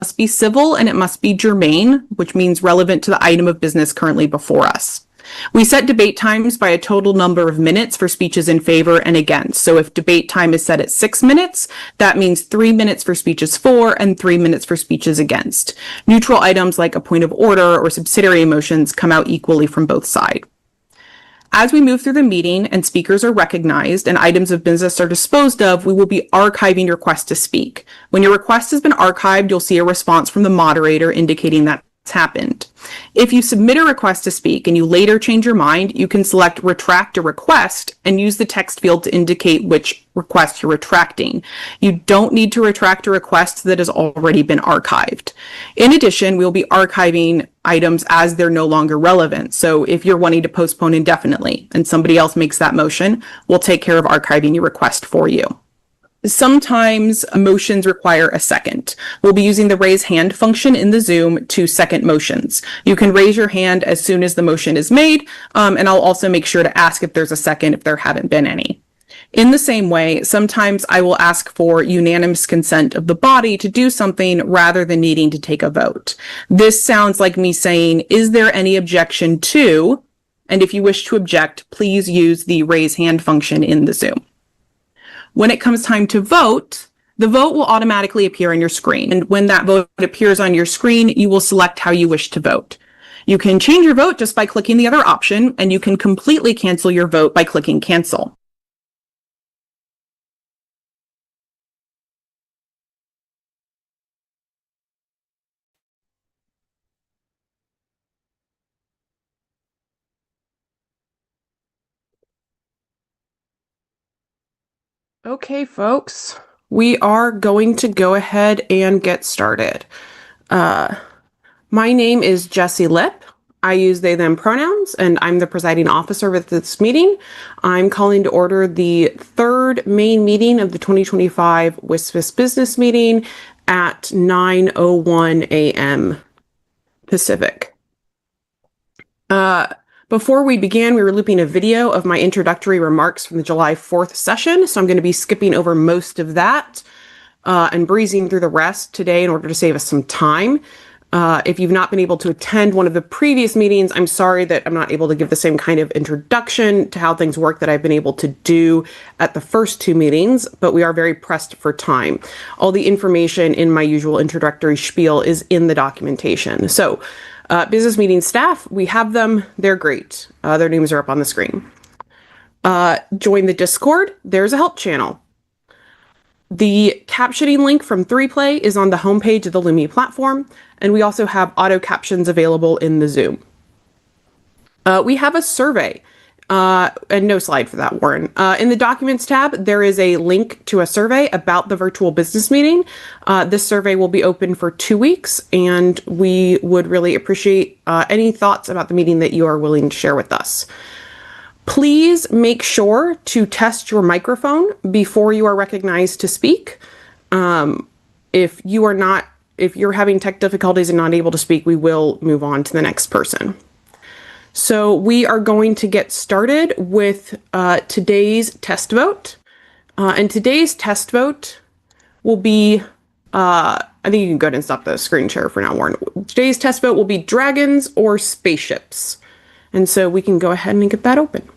must be civil and it must be germane, which means relevant to the item of business currently before us. We set debate times by a total number of minutes for speeches in favor and against. So if debate time is set at 6 minutes, that means 3 minutes for speeches for and 3 minutes for speeches against. Neutral items like a point of order or subsidiary motions come out equally from both sides. As we move through the meeting and speakers are recognized and items of business are disposed of, we will be archiving your request to speak. When your request has been archived, you'll see a response from the moderator indicating that's happened. If you submit a request to speak and you later change your mind, you can select retract a request and use the text field to indicate which request you're retracting. You don't need to retract a request that has already been archived. In addition, we'll be archiving items as they're no longer relevant. So if you're wanting to postpone indefinitely and somebody else makes that motion, we'll take care of archiving your request for you. Sometimes motions require a second. We'll be using the raise hand function in the Zoom to second motions. You can raise your hand as soon as the motion is made, and I'll also make sure to ask if there's a second if there haven't been any. In the same way, sometimes I will ask for unanimous consent of the body to do something rather than needing to take a vote. This sounds like me saying, is there any objection to? And if you wish to object, please use the raise hand function in the Zoom. When it comes time to vote, the vote will automatically appear on your screen. And when that vote appears on your screen, you will select how you wish to vote. You can change your vote just by clicking the other option, and you can completely cancel your vote by clicking cancel. Okay, folks, we are going to go ahead and get started. My name is Jessie Lipp. I use they, them pronouns, and I'm the presiding officer with this meeting. I'm calling to order the third main meeting of the 2025 WSFS business meeting at 9:01 a.m. Pacific. Before we began, we were looping a video of my introductory remarks from the July 4th session, so I'm going to be skipping over most of that and breezing through the rest today in order to save us some time. If you've not been able to attend one of the previous meetings, I'm sorry that I'm not able to give the same kind of introduction to how things work that I've been able to do at the first two meetings, but we are very pressed for time. All the information in my usual introductory spiel is in the documentation. So, business meeting staff, we have them. They're great. Their names are up on the screen. Join the Discord. There's a help channel. The captioning link from 3Play is on the homepage of the Lumi platform, and we also have auto captions available in the Zoom. We have a survey, and no slide for that, Warren. In the Documents tab, there is a link to a survey about the virtual business meeting. This survey will be open for 2 weeks, and we would really appreciate any thoughts about the meeting that you are willing to share with us. Please make sure to test your microphone before you are recognized to speak. If you're having tech difficulties and not able to speak, we will move on to the next person. So we are going to get started with today's test vote. And today's test vote will be, I think you can go ahead and stop the screen share for now, Warren. Today's test vote will be dragons or spaceships. And so we can go ahead and get that open.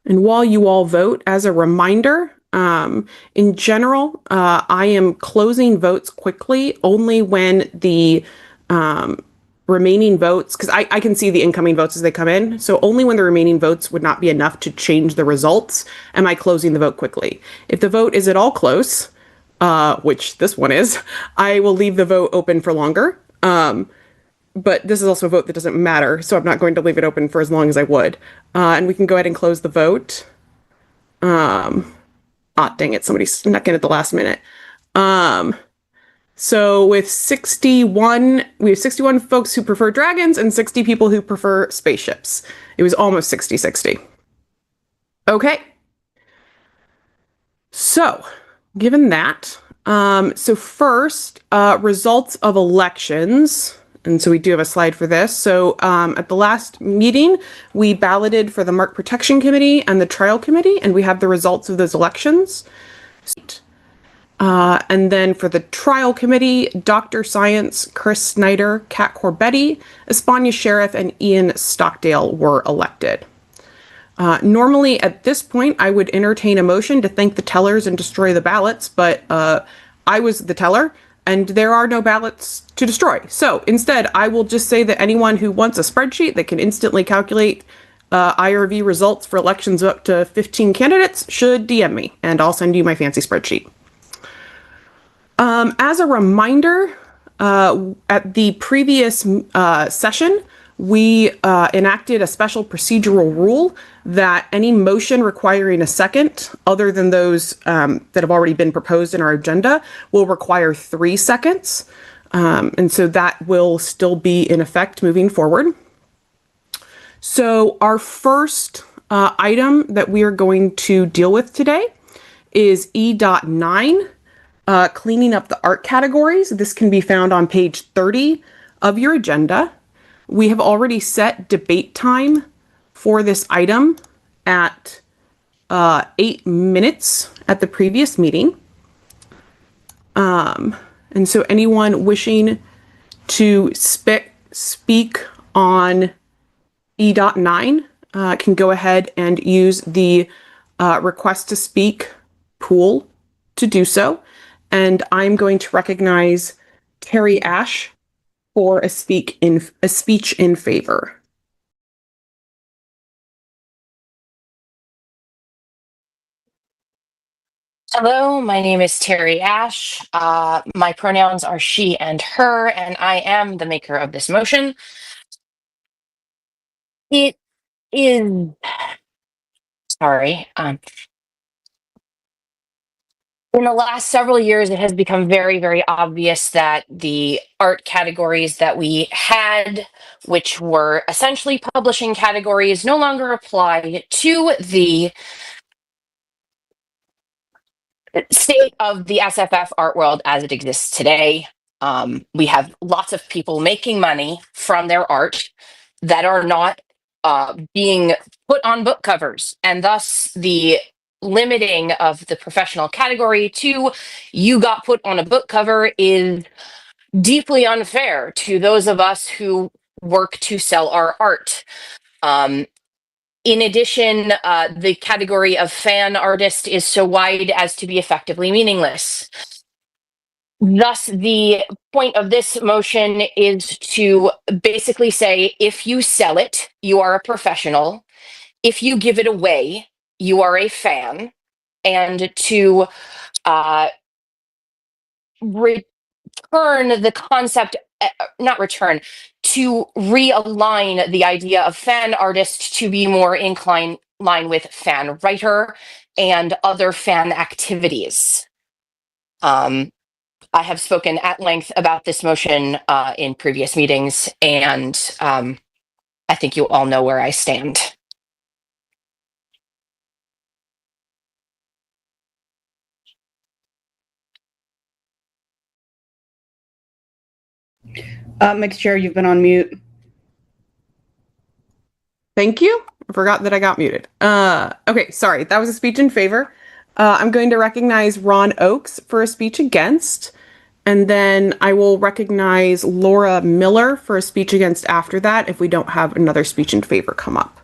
And while you all vote, as a reminder, in general, I am closing votes quickly only when the remaining votes, because I can see the incoming votes as they come in, so only when the remaining votes would not be enough to change the results am I closing the vote quickly. If the vote is at all close, which this one is, I will leave the vote open for longer. But this is also a vote that doesn't matter, so I'm not going to leave it open for as long as I would. And we can go ahead and close the vote. Dang it, somebody snuck in at the last minute. So with 61, we have 61 folks who prefer dragons and 60 people who prefer spaceships. It was almost 60-60. Okay. So, given that, so first, results of elections. And so we do have a slide for this. So at the last meeting, we balloted for the Mark Protection Committee and the Trial Committee, and we have the results of those elections. And then for the trial committee, Dr. Science, Chris Snyder, Kat Corbetti, Espana Sheriff, and Ian Stockdale were elected. Normally at this point, I would entertain a motion to thank the tellers and destroy the ballots, but I was the teller and there are no ballots to destroy. So instead, I will just say that anyone who wants a spreadsheet that can instantly calculate IRV results for elections up to 15 candidates should DM me, and I'll send you my fancy spreadsheet. As a reminder, at the previous session, we enacted a special procedural rule that any motion requiring a second, other than those that have already been proposed in our agenda, will require 3 seconds. And so that will still be in effect moving forward. So our first item that we are going to deal with today is E.9, cleaning up the art categories. This can be found on page 30 of your agenda. We have already set debate time for this item at 8 minutes at the previous meeting. And so anyone wishing to speak on E.9 can go ahead and use the request to speak pool to do so. And I'm going to recognize Terry Ash for a speech in favor. Hello, my name is Terry Ash. My pronouns are she and her, and I am the maker of this motion. It is, sorry, in the last several years, it has become very, very obvious that the art categories that we had, which were essentially publishing categories, no longer apply to the state of the SFF art world as it exists today. We have lots of people making money from their art that are not being put on book covers, and thus the limiting of the professional category to you got put on a book cover is deeply unfair to those of us who work to sell our art. In addition, the category of fan artist is so wide as to be effectively meaningless. Thus, the point of this motion is to basically say, if you sell it, you are a professional. If you give it away, you are a fan. And to return the concept, not return, to realign the idea of fan artist to be more in line with fan writer and other fan activities. I have spoken at length about this motion in previous meetings, and I think you all know where I stand. Mixed Chair, you've been on mute. Thank you. I forgot that I got muted. Okay, sorry. That was a speech in favor. I'm going to recognize Ron Oakes for a speech against, and then I will recognize Laura Miller for a speech against after that if we don't have another speech in favor come up.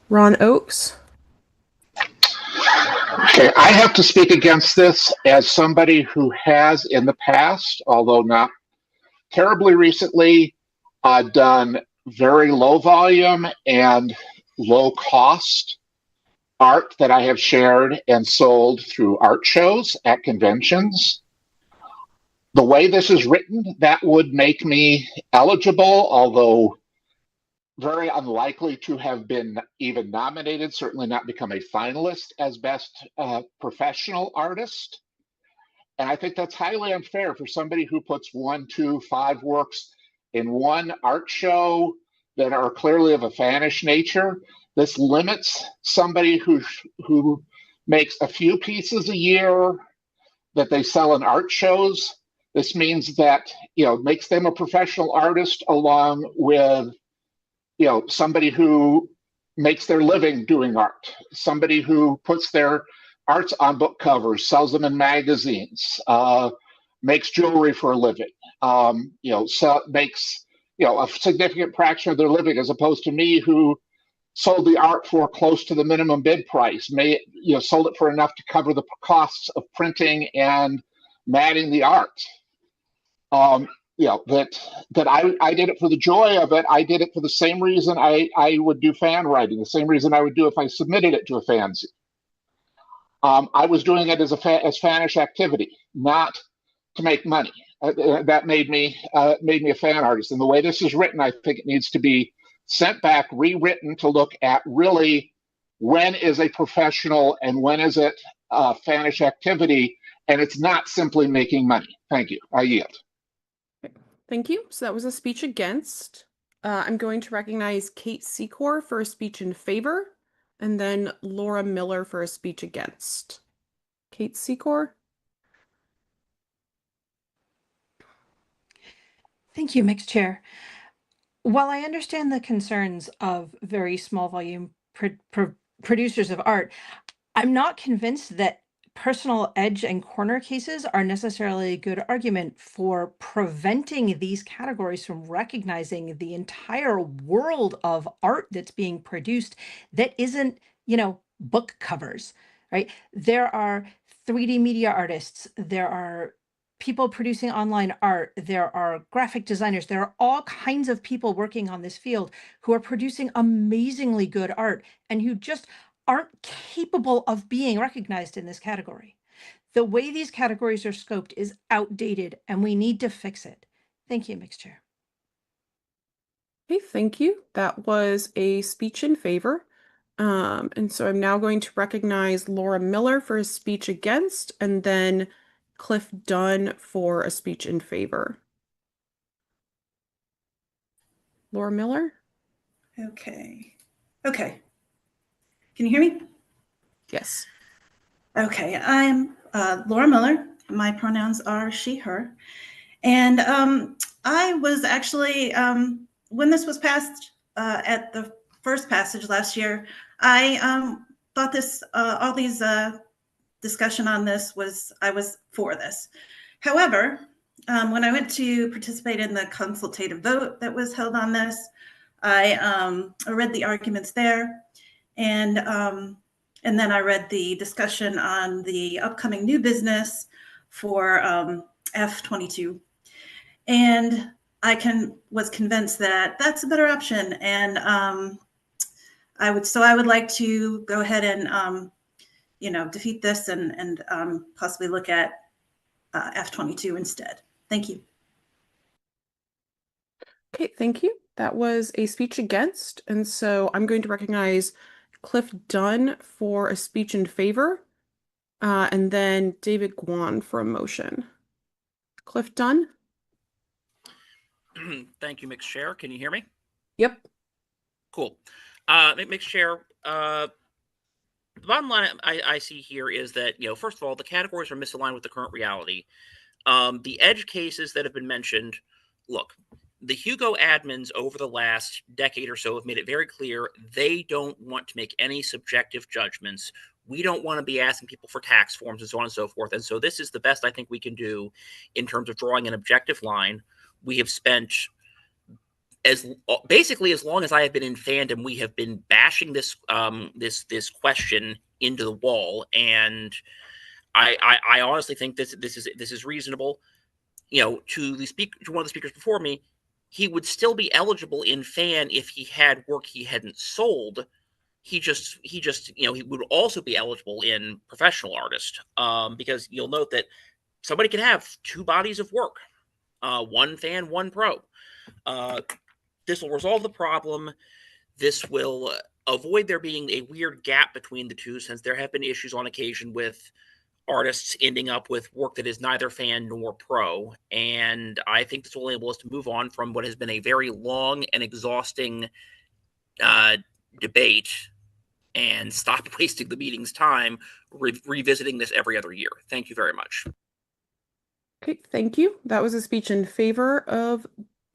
Ron Oakes. Okay, I have to speak against this as somebody who has in the past, although not terribly recently, done very low volume and low cost art that I have shared and sold through art shows at conventions. The way this is written, that would make me eligible, although very unlikely to have been even nominated, certainly not become a finalist as best professional artist. And I think that's highly unfair for somebody who puts 1, 2, 5 works in one art show that are clearly of a fanish nature. This limits somebody who makes a few pieces a year that they sell in art shows. This means that, makes them a professional artist along with, somebody who makes their living doing art, somebody who puts their arts on book covers, sells them in magazines, makes jewelry for a living, makes a significant fraction of their living, as opposed to me, who sold the art for close to the minimum bid price, sold it for enough to cover the costs of printing and matting the art. That I did it for the joy of it. I did it for the same reason I would do fan writing, the same reason I would do if I submitted it to a fanzine. I was doing it as fanish activity, not to make money. That made me a fan artist. And the way this is written, I think it needs to be sent back, rewritten to look at really when is a professional and when is it fanish activity, and it's not simply making money. Thank you. I yield. Thank you. So that was a speech against. I'm going to recognize Kate Secor for a speech in favor, and then Laura Miller for a speech against. Kate Secor. Thank you, Mixed Chair. While I understand the concerns of very small volume producers of art, I'm not convinced that personal edge and corner cases are necessarily a good argument for preventing these categories from recognizing the entire world of art that's being produced that isn't, book covers, right? There are 3D media artists, there are people producing online art, there are graphic designers, there are all kinds of people working on this field who are producing amazingly good art and who just aren't capable of being recognized in this category. The way these categories are scoped is outdated and we need to fix it. Thank you, Mixed Chair. Okay, thank you. That was a speech in favor. And so I'm now going to recognize Laura Miller for a speech against, and then Cliff Dunn for a speech in favor. Laura Miller? Okay. Okay. Can you hear me? Yes. Okay. I'm Laura Miller. My pronouns are she, her. And I was actually, when this was passed at the first passage last year, I thought this, all these discussion on this I was for this. However, when I went to participate in the consultative vote that was held on this, I read the arguments there, and then I read the discussion on the upcoming new business for F22, and I was convinced that that's a better option, and I would like to go ahead and defeat this and possibly look at F22 instead. Thank you. Okay, thank you. That was a speech against, and so I'm going to recognize Cliff Dunn for a speech in favor, and then David Guan for a motion. Cliff Dunn? Thank you, Mixed Chair. Can you hear me? Yep. Cool. Mixed Chair, the bottom line I see here is that, first of all, the categories are misaligned with the current reality. The edge cases that have been mentioned, look, the Hugo admins over the last decade or so have made it very clear they don't want to make any subjective judgments. We don't want to be asking people for tax forms and so on and so forth. And so this is the best I think we can do in terms of drawing an objective line. We have spent basically as long as I have been in fandom, we have been bashing this this question into the wall, and I honestly think this is reasonable. To one of the speakers before me, he would still be eligible in fan if he had work he hadn't sold. He would also be eligible in professional artist, because you'll note that somebody can have two bodies of work, one fan, one pro. This will resolve the problem. This will avoid there being a weird gap between the two, since there have been issues on occasion with artists ending up with work that is neither fan nor pro. And I think this will enable us to move on from what has been a very long and exhausting debate and stop wasting the meeting's time revisiting this every other year. Thank you very much. Okay, thank you. That was a speech in favor of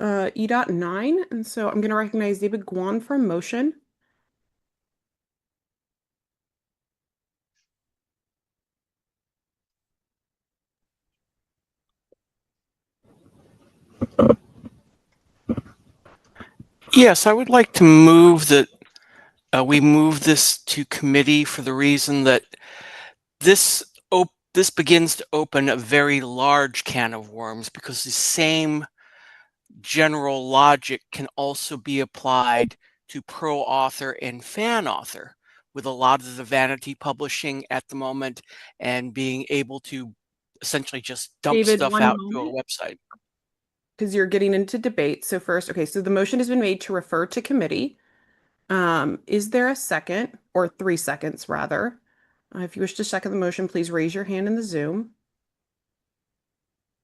E.9, and so I'm going to recognize David Guan for a motion. Yes, I would like to move that we move this to committee for the reason that this begins to open a very large can of worms, because the same general logic can also be applied to pro author and fan author, with a lot of the vanity publishing at the moment and being able to essentially just dump David, stuff one out to a moment, website. because you're getting into debate. So first, okay, so the motion has been made to refer to committee. Is there a second, or 3 seconds rather? If you wish to second the motion, please raise your hand in the Zoom.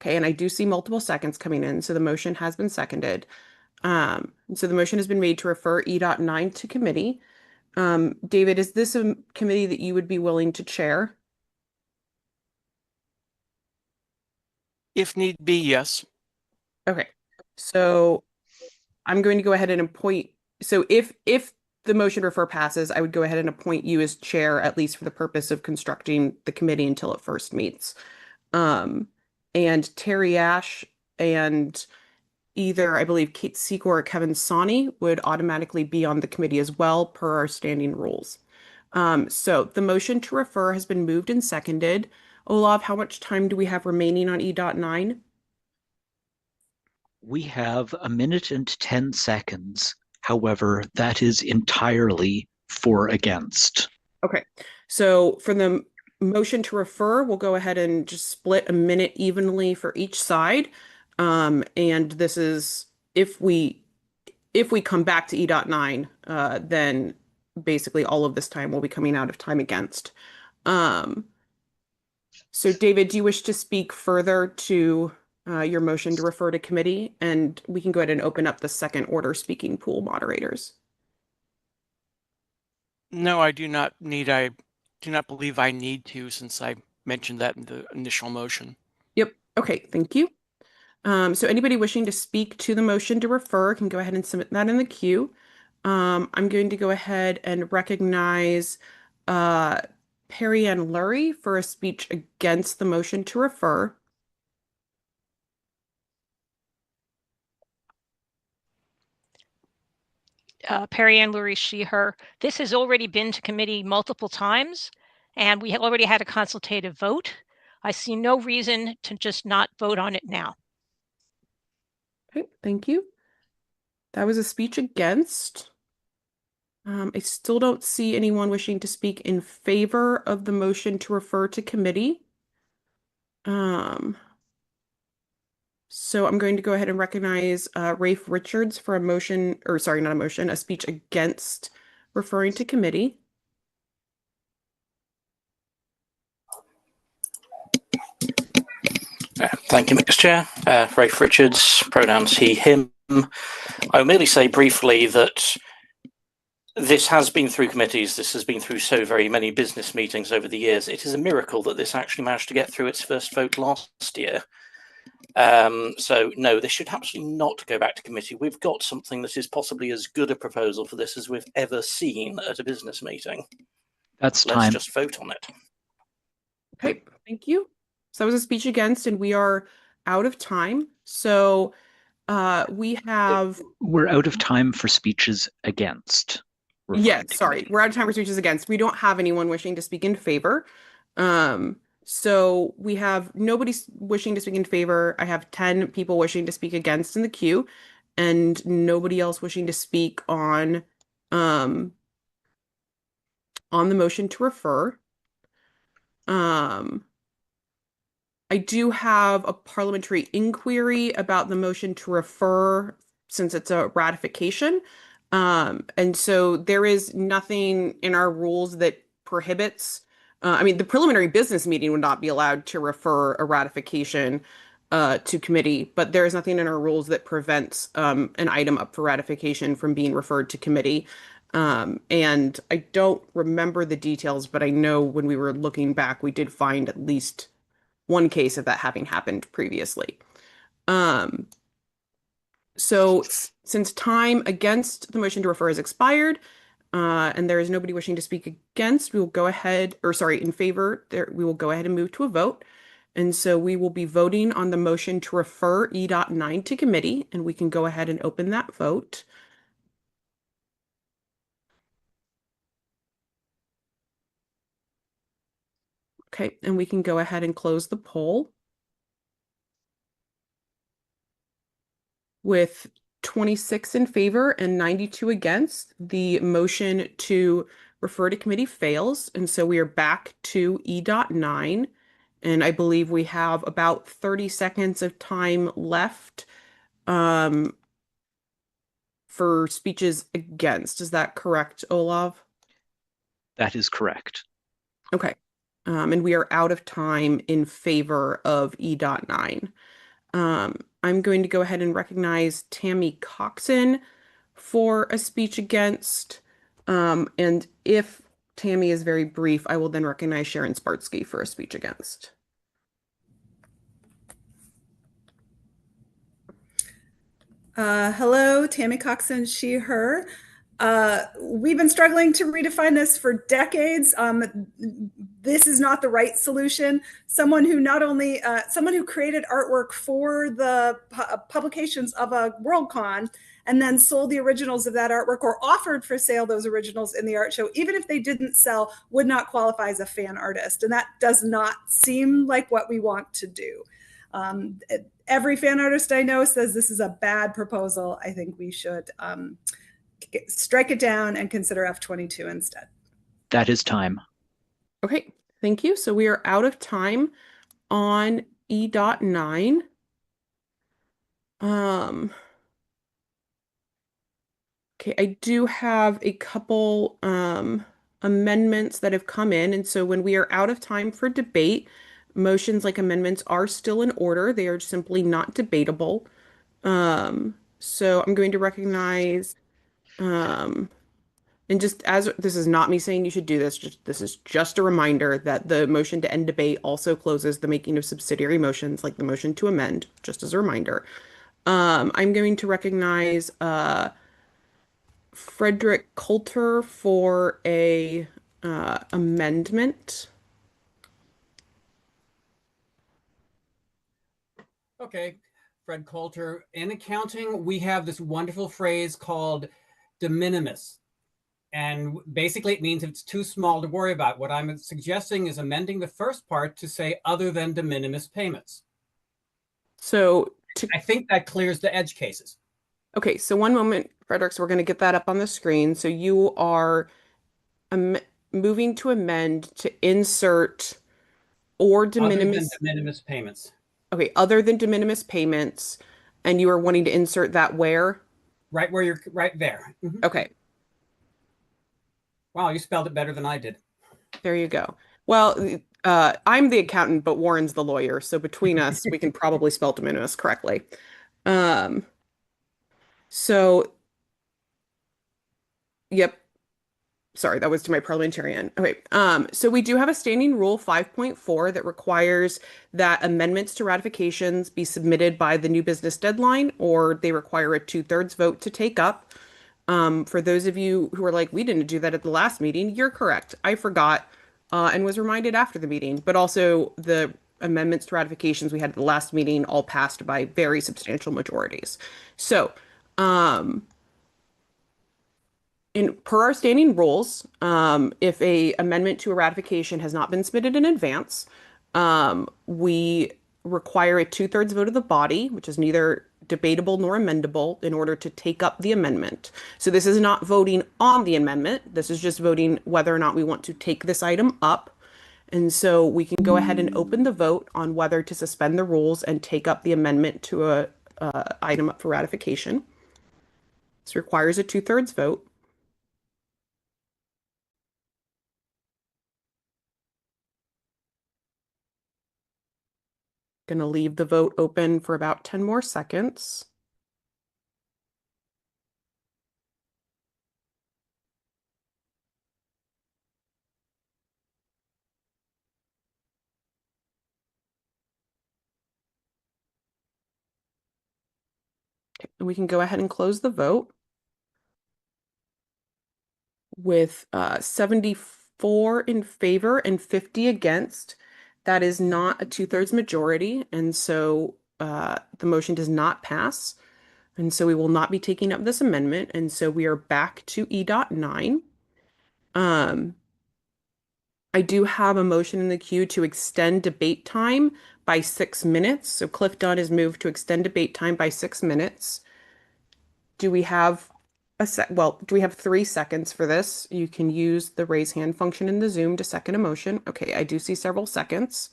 Okay, and I do see multiple seconds coming in, so the motion has been seconded. So the motion has been made to refer E.9 to committee. David, is this a committee that you would be willing to chair? If need be, yes. Okay, so I'm going to go ahead and appoint, so if the motion to refer passes, I would go ahead and appoint you as chair, at least for the purpose of constructing the committee until it first meets. And Terry Ash and either, I believe, Kate Secor or Kevin Sawney would automatically be on the committee as well, per our standing rules. So the motion to refer has been moved and seconded. Olav, how much time do we have remaining on E.9? We have 1 minute and 10 seconds. However, that is entirely for against. Okay, so for the motion to refer, we'll go ahead and just split a minute evenly for each side. And this is if we come back to E.9, then basically all of this time will be coming out of time against. So David, do you wish to speak further to your motion to refer to committee? And we can go ahead and open up the second order speaking pool moderators. No, I do not believe I need to, since I mentioned that in the initial motion. Yep. Okay, thank you. So anybody wishing to speak to the motion to refer can go ahead and submit that in the queue. I'm going to go ahead and recognize Perry Ann Lurie for a speech against the motion to refer. Perry Ann Lurie, she, her. This has already been to committee multiple times, and we have already had a consultative vote. I see no reason to just not vote on it now. Okay, thank you. That was a speech against. I still don't see anyone wishing to speak in favor of the motion to refer to committee. So I'm going to go ahead and recognize Rafe Richards for a motion, or sorry, not a motion, a speech against referring to committee. Thank you, Mr. Chair. Rafe Richards, pronouns he, him. I will merely say briefly that this has been through committees. This has been through so very many business meetings over the years. It is a miracle that this actually managed to get through its first vote last year. So no, this should absolutely not go back to committee. We've got something that is possibly as good a proposal for this as we've ever seen at a business meeting. That's Let's time. just vote on it. Okay, thank you. So that was a speech against, and we are out of time. So we have... We're out of time for speeches against. Yes, sorry. We're out of time for speeches against. We don't have anyone wishing to speak in favor. So we have nobody wishing to speak in favor. I have 10 people wishing to speak against in the queue, and nobody else wishing to speak on the motion to refer. I do have a parliamentary inquiry about the motion to refer, since it's a ratification. And so there is nothing in our rules that prohibits, I mean, the preliminary business meeting would not be allowed to refer a ratification to committee, but there is nothing in our rules that prevents an item up for ratification from being referred to committee. And I don't remember the details, but I know when we were looking back, we did find at least one case of that having happened previously. So since time against the motion to refer has expired, and there is nobody wishing to speak against, we will go ahead, or sorry, in favor, we will go ahead and move to a vote. And so we will be voting on the motion to refer E.9 to committee, and we can go ahead and open that vote. Okay, and we can go ahead and close the poll. With 26 in favor and 92 against, the motion to refer to committee fails. And so we are back to E.9. And I believe we have about 30 seconds of time left for speeches against. Is that correct, Olav? That is correct. Okay. And we are out of time in favor of E.9. I'm going to go ahead and recognize Tammy Coxon for a speech against. And if Tammy is very brief, I will then recognize Sharon Spartsky for a speech against. Hello, Tammy Coxon, she, her. We've been struggling to redefine this for decades. This is not the right solution. Someone who not only, someone who created artwork for the publications of a Worldcon and then sold the originals of that artwork or offered for sale those originals in the art show, even if they didn't sell, would not qualify as a fan artist. And that does not seem like what we want to do. Every fan artist I know says this is a bad proposal. I think we should strike it down and consider F-22 instead. That is time. Okay, thank you. So we are out of time on E.9. Okay, I do have a couple amendments that have come in. And so when we are out of time for debate, motions like amendments are still in order. They are simply not debatable. So I'm going to recognize, and just as this is not me saying you should do this, this is just a reminder that the motion to end debate also closes the making of subsidiary motions like the motion to amend, just as a reminder. I'm going to recognize Frederick Coulter for a amendment. Okay, Fred Coulter. In accounting, we have this wonderful phrase called de minimis. And basically it means if it's too small to worry about. What I'm suggesting is amending the first part to say other than de minimis payments. So I think that clears the edge cases. Okay, so one moment, Frederick, so we're going to get that up on the screen. So you are moving to amend to insert or de minimis. Other than de minimis payments. Okay, other than de minimis payments, and you are wanting to insert that where? Right where you're, right there. Mm-hmm. Okay. Wow, you spelled it better than I did. There you go. Well, I'm the accountant, but Warren's the lawyer. So between us, we can probably spell de minimis correctly. So, yep. Sorry, that was to my parliamentarian. Okay. So we do have a standing rule 5.4 that requires that amendments to ratifications be submitted by the new business deadline, or they require a 2/3 vote to take up. For those of you who are like, we didn't do that at the last meeting, you're correct. I forgot and was reminded after the meeting, but also the amendments to ratifications we had at the last meeting all passed by very substantial majorities. So, per our standing rules, if a amendment to a ratification has not been submitted in advance, we require a 2/3 vote of the body, which is neither debatable nor amendable, in order to take up the amendment. So this is not voting on the amendment. This is just voting whether or not we want to take this item up. And so we can go ahead and open the vote on whether to suspend the rules and take up the amendment to a item up for ratification. This requires a 2/3 vote. Going to leave the vote open for about 10 more seconds. Okay, and we can go ahead and close the vote. With 74 in favor and 50 against, That is not a 2/3 majority, and so the motion does not pass. And so we will not be taking up this amendment, and so we are back to E.9. I do have a motion in the queue to extend debate time by 6 minutes. So Cliff Dunn has moved to extend debate time by 6 minutes. Do we have do we have 3 seconds for this? You can use the raise hand function in the Zoom to second a motion. Okay, I do see several seconds.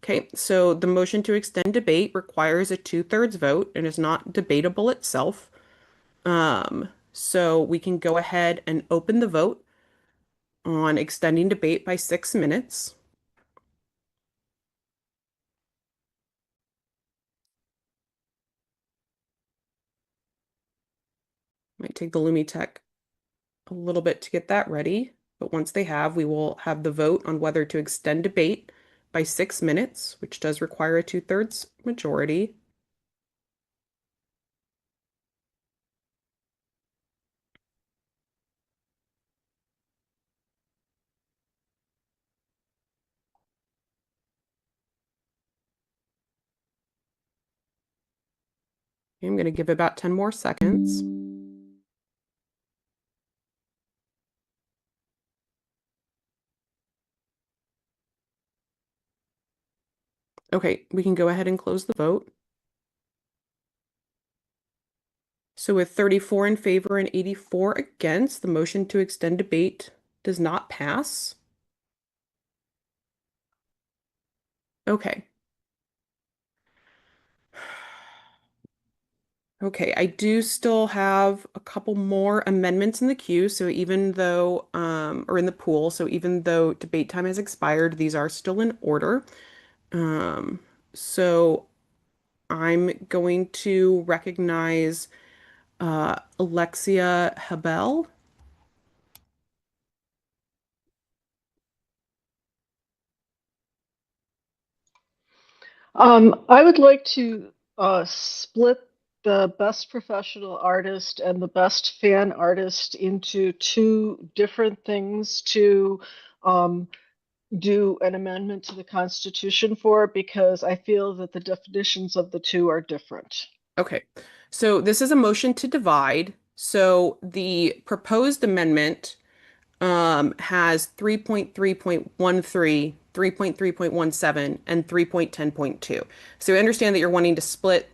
Okay, so the motion to extend debate requires a 2/3 vote and is not debatable itself. So we can go ahead and open the vote on extending debate by 6 minutes. Might take the LumiTech a little bit to get that ready, but once they have, we will have the vote on whether to extend debate by 6 minutes, which does require a 2/3 majority. I'm going to give about 10 more seconds. Okay, we can go ahead and close the vote. So with 34 in favor and 84 against, the motion to extend debate does not pass. Okay. Okay, I do still have a couple more amendments in the queue, so even though, or in the pool, so even though debate time has expired, these are still in order. So I'm going to recognize Alexia Habel. I would like to split the best professional artist and the best fan artist into two different things to do an amendment to the Constitution for, because I feel that the definitions of the two are different. Okay, so this is a motion to divide. So the proposed amendment has 3.3.13, 3.3.17, and 3.10.2. So I understand that you're wanting to split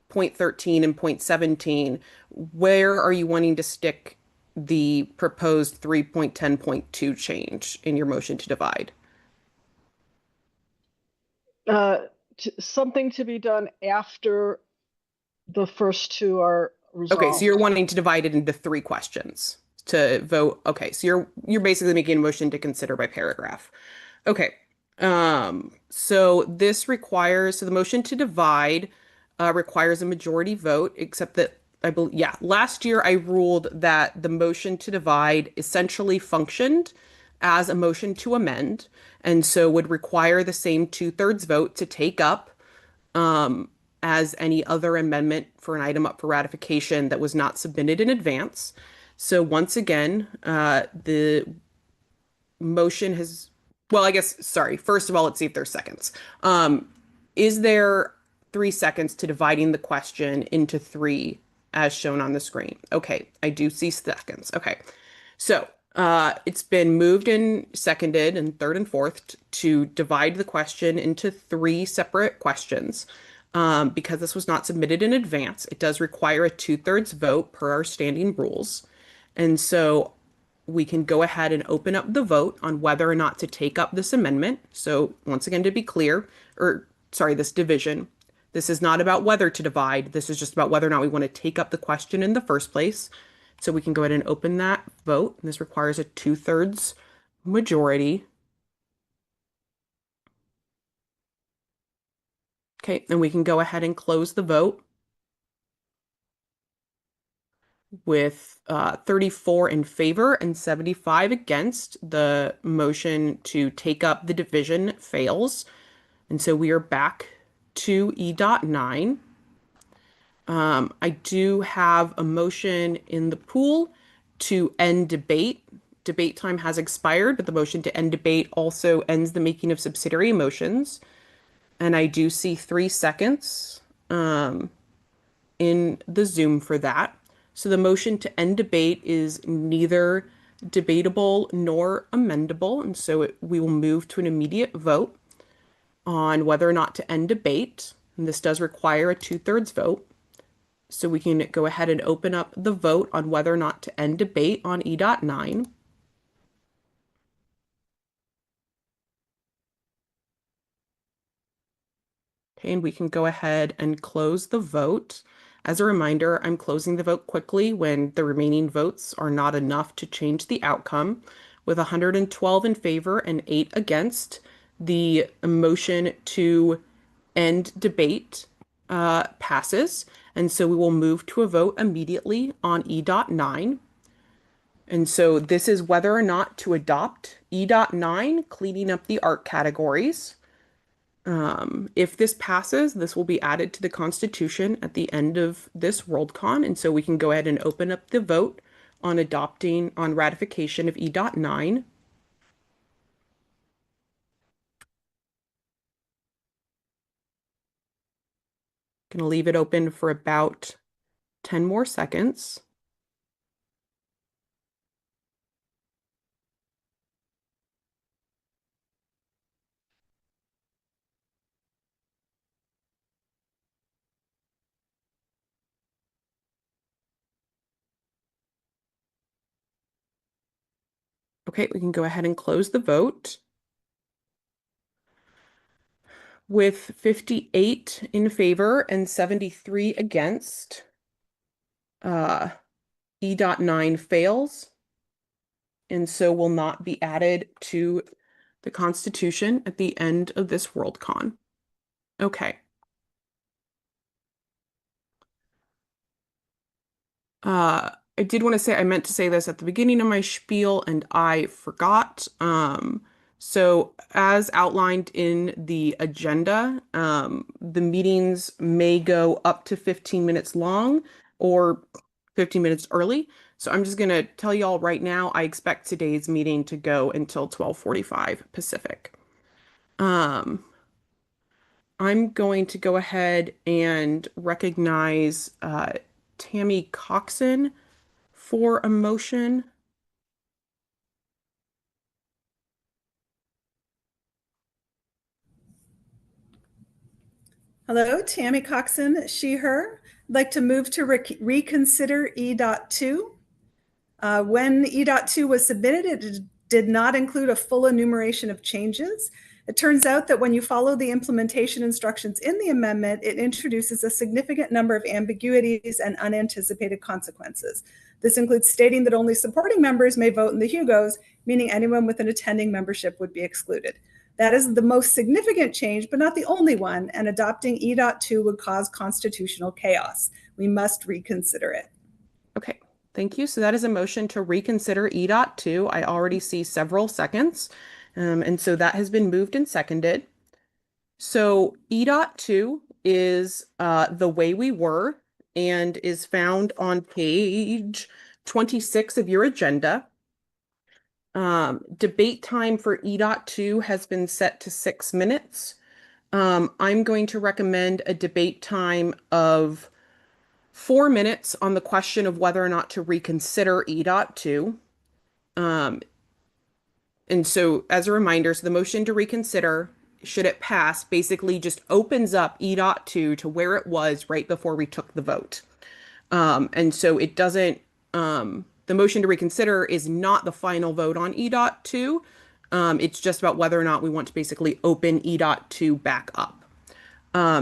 0.13 and 0.17. Where are you wanting to stick the proposed 3.10.2 change in your motion to divide? Something to be done after the first two are resolved. Okay, so you're wanting to divide it into 3 questions to vote. Okay, so you're basically making a motion to consider by paragraph. Okay. So this requires, so the motion to divide requires a majority vote, except that I believe, yeah, last year I ruled that the motion to divide essentially functioned as a motion to amend, and so would require the same 2/3 vote to take up as any other amendment for an item up for ratification that was not submitted in advance. So once again, the motion has, well, I guess, sorry. First of all, let's see if there's seconds. Is there 3 seconds to dividing the question into 3 as shown on the screen? Okay, I do see seconds. Okay, so it's been moved and seconded and third and fourth to divide the question into 3 separate questions. Because this was not submitted in advance, it does require a 2/3 vote per our standing rules. And so we can go ahead and open up the vote on whether or not to take up this amendment. So once again, to be clear, or sorry, this division, this is not about whether to divide. This is just about whether or not we want to take up the question in the first place. So we can go ahead and open that vote. And this requires a 2/3 majority. Okay, and we can go ahead and close the vote with 34 in favor and 75 against. The motion to take up the division fails. And so we are back to E.9. I do have a motion in the pool to end debate debate time has expired, but the motion to end debate also ends the making of subsidiary motions. And I do see 3 seconds in the Zoom for that. So the motion to end debate is neither debatable nor amendable. And so we will move to an immediate vote on whether or not to end debate. And this does require a 2/3 vote. So we can go ahead and open up the vote on whether or not to end debate on E.9. Okay, and we can go ahead and close the vote. As a reminder, I'm closing the vote quickly when the remaining votes are not enough to change the outcome. With 112 in favor and 8 against, the motion to end debate passes. And so we will move to a vote immediately on E.9. And so this is whether or not to adopt E.9, cleaning up the art categories. If this passes, this will be added to the Constitution at the end of this Worldcon. And so we can go ahead and open up the vote on ratification of E.9. Gonna leave it open for about 10 more seconds. Okay, we can go ahead and close the vote. With 58 in favor and 73 against, E.9 fails, and so will not be added to the Constitution at the end of this Worldcon. Okay. I did want to say, I meant to say this at the beginning of my spiel and I forgot. So as outlined in the agenda, the meetings may go up to 15 minutes long or 15 minutes early. So I'm just going to tell you all right now, I expect today's meeting to go until 12:45 Pacific. I'm going to go ahead and recognize Tammy Coxon for a motion. Hello, Tammy Coxon, she, her. I'd like to move to reconsider E.2. When E.2 was submitted, it did not include a full enumeration of changes. It turns out that when you follow the implementation instructions in the amendment, it introduces a significant number of ambiguities and unanticipated consequences. This includes stating that only supporting members may vote in the Hugos, meaning anyone with an attending membership would be excluded. That is the most significant change, but not the only one, and adopting E.2 would cause constitutional chaos. We must reconsider it. Okay, thank you. So that is a motion to reconsider E.2. I already see several seconds. And so that has been moved and seconded. So E.2 is the way we were and is found on page 26 of your agenda. Debate time for E.2 has been set to 6 minutes. I'm going to recommend a debate time of 4 minutes on the question of whether or not to reconsider E.2. And so as a reminder, so the motion to reconsider, should it pass, basically just opens up E.2 to where it was right before we took the vote. And so it doesn't, the motion to reconsider is not the final vote on E.2. It's just about whether or not we want to basically open E.2 back up.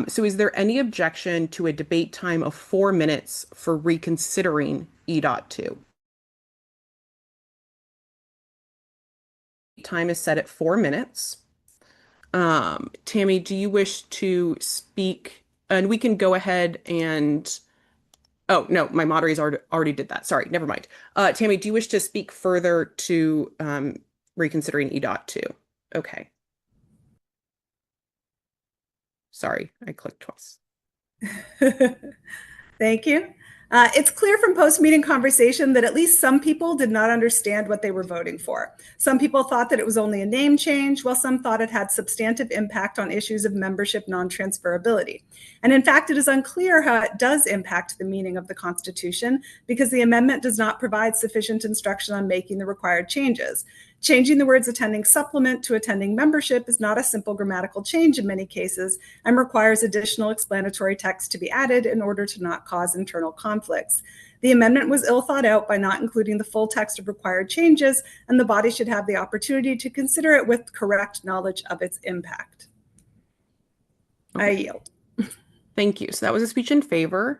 So is there any objection to a debate time of 4 minutes for reconsidering E.2? Time is set at 4 minutes. Tammy, do you wish to speak? And we can go ahead and, oh, no, my moderators already did that. Sorry, never mind. Tammy, do you wish to speak further to reconsidering E.2? Okay. Sorry, I clicked twice. Thank you. It's clear from post-meeting conversation that at least some people did not understand what they were voting for. Some people thought that it was only a name change, while some thought it had substantive impact on issues of membership non-transferability. And in fact, it is unclear how it does impact the meaning of the Constitution because the amendment does not provide sufficient instruction on making the required changes. Changing the words attending supplement to attending membership is not a simple grammatical change in many cases and requires additional explanatory text to be added in order to not cause internal conflicts. The amendment was ill thought out by not including the full text of required changes, and the body should have the opportunity to consider it with correct knowledge of its impact. Okay. I yield. Thank you. So that was a speech in favor.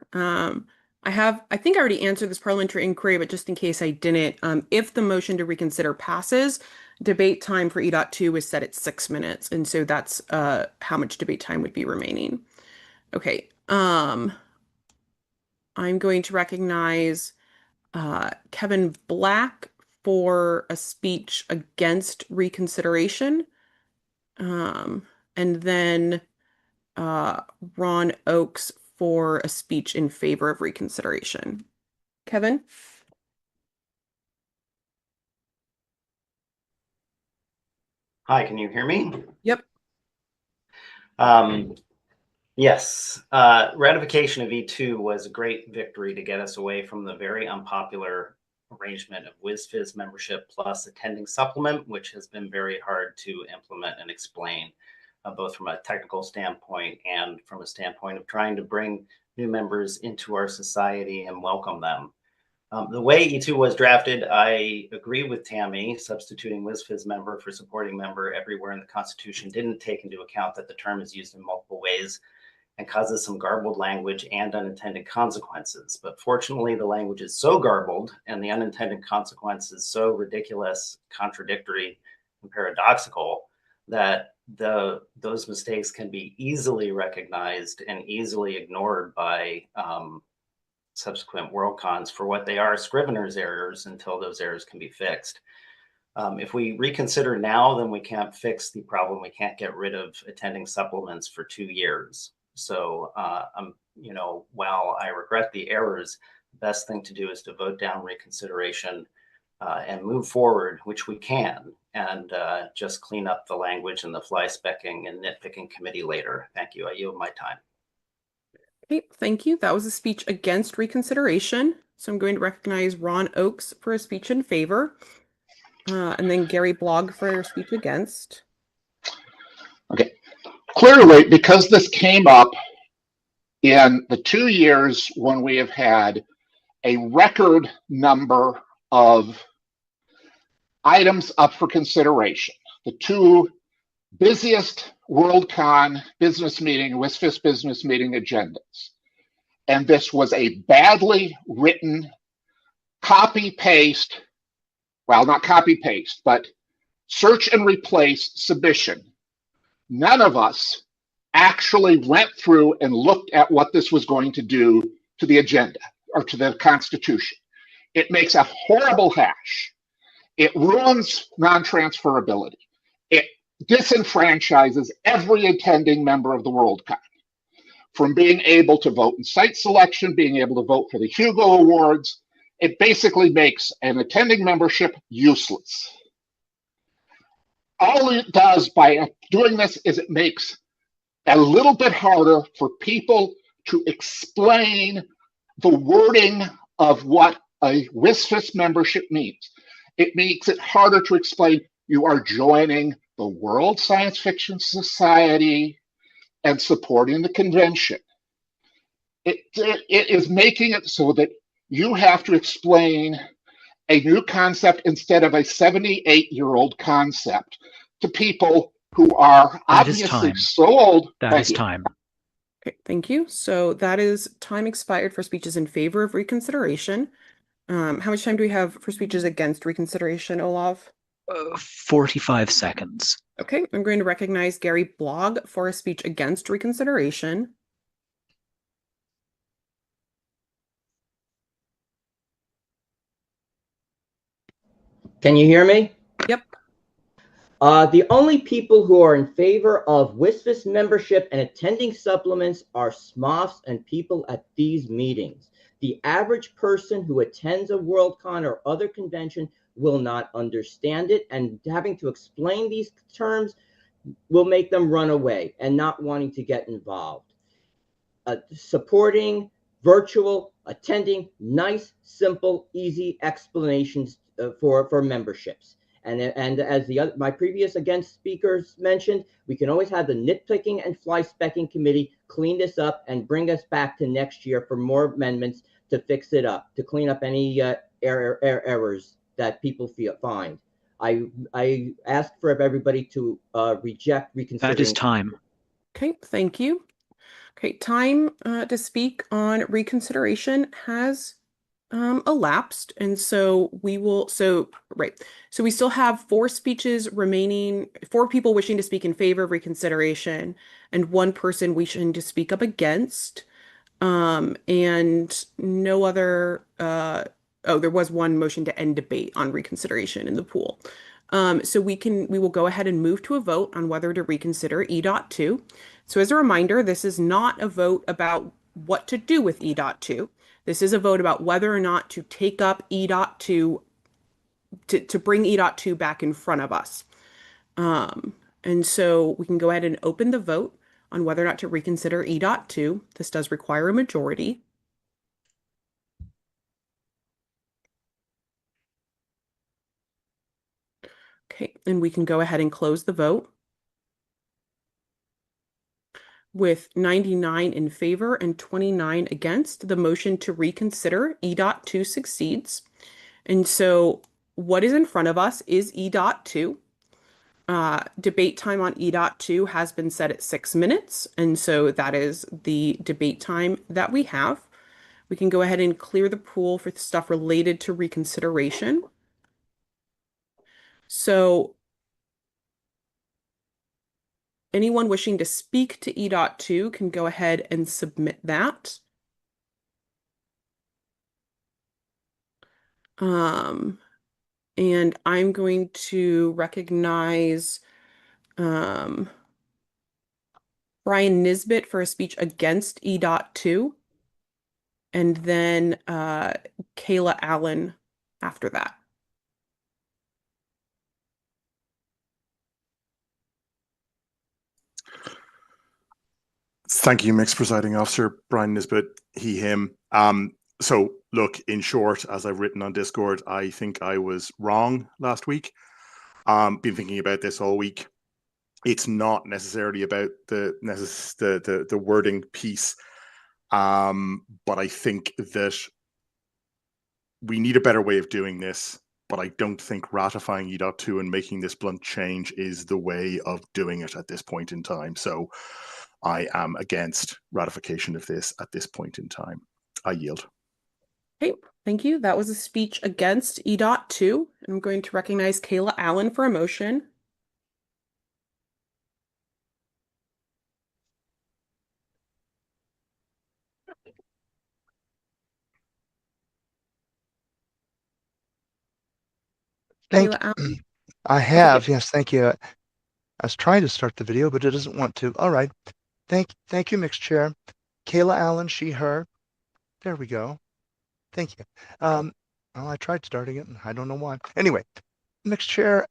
I think I already answered this parliamentary inquiry, but just in case I didn't, if the motion to reconsider passes, debate time for E.2 is set at 6 minutes. And so that's how much debate time would be remaining. Okay. I'm going to recognize Kevin Black for a speech against reconsideration. And then Ron Oakes for a speech in favor of reconsideration. Kevin? Hi, can you hear me? Yep. Yes, ratification of E2 was a great victory to get us away from the very unpopular arrangement of WizFizz membership plus attending supplement, which has been very hard to implement and explain, both from a technical standpoint and from a standpoint of trying to bring new members into our society and welcome them. The way E2 was drafted, I agree with Tammy. Substituting WizFizz member for supporting member everywhere in the Constitution didn't take into account that the term is used in multiple ways and causes some garbled language and unintended consequences. But fortunately, the language is so garbled and the unintended consequences so ridiculous, contradictory, and paradoxical that those mistakes can be easily recognized and easily ignored by subsequent Worldcons for what they are, Scrivener's errors, until those errors can be fixed. If we reconsider now, then we can't fix the problem. We can't get rid of attending supplements for 2 years. So, while I regret the errors, the best thing to do is to vote down reconsideration and move forward, which we can, and just clean up the language and the fly-specking and nitpicking committee later. Thank you. I yield my time. Okay, thank you. That was a speech against reconsideration. So I'm going to recognize Ron Oakes for a speech in favor, and then Gary Blogg for a speech against. Okay. Clearly, because this came up in the 2 years when we have had a record number of items up for consideration, the 2 busiest Worldcon business meeting, WizFizz business meeting agendas. And this was a badly written copy-paste, well, not copy-paste, but search and replace submission. None of us actually went through and looked at what this was going to do to the agenda or to the Constitution. It makes a horrible hash. It ruins non-transferability. It disenfranchises every attending member of the Worldcon from being able to vote in site selection, being able to vote for the Hugo Awards. It basically makes an attending membership useless. All it does by doing this is it makes a little bit harder for people to explain the wording of what a WizFizz membership means. It makes it harder to explain you are joining the World Science Fiction Society and supporting the convention. It is making it so that you have to explain a new concept instead of a 78-year-old concept to people who are obviously so old. That is time. Okay, thank you. So that is time expired for speeches in favor of reconsideration. How much time do we have for speeches against reconsideration, Olaf? 45 seconds. Okay, I'm going to recognize Gary Blogg for a speech against reconsideration. Can you hear me? Yep. The only people who are in favor of WizFizz membership and attending supplements are SMOFs and people at these meetings. The average person who attends a Worldcon or other convention will not understand it, and having to explain these terms will make them run away and not wanting to get involved. Supporting virtual, attending nice, simple, easy explanations for memberships. And as my previous against speakers mentioned, we can always have the nitpicking and fly specking committee clean this up and bring us back to next year for more amendments to fix it up, to clean up any errors that people find. I ask for everybody to reject reconsidering. That is time. Okay, thank you. Okay, time to speak on reconsideration has elapsed, and so we will, so we still have 4 speeches remaining, 4 people wishing to speak in favor of reconsideration, and 1 person wishing to speak up against, and no other, oh, there was 1 motion to end debate on reconsideration in the pool. So we will go ahead and move to a vote on whether to reconsider E.2. So as a reminder, this is not a vote about what to do with E.2. This is a vote about whether or not to take up E.2 to bring E.2 back in front of us. And so we can go ahead and open the vote on whether or not to reconsider E.2. This does require a majority. Okay, and we can go ahead and close the vote. With 99 in favor and 29 against, the motion to reconsider E.2 succeeds. And so what is in front of us is E.2. Debate time on E.2 has been set at 6 minutes, and so that is the debate time that we have. We can go ahead and clear the pool for stuff related to reconsideration. So anyone wishing to speak to E.2 can go ahead and submit that. And I'm going to recognize Brian Nisbet for a speech against E.2, and then Kayla Allen after that. Thank you, Mixed Presiding Officer. Brian Nisbet, he, him. So look, in short, as I've written on Discord, I think I was wrong last week. Been thinking about this all week. It's not necessarily about the wording piece, but I think that we need a better way of doing this. But I don't think ratifying E.2 and making this blunt change is the way of doing it at this point in time. So I am against ratification of this at this point in time. I yield. Okay, thank you. That was a speech against E.2. I'm going to recognize Kayla Allen for a motion. Thank Kayla Allen. I have, yes, thank you. I was trying to start the video, but it doesn't want to. All right. Thank you, Mixed Chair. Kayla Allen, she, her. There we go. Thank you. Well, I tried starting it, and I don't know why. Anyway, Mixed Chair,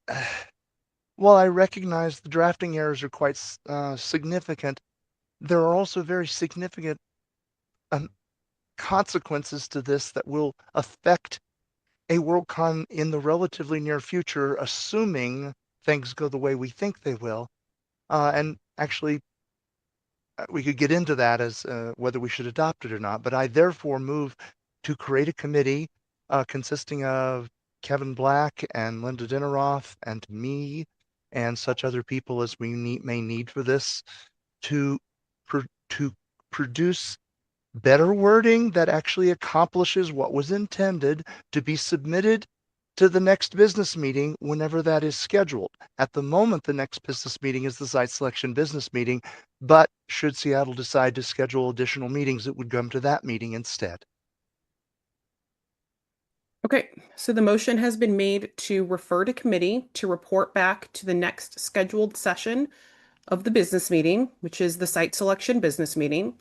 while I recognize the drafting errors are quite significant, there are also very significant consequences to this that will affect a Worldcon in the relatively near future, assuming things go the way we think they will. And actually, we could get into that as whether we should adopt it or not, but I therefore move to create a committee consisting of Kevin Black and Linda Dinneroth and me and such other people as we may need for this to produce better wording that actually accomplishes what was intended to be submitted to the next business meeting whenever that is scheduled. At the moment, the next business meeting is the site selection business meeting, but should Seattle decide to schedule additional meetings, it would come to that meeting instead. Okay, so the motion has been made to refer to committee to report back to the next scheduled session of the business meeting, which is the site selection business meeting.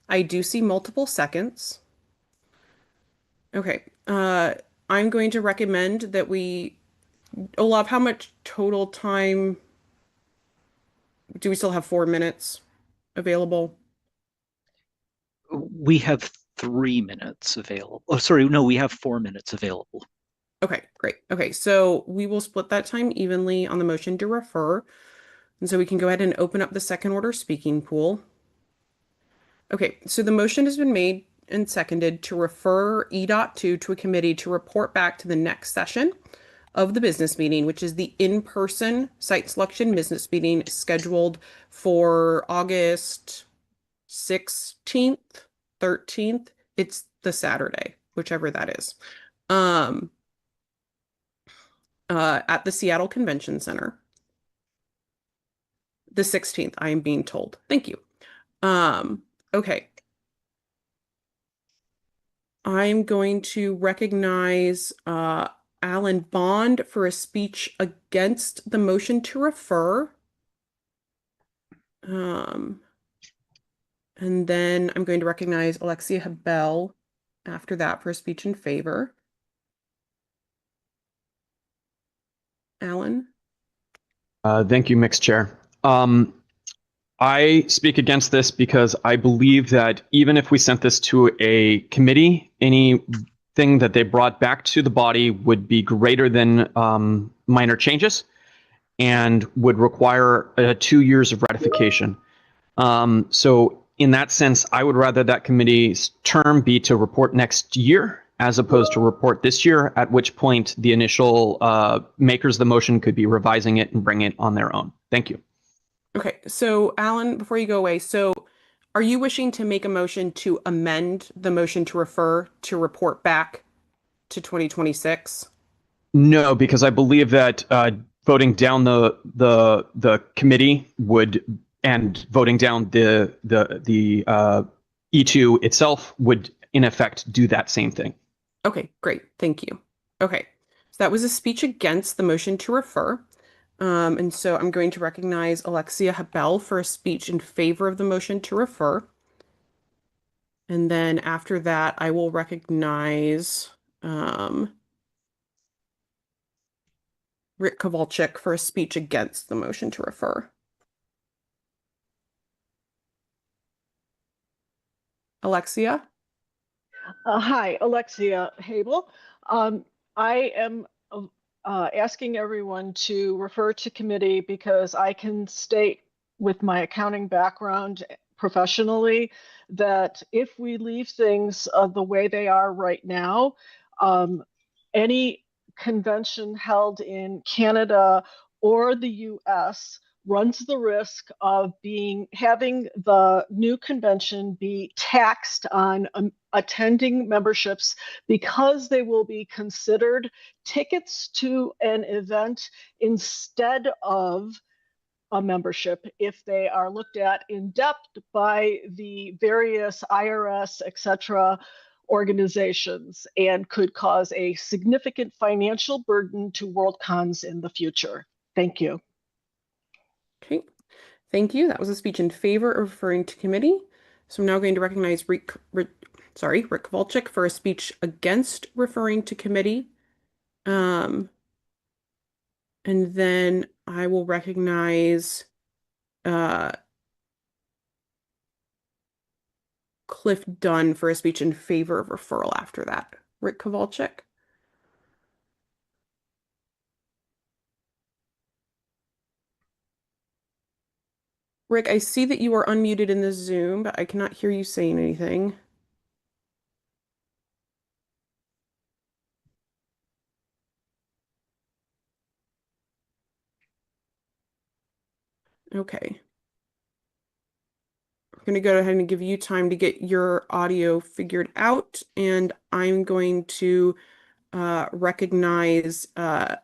I do see multiple seconds. Okay. I'm going to recommend that Olaf, how much total time do we still have 4 minutes available? We have 3 minutes available. Oh, sorry, no, we have 4 minutes available. Okay, great. Okay, so we will split that time evenly on the motion to refer. And so we can go ahead and open up the second order speaking pool. Okay, so the motion has been made and seconded to refer E.2 to a committee to report back to the next session of the business meeting, which is the in-person site selection business meeting scheduled for August 16th, 13th. It's the Saturday, whichever that is. At the Seattle Convention Center. The 16th, I am being told. Thank you. Okay. I'm going to recognize Alan Bond for a speech against the motion to refer. And then I'm going to recognize Alexia Habel after that for a speech in favor. Alan? Thank you, Mixed Chair. I speak against this because I believe that even if we sent this to a committee, anything that they brought back to the body would be greater than minor changes and would require 2 years of ratification. So in that sense, I would rather that committee's term be to report next year as opposed to report this year, at which point the initial makers of the motion could be revising it and bring it on their own. Thank you. Okay, so Alan, before you go away, so are you wishing to make a motion to amend the motion to refer to report back to 2026? No, because I believe that voting down the committee would and voting down the E2 itself would in effect do that same thing. Okay, great. Thank you. Okay, so that was a speech against the motion to refer. And so I'm going to recognize Alexia Habel for a speech in favor of the motion to refer. And then after that, I will recognize Rick Kowalczyk for a speech against the motion to refer. Alexia? Hi, Alexia Habel. I am asking everyone to refer to committee because I can state with my accounting background professionally that if we leave things the way they are right now, any convention held in Canada or the US runs the risk of having the new convention be taxed on attending memberships because they will be considered tickets to an event instead of a membership if they are looked at in depth by the various IRS, etc. organizations and could cause a significant financial burden to Worldcons in the future. Thank you. Okay, thank you. That was a speech in favor of referring to committee. So I'm now going to recognize Rick Kowalczyk for a speech against referring to committee. And then I will recognize Cliff Dunn for a speech in favor of referral after that. Rick Kowalczyk? Rick, I see that you are unmuted in the Zoom, but I cannot hear you saying anything. Okay. I'm going to go ahead and give you time to get your audio figured out, and I'm going to recognize Kat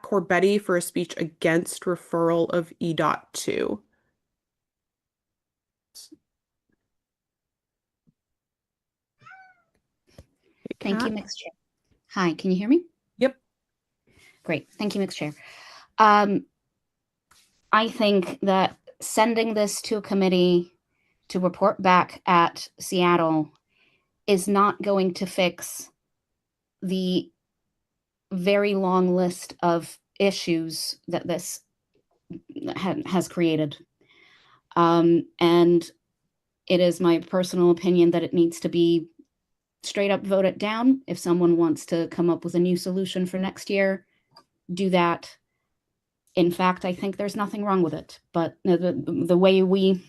Corbetti for a speech against referral of E.2. Thank you, Mixed Chair. Hi, can you hear me? Yep. Great. Thank you, Mixed Chair. I think that sending this to a committee to report back at Seattle is not going to fix the very long list of issues that this has created. And it is my personal opinion that it needs to be straight up voted down. If someone wants to come up with a new solution for next year, do that. In fact, I think there's nothing wrong with it, but the way we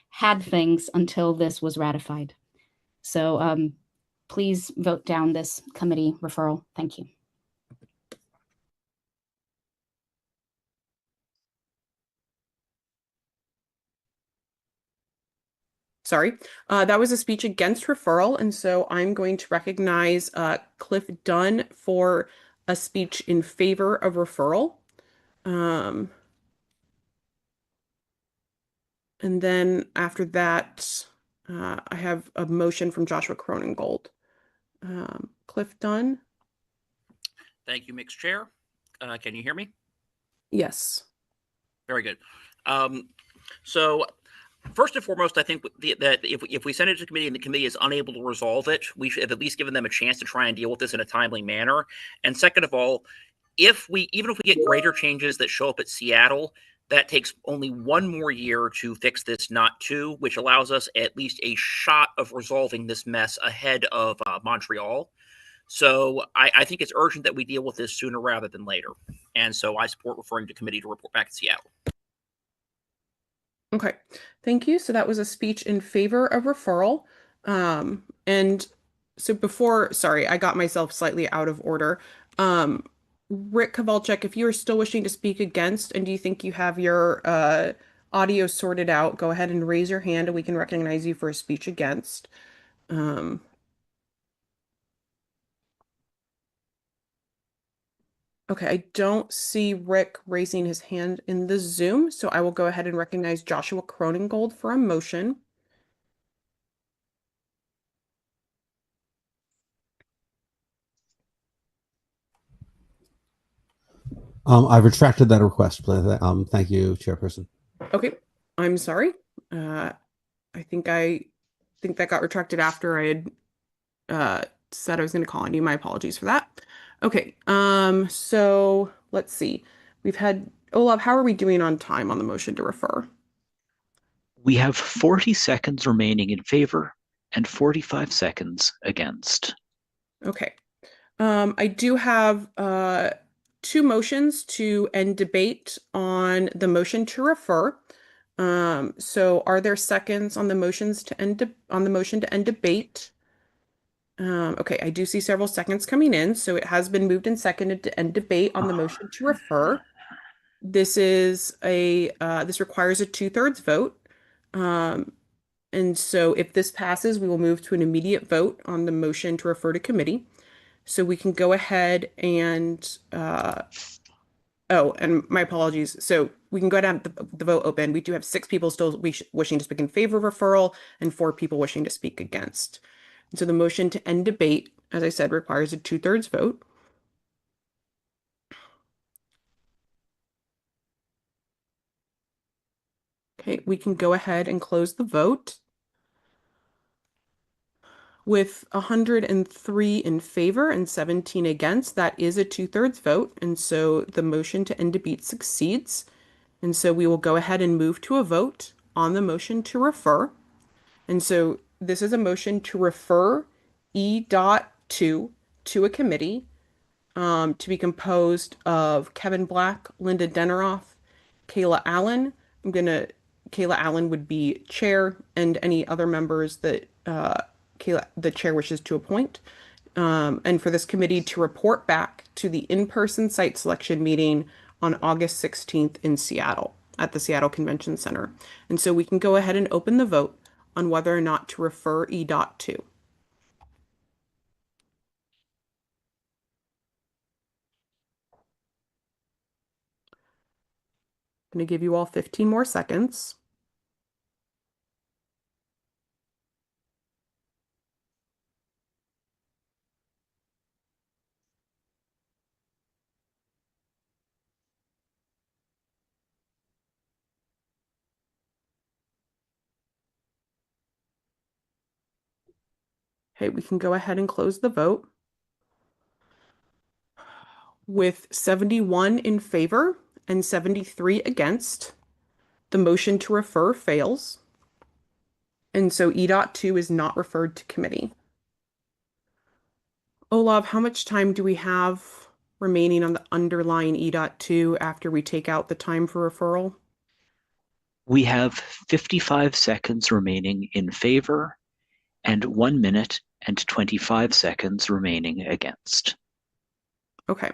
had things until this was ratified. So please vote down this committee referral. Thank you. Sorry, that was a speech against referral, and so I'm going to recognize Cliff Dunn for a speech in favor of referral. And then after that, I have a motion from Joshua Cronengold. Cliff Dunn? Thank you, Mixed Chair. Can you hear me? Yes. Very good. So first and foremost, I think that if we send it to committee and the committee is unable to resolve it, we should have at least given them a chance to try and deal with this in a timely manner. And second of all, even if we get greater changes that show up at Seattle, that takes only one more year to fix this, not two, which allows us at least a shot of resolving this mess ahead of Montreal. So I think it's urgent that we deal with this sooner rather than later. And so I support referring to committee to report back to Seattle. Okay, thank you. So that was a speech in favor of referral. And so sorry, I got myself slightly out of order. Rick Kowalczyk, if you are still wishing to speak against, and do you think you have your audio sorted out, go ahead and raise your hand and we can recognize you for a speech against. Okay, I don't see Rick raising his hand in the Zoom, so I will go ahead and recognize Joshua Cronengold for a motion. I've retracted that request, please. Thank you, Chairperson. Okay, I'm sorry. I think that got retracted after I had said I was going to call on you. My apologies for that. Okay, so let's see. We've had Olaf, how are we doing on time on the motion to refer? We have 40 seconds remaining in favor and 45 seconds against. Okay. I do have two motions to end debate on the motion to refer. So are there seconds on the motions to end on the motion to end debate? Okay, I do see several seconds coming in, so it has been moved and seconded to end debate on the motion to refer. This is this requires a 2/3 vote. And so if this passes, we will move to an immediate vote on the motion to refer to committee. So we can go ahead and oh, and my apologies. So we can go ahead and have the vote open. We do have 6 people still wishing to speak in favor of referral and 4 people wishing to speak against. And so the motion to end debate, as I said, requires a 2/3 vote. Okay, we can go ahead and close the vote. With 103 in favor and 17 against, that is a 2/3 vote. And so the motion to end debate succeeds. And so we will go ahead and move to a vote on the motion to refer. And so this is a motion to refer E.2 to a committee to be composed of Kevin Black, Linda Deneroff, Kayla Allen. Kayla Allen would be chair, and any other members that the chair wishes to appoint. And for this committee to report back to the in-person site selection meeting on August 16th in Seattle at the Seattle Convention Center. And so we can go ahead and open the vote on whether or not to refer E.2. I'm going to give you all 15 more seconds. Okay, we can go ahead and close the vote. With 71 in favor and 73 against, the motion to refer fails. And so E.2 is not referred to committee. Olav, how much time do we have remaining on the underlying E.2 after we take out the time for referral? We have 55 seconds remaining in favor and 1 minute and 25 seconds remaining against. Okay.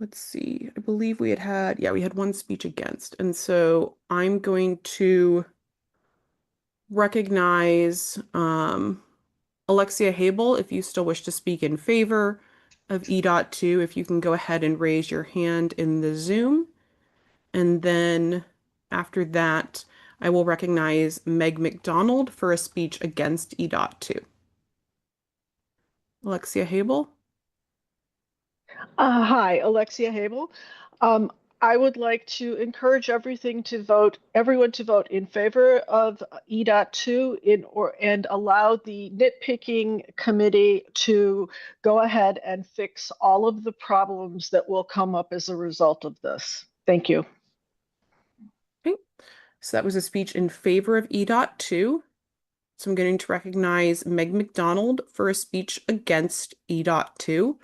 Let's see. I believe we had we had one speech against. And so I'm going to recognize Alexia Habel, if you still wish to speak in favor of E.2, if you can go ahead and raise your hand in the Zoom. And then after that, I will recognize Meg McDonald for a speech against E.2. Alexia Habel? Hi, Alexia Habel. I would like to encourage everyone to vote in favor of E.2 and allow the nitpicking committee to go ahead and fix all of the problems that will come up as a result of this. Thank you. Okay. So that was a speech in favor of E.2. So I'm going to recognize Meg McDonald for a speech against E.2.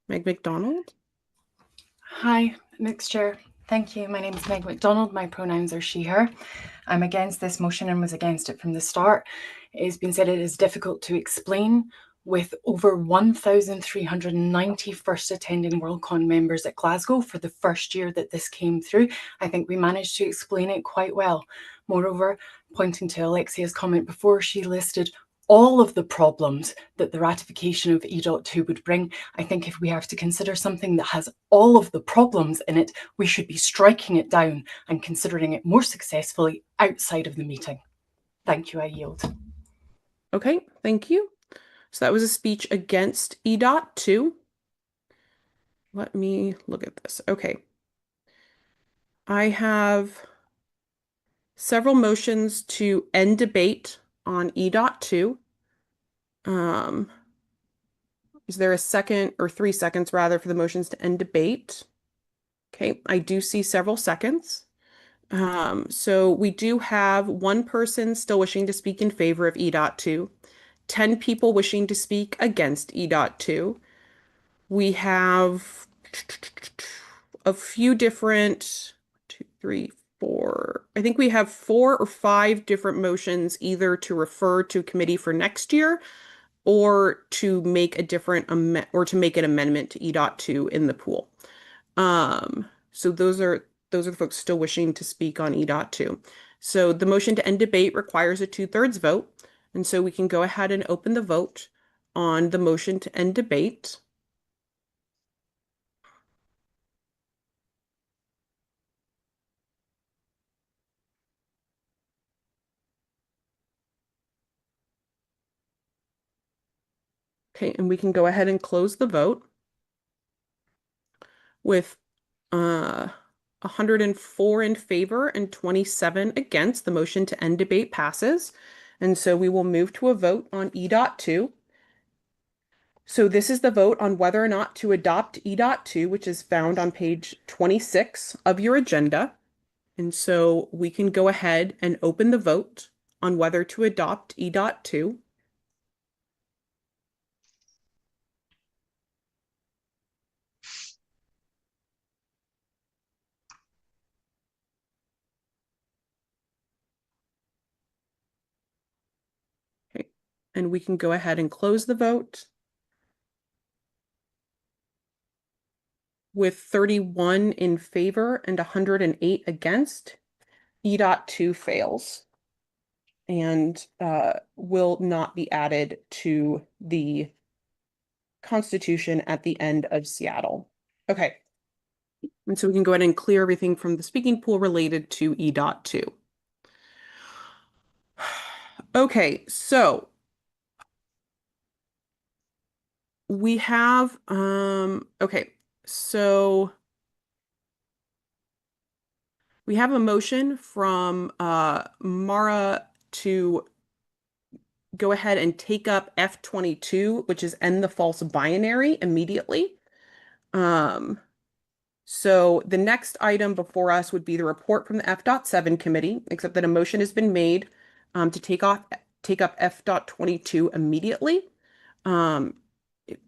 Meg McDonald? Hi, Mixed Chair. Thank you. My name is Meg McDonald. My pronouns are she, her. I'm against this motion and was against it from the start. It has been said it is difficult to explain. With over 1,390 first attending Worldcon members at Glasgow for the first year that this came through, I think we managed to explain it quite well. Moreover, pointing to Alexia's comment before, she listed all of the problems that the ratification of E.2 would bring. I think if we have to consider something that has all of the problems in it, we should be striking it down and considering it more successfully outside of the meeting. Thank you, I yield. Okay, thank you. So that was a speech against E.2. Let me look at this. Okay. I have several motions to end debate on E.2. Is there a second or 3 seconds rather for the motions to end debate? Okay, I do see several seconds. So we do have 1 person still wishing to speak in favor of E.2, 10 people wishing to speak against E.2. We have a few different, 2, 3, 4. I think we have 4 or 5 different motions either to refer to committee for next year or to make a different or to make an amendment to E.2 in the pool. So those are the folks still wishing to speak on E.2. So the motion to end debate requires a 2/3 vote. And so we can go ahead and open the vote on the motion to end debate. Okay, and we can go ahead and close the vote with 104 in favor and 27 against. The motion to end debate passes. And so we will move to a vote on E.2. So this is the vote on whether or not to adopt E.2, which is found on page 26 of your agenda. And so we can go ahead and open the vote on whether to adopt E.2. Okay, and we can go ahead and close the vote with 31 in favor and 108 against. E.2 fails and will not be added to the Constitution at the end of Seattle. Okay. And so we can go ahead and clear everything from the speaking pool related to E.2. Okay, so we have, okay, so We have a motion from Mara to go ahead and take up F22, which is end the false binary immediately. So the next item before us would be the report from the F.7 committee, except that a motion has been made to take up F.22 immediately.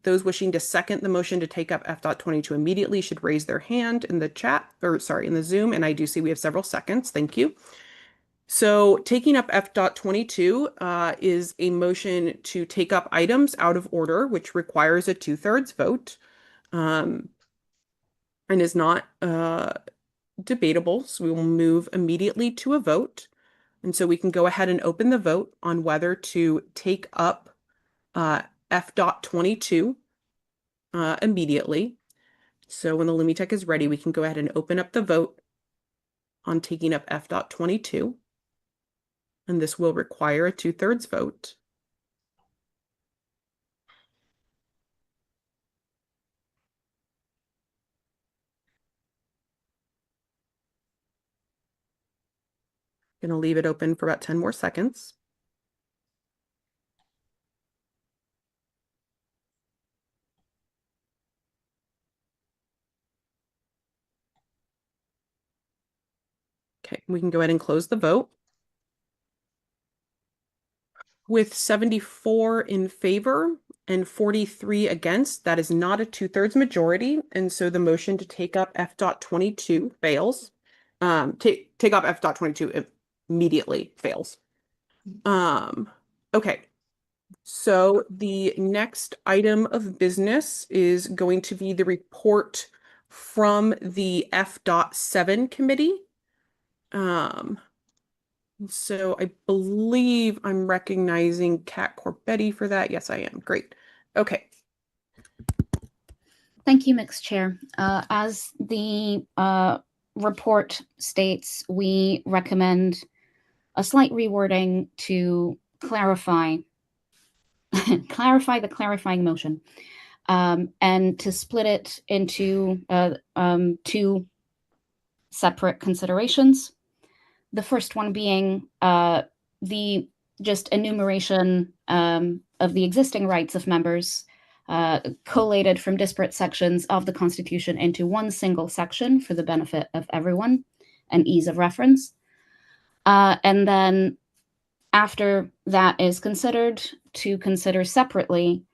Those wishing to second the motion to take up F.22 immediately should raise their hand in the chat, or sorry, in the Zoom, and I do see we have several seconds. Thank you. So taking up F.22 is a motion to take up items out of order, which requires a 2/3 vote, and is not debatable. So we will move immediately to a vote. And so we can go ahead and open the vote on whether to take up F.22 immediately. So when the Lumitech is ready, we can go ahead and open up the vote on taking up F.22. And this will require a 2/3 vote. Going to leave it open for about 10 more seconds. Okay, we can go ahead and close the vote. With 74 in favor and 43 against, that is not a 2/3 majority, and so the motion to take up F.22 fails. Take up F.22 immediately fails. Okay, so the next item of business is going to be the report from the F.7 committee. So I believe I'm recognizing Kat Corbetti for that. Yes, I am. Great. Okay. Thank you, Mixed Chair. As the report states, we recommend a slight rewording to clarify the clarifying motion, and to split it into two separate considerations. The first one being the just enumeration of the existing rights of members collated from disparate sections of the Constitution into one single section for the benefit of everyone and ease of reference. And then after that is considered, to consider separately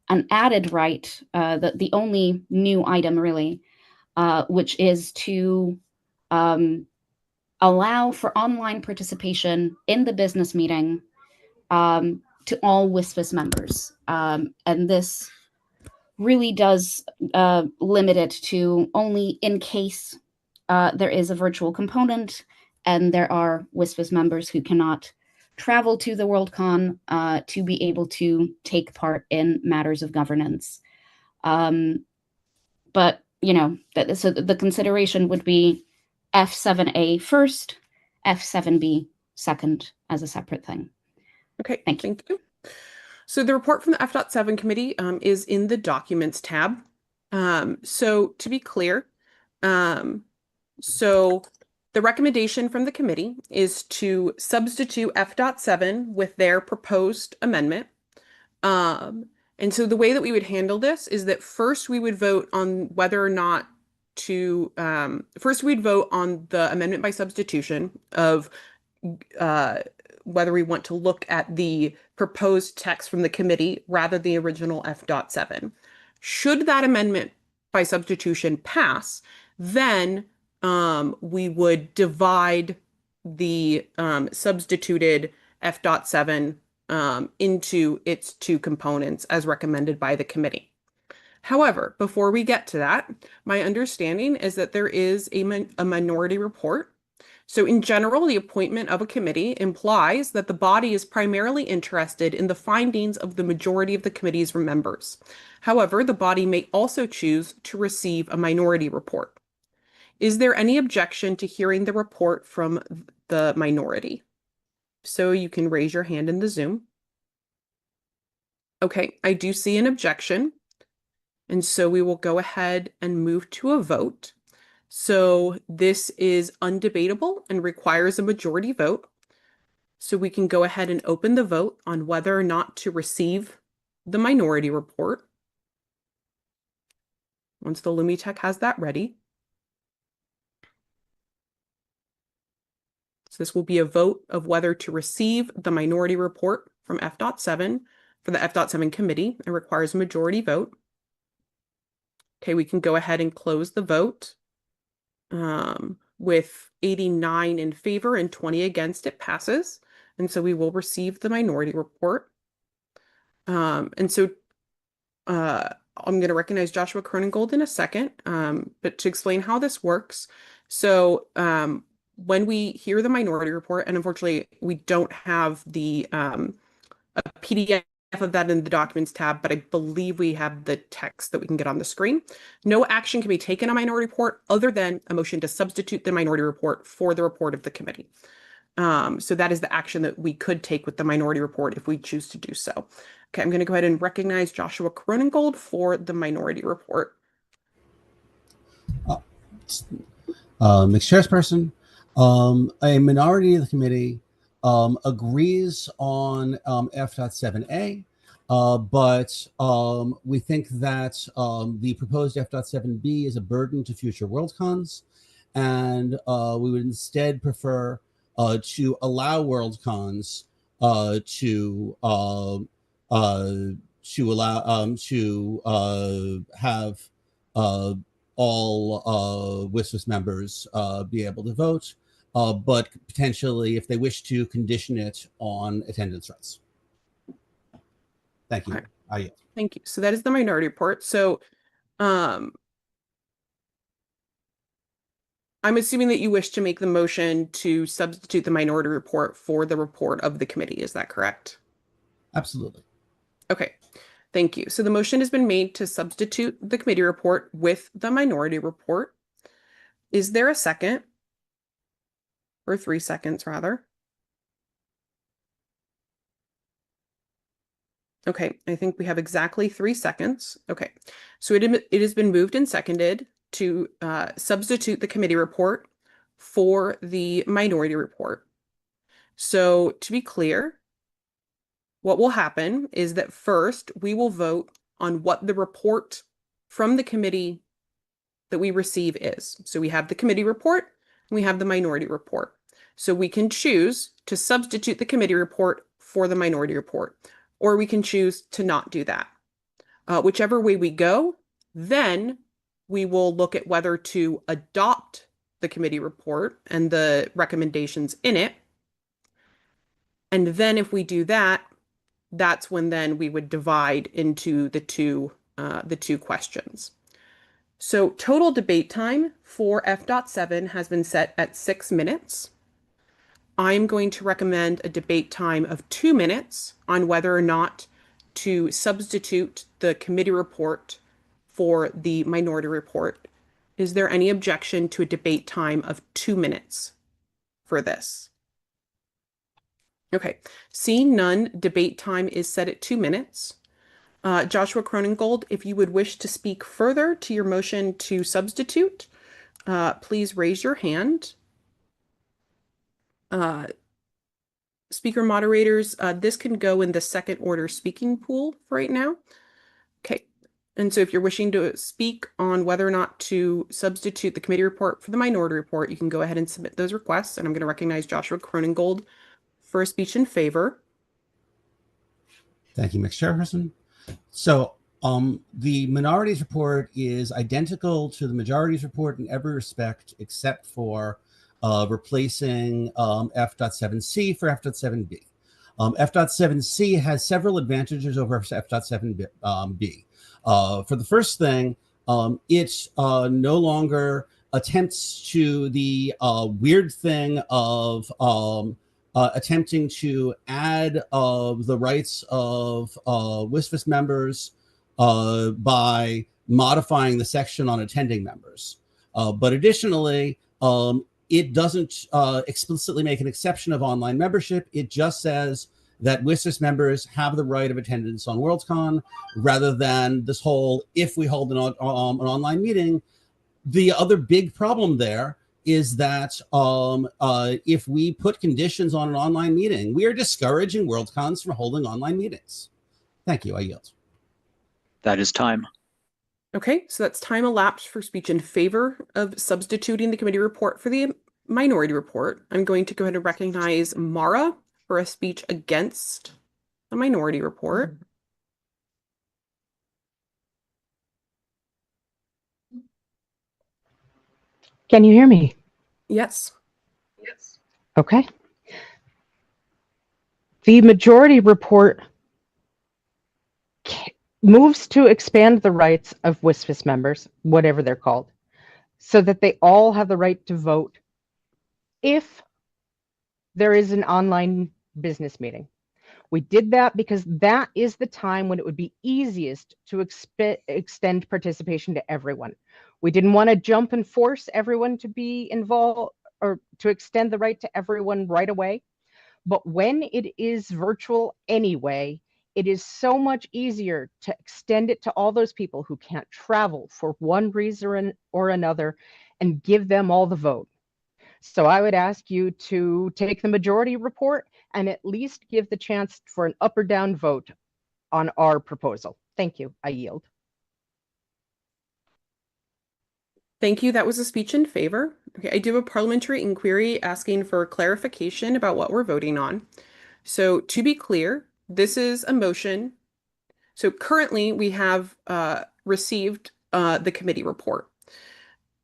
an added right, the only new item really, which is to allow for online participation in the business meeting to all WSFS members. And this really does limit it to only in case there is a virtual component and there are WSFS members who cannot travel to the Worldcon to be able to take part in matters of governance. But, you know, so the consideration would be F7A first, F7B second as a separate thing. Okay, thank you. So the report from the F.7 committee is in the Documents tab. So to be clear, so the recommendation from the committee is to substitute F.7 with their proposed amendment. And so the way that we would handle this is that first we would vote on whether or not to, first we'd vote on the amendment by substitution of whether we want to look at the proposed text from the committee rather than the original F.7. Should that amendment by substitution pass, then we would divide the substituted F.7 into its two components as recommended by the committee. However, before we get to that, my understanding is that there is a minority report. So in general, the appointment of a committee implies that the body is primarily interested in the findings of the majority of the committee's members. However, the body may also choose to receive a minority report. Is there any objection to hearing the report from the minority? So you can raise your hand in the Zoom. Okay, I do see an objection. And so we will go ahead and move to a vote. So this is undebatable and requires a majority vote. So we can go ahead and open the vote on whether or not to receive the minority report. Once the LumiTech has that ready. So this will be a vote of whether to receive the minority report from F.7 for the F.7 committee. It requires a majority vote. Okay, we can go ahead and close the vote. With 89 in favor and 20 against, it passes. And so we will receive the minority report. I'm going to recognize Joshua Kronengold in a second, but to explain how this works. So when we hear the minority report, and unfortunately we don't have the a PDF of that in the documents tab, but I believe we have the text that we can get on the screen. No action can be taken on minority report other than a motion to substitute the minority report for the report of the committee. So that is the action that we could take with the minority report if we choose to do so. Okay, I'm going to go ahead and recognize Joshua Kronengold for the minority report. Mixed chairperson, a minority of the committee agrees on F.7a, but we think that the proposed F.7b is a burden to future Worldcons, and we would instead prefer to allow Worldcons to have all WSFS members be able to vote, but potentially, if they wish to, condition it on attendance rights. Thank you. Okay. Thank you. So that is the minority report. So I'm assuming that you wish to make the motion to substitute the minority report for the report of the committee. Is that correct? Absolutely. Okay. Thank you. So the motion has been made to substitute the committee report with the minority report. Is there a second? Or 3 seconds, rather. Okay, I think we have exactly 3 seconds. Okay, so it has been moved and seconded to substitute the committee report for the minority report. So to be clear, what will happen is that first we will vote on what the report from the committee that we receive is. So we have the committee report, and we have the minority report. So we can choose to substitute the committee report for the minority report, or we can choose to not do that. Whichever way we go, then we will look at whether to adopt the committee report and the recommendations in it. And then if we do that, that's when then we would divide into the two questions. So total debate time for F.7 has been set at 6 minutes. I'm going to recommend a debate time of 2 minutes on whether or not to substitute the committee report for the minority report. Is there any objection to a debate time of 2 minutes for this? Okay, seeing none, debate time is set at 2 minutes. Joshua Kronengold, if you would wish to speak further to your motion to substitute, please raise your hand. Speaker moderators, this can go in the second order speaking pool for right now. Okay, and so if you're wishing to speak on whether or not to substitute the committee report for the minority report, you can go ahead and submit those requests, and I'm going to recognize Joshua Kronengold for a speech in favor. Thank you, Mixed Chairperson. So the minorities report is identical to the majorities report in every respect except for replacing F.7c for F.7b. F.7c has several advantages over F.7b. For the first thing, it no longer attempts to the weird thing of attempting to add the rights of WSFS members by modifying the section on attending members. But additionally, it doesn't explicitly make an exception of online membership. It just says that WSFS members have the right of attendance on Worldcon, rather than this whole, if we hold an online meeting, The other big problem there is that if we put conditions on an online meeting, we are discouraging Worldcons from holding online meetings. Thank you. I yield. That is time. Okay, so that's time elapsed for speech in favor of substituting the committee report for the minority report. I'm going to go ahead and recognize Mara for a speech against the minority report. Can you hear me? Yes. Okay. The majority report moves to expand the rights of WSFS members, whatever they're called, so that they all have the right to vote if there is an online business meeting. We did that because that is the time when it would be easiest to extend participation to everyone. We didn't want to jump and force everyone to be involved or to extend the right to everyone right away. But when it is virtual anyway, it is so much easier to extend it to all those people who can't travel for one reason or another and give them all the vote. So I would ask you to take the majority report and at least give the chance for an up or down vote on our proposal. Thank you. I yield. Thank you. That was a speech in favor. Okay, I do a parliamentary inquiry asking for clarification about what we're voting on. So to be clear, this is a motion. So currently we have received the committee report.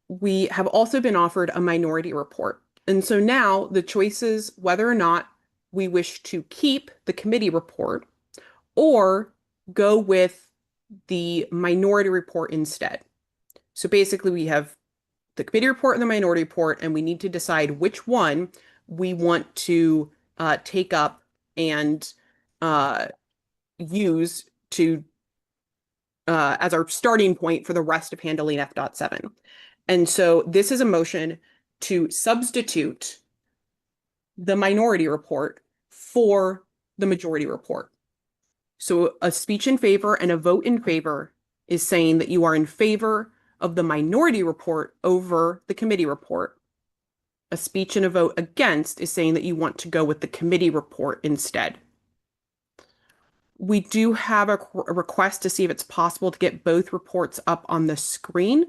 We have also been offered a minority report. And so now the choice is whether or not we wish to keep the committee report or go with the minority report instead. So basically we have the committee report and the minority report, and we need to decide which one we want to take up and use to as our starting point for the rest of handling F.7. And so this is a motion to substitute the minority report for the majority report. So a speech in favor and a vote in favor is saying that you are in favor of the minority report over the committee report. A speech and a vote against is saying that you want to go with the committee report instead. We do have a request to see if it's possible to get both reports up on the screen.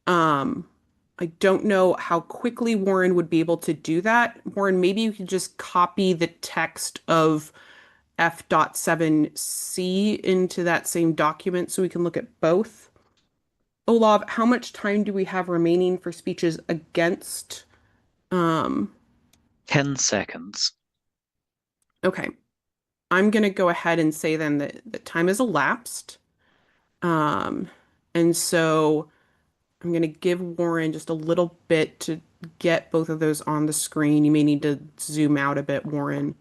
I don't know how quickly Warren would be able to do that. Warren, maybe you could just copy the text of F.7c into that same document so we can look at both. Olav, how much time do we have remaining for speeches against? 10 seconds. Okay. I'm going to go ahead and say then that the time has elapsed. And so I'm going to give Warren just a little bit to get both of those on the screen. You may need to zoom out a bit, Warren.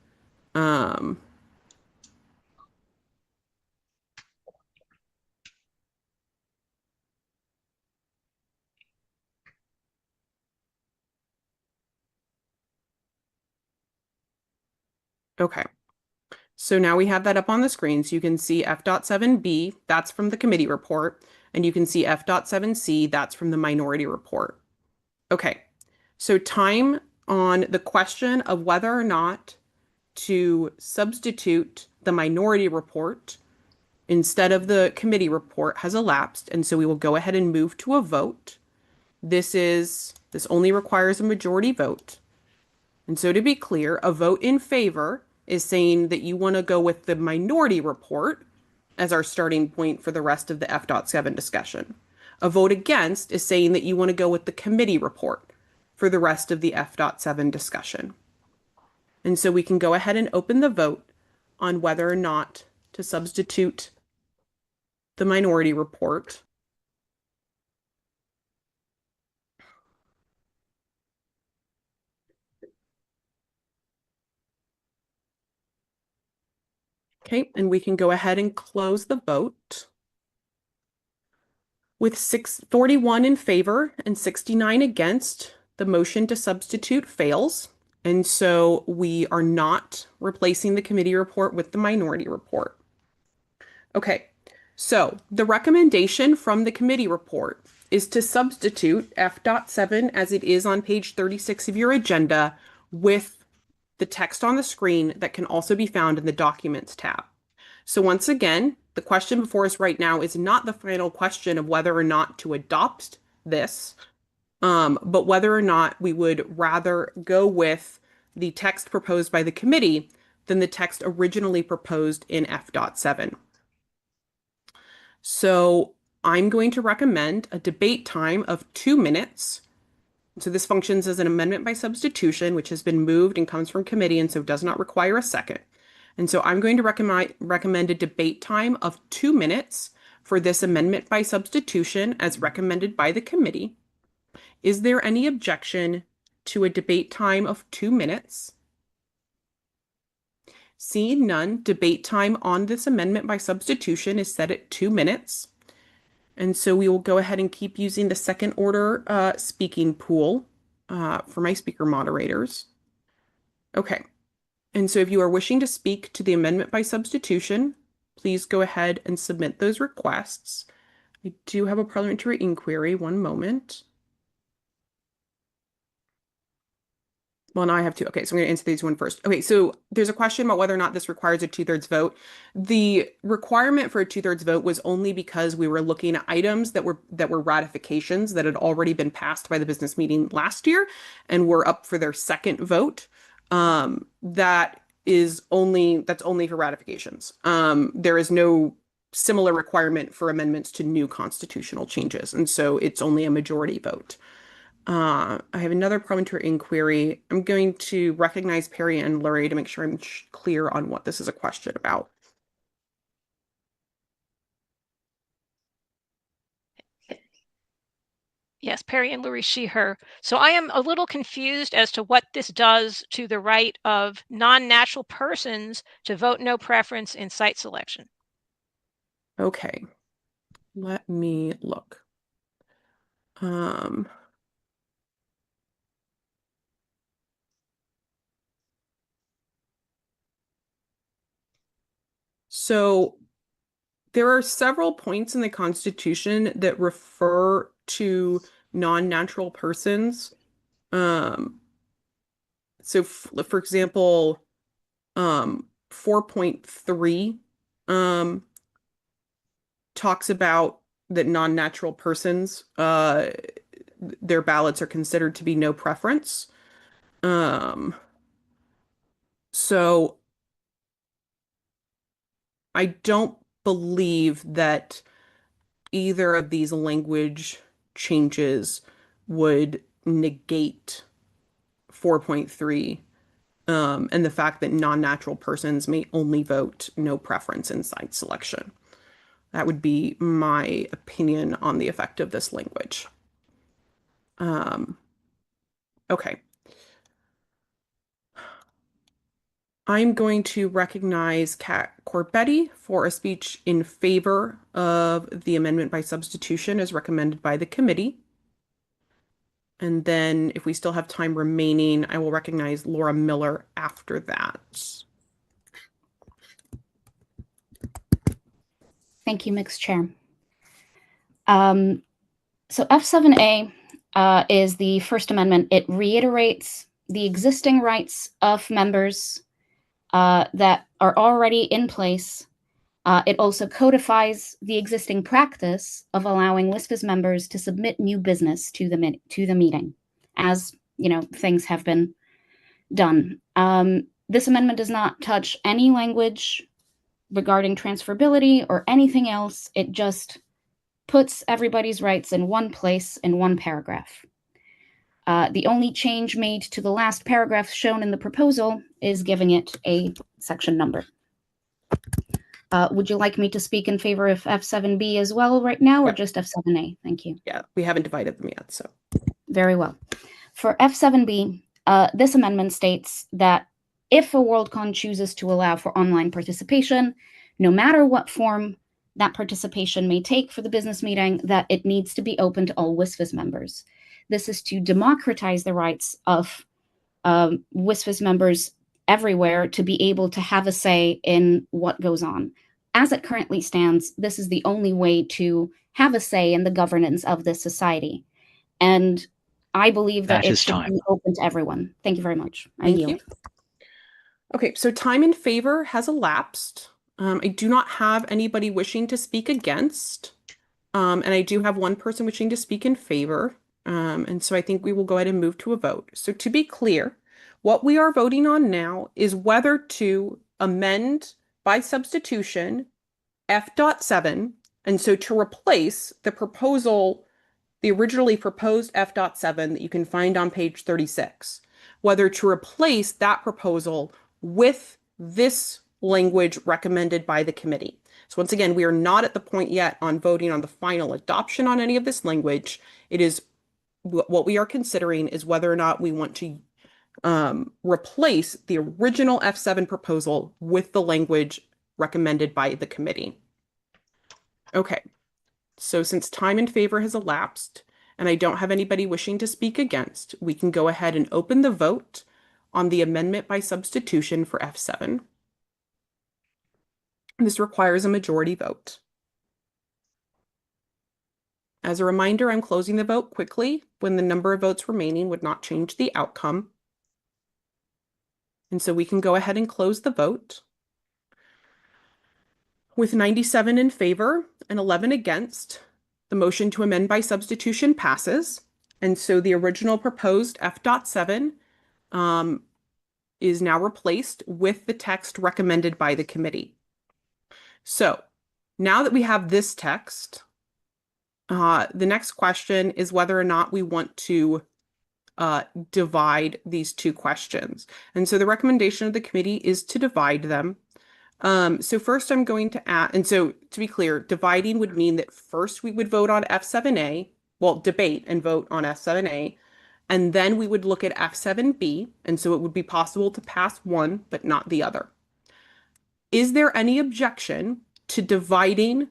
Okay. So now we have that up on the screen. So you can see F.7b, that's from the committee report, and you can see F.7c, that's from the minority report. Okay. So time on the question of whether or not to substitute the minority report instead of the committee report has elapsed, and so we will go ahead and move to a vote. This only requires a majority vote. And so to be clear, a vote in favor is saying that you want to go with the minority report as our starting point for the rest of the F.7 discussion. A vote against is saying that you want to go with the committee report for the rest of the F.7 discussion. And so we can go ahead and open the vote on whether or not to substitute the minority report. Okay, and we can go ahead and close the vote. With 41 in favor and 69 against, the motion to substitute fails. And so we are not replacing the committee report with the minority report. Okay, so the recommendation from the committee report is to substitute F.7 as it is on page 36 of your agenda with the text on the screen that can also be found in the Documents tab. So once again, the question before us right now is not the final question of whether or not to adopt this, but whether or not we would rather go with the text proposed by the committee than the text originally proposed in F.7. So I'm going to recommend a debate time of 2 minutes. So this functions as an amendment by substitution, which has been moved and comes from committee and so does not require a second. And so I'm going to recommend a debate time of 2 minutes for this amendment by substitution as recommended by the committee. Is there any objection to a debate time of 2 minutes? Seeing none, debate time on this amendment by substitution is set at 2 minutes. And so we will go ahead and keep using the second order speaking pool for my speaker moderators. Okay. And so if you are wishing to speak to the amendment by substitution, please go ahead and submit those requests. I do have a parliamentary inquiry. One moment. Well, now I have two. Okay, so I'm going to answer these one first. Okay, so there's a question about whether or not this requires a 2/3 vote. The requirement for a 2/3 vote was only because we were looking at items that were ratifications that had already been passed by the business meeting last year and were up for their second vote. That's only for ratifications. There is no similar requirement for amendments to new constitutional changes, and so it's only a majority vote. I have another parliamentary inquiry. I'm going to recognize Perry and Lurie to make sure I'm clear on what this is a question about. Yes, Perry and Lurie, she, her. So I am a little confused as to what this does to the right of non-natural persons to vote no preference in site selection. Okay, let me look. So there are several points in the Constitution that refer to non-natural persons. So for example, 4.3 talks about that non-natural persons, their ballots are considered to be no preference. So I don't believe that either of these language changes would negate 4.3 and the fact that non-natural persons may only vote no preference in site selection. That would be my opinion on the effect of this language. Okay. I'm going to recognize Kat Corbetti for a speech in favor of the amendment by substitution as recommended by the committee. And then if we still have time remaining, I will recognize Laura Miller after that. Thank you, Mixed Chair. So F7A is the First Amendment. It reiterates the existing rights of members that are already in place. It also codifies the existing practice of allowing WSFS members to submit new business to the meeting, as things have been done. This amendment does not touch any language regarding transferability or anything else. It just puts everybody's rights in one place in one paragraph. The only change made to the last paragraph shown in the proposal is giving it a section number. Would you like me to speak in favor of F7B as well right now, or just F7A? Thank you. Yeah, we haven't divided them yet, so. Very well. For F7B, this amendment states that if a Worldcon chooses to allow for online participation, no matter what form that participation may take for the business meeting, that it needs to be open to all WSFS members. This is to democratize the rights of WSFS members everywhere to be able to have a say in what goes on. As it currently stands, this is the only way to have a say in the governance of this society. And I believe that That it is should time. be open to everyone. Thank you very much. I Thank yield. you. Okay, so time in favor has elapsed. I do not have anybody wishing to speak against. And I do have one person wishing to speak in favor. And so I think we will go ahead and move to a vote. So to be clear, what we are voting on now is whether to amend by substitution F.7, and so to replace the proposal, the originally proposed F.7 that you can find on page 36, whether to replace that proposal with this language recommended by the committee. So once again, we are not at the point yet on voting on the final adoption on any of this language. It is what we are considering is whether or not we want to replace the original F7 proposal with the language recommended by the committee. Okay, so since time in favor has elapsed and I don't have anybody wishing to speak against, we can go ahead and open the vote on the amendment by substitution for F7. This requires a majority vote. As a reminder, I'm closing the vote quickly when the number of votes remaining would not change the outcome. And so we can go ahead and close the vote. With 97 in favor and 11 against, the motion to amend by substitution passes. And so the original proposed F.7 is now replaced with the text recommended by the committee. So now that we have this text, the next question is whether or not we want to divide these two questions. And so the recommendation of the committee is to divide them. So first I'm going to add, and so to be clear, dividing would mean that first we would vote on F7A, well, debate and vote on F7A, and then we would look at F7B, and so it would be possible to pass one, but not the other. Is there any objection to dividing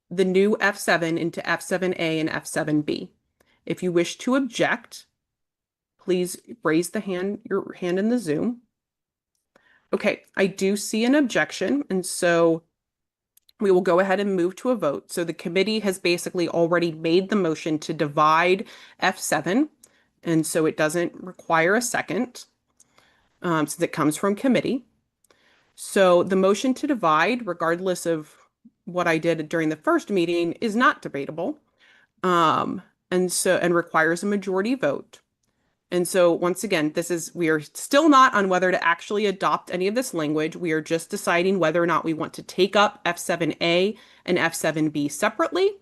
the new F7 into F7A and F7B? If you wish to object, please raise your hand in the Zoom. Okay, I do see an objection, and so we will go ahead and move to a vote. So the committee has basically already made the motion to divide F7, and so it doesn't require a second, since it comes from committee. So the motion to divide, regardless of what I did during the first meeting, is not debatable, and requires a majority vote. And so once again, we are still not on whether to actually adopt any of this language. We are just deciding whether or not we want to take up F7A and F7B separately,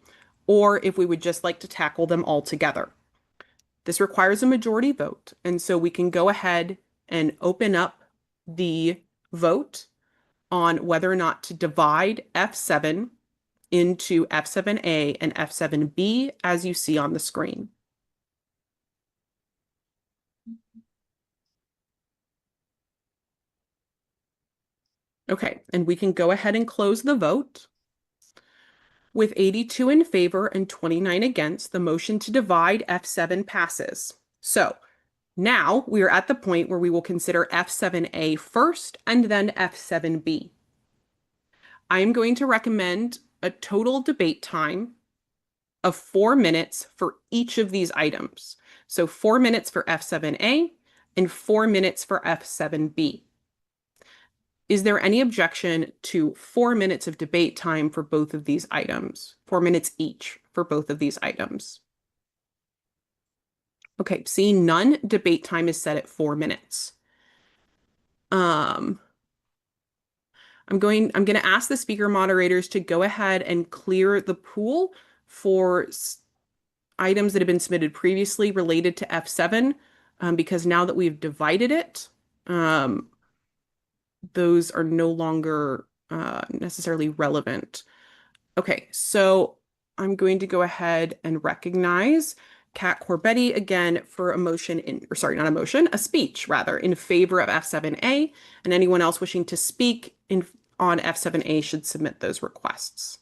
or if we would just like to tackle them all together. This requires a majority vote. And so we can go ahead and open up the vote on whether or not to divide F7 into F7A and F7B as you see on the screen. Okay, and we can go ahead and close the vote. With 82 in favor and 29 against, the motion to divide F7 passes. So now we are at the point where we will consider F7A first and then F7B. I am going to recommend a total debate time of 4 minutes for each of these items. So 4 minutes for F7A and 4 minutes for F7B. Is there any objection to 4 minutes of debate time for both of these items? 4 minutes each for both of these items. Okay, seeing none, debate time is set at 4 minutes. I'm going to ask the speaker moderators to go ahead and clear the pool for items that have been submitted previously related to F7, because now that we've divided it, those are no longer necessarily relevant. Okay, so I'm going to go ahead and recognize Kat Corbetti again for a speech rather, in favor of F7A, and anyone else wishing to speak on F7A should submit those requests.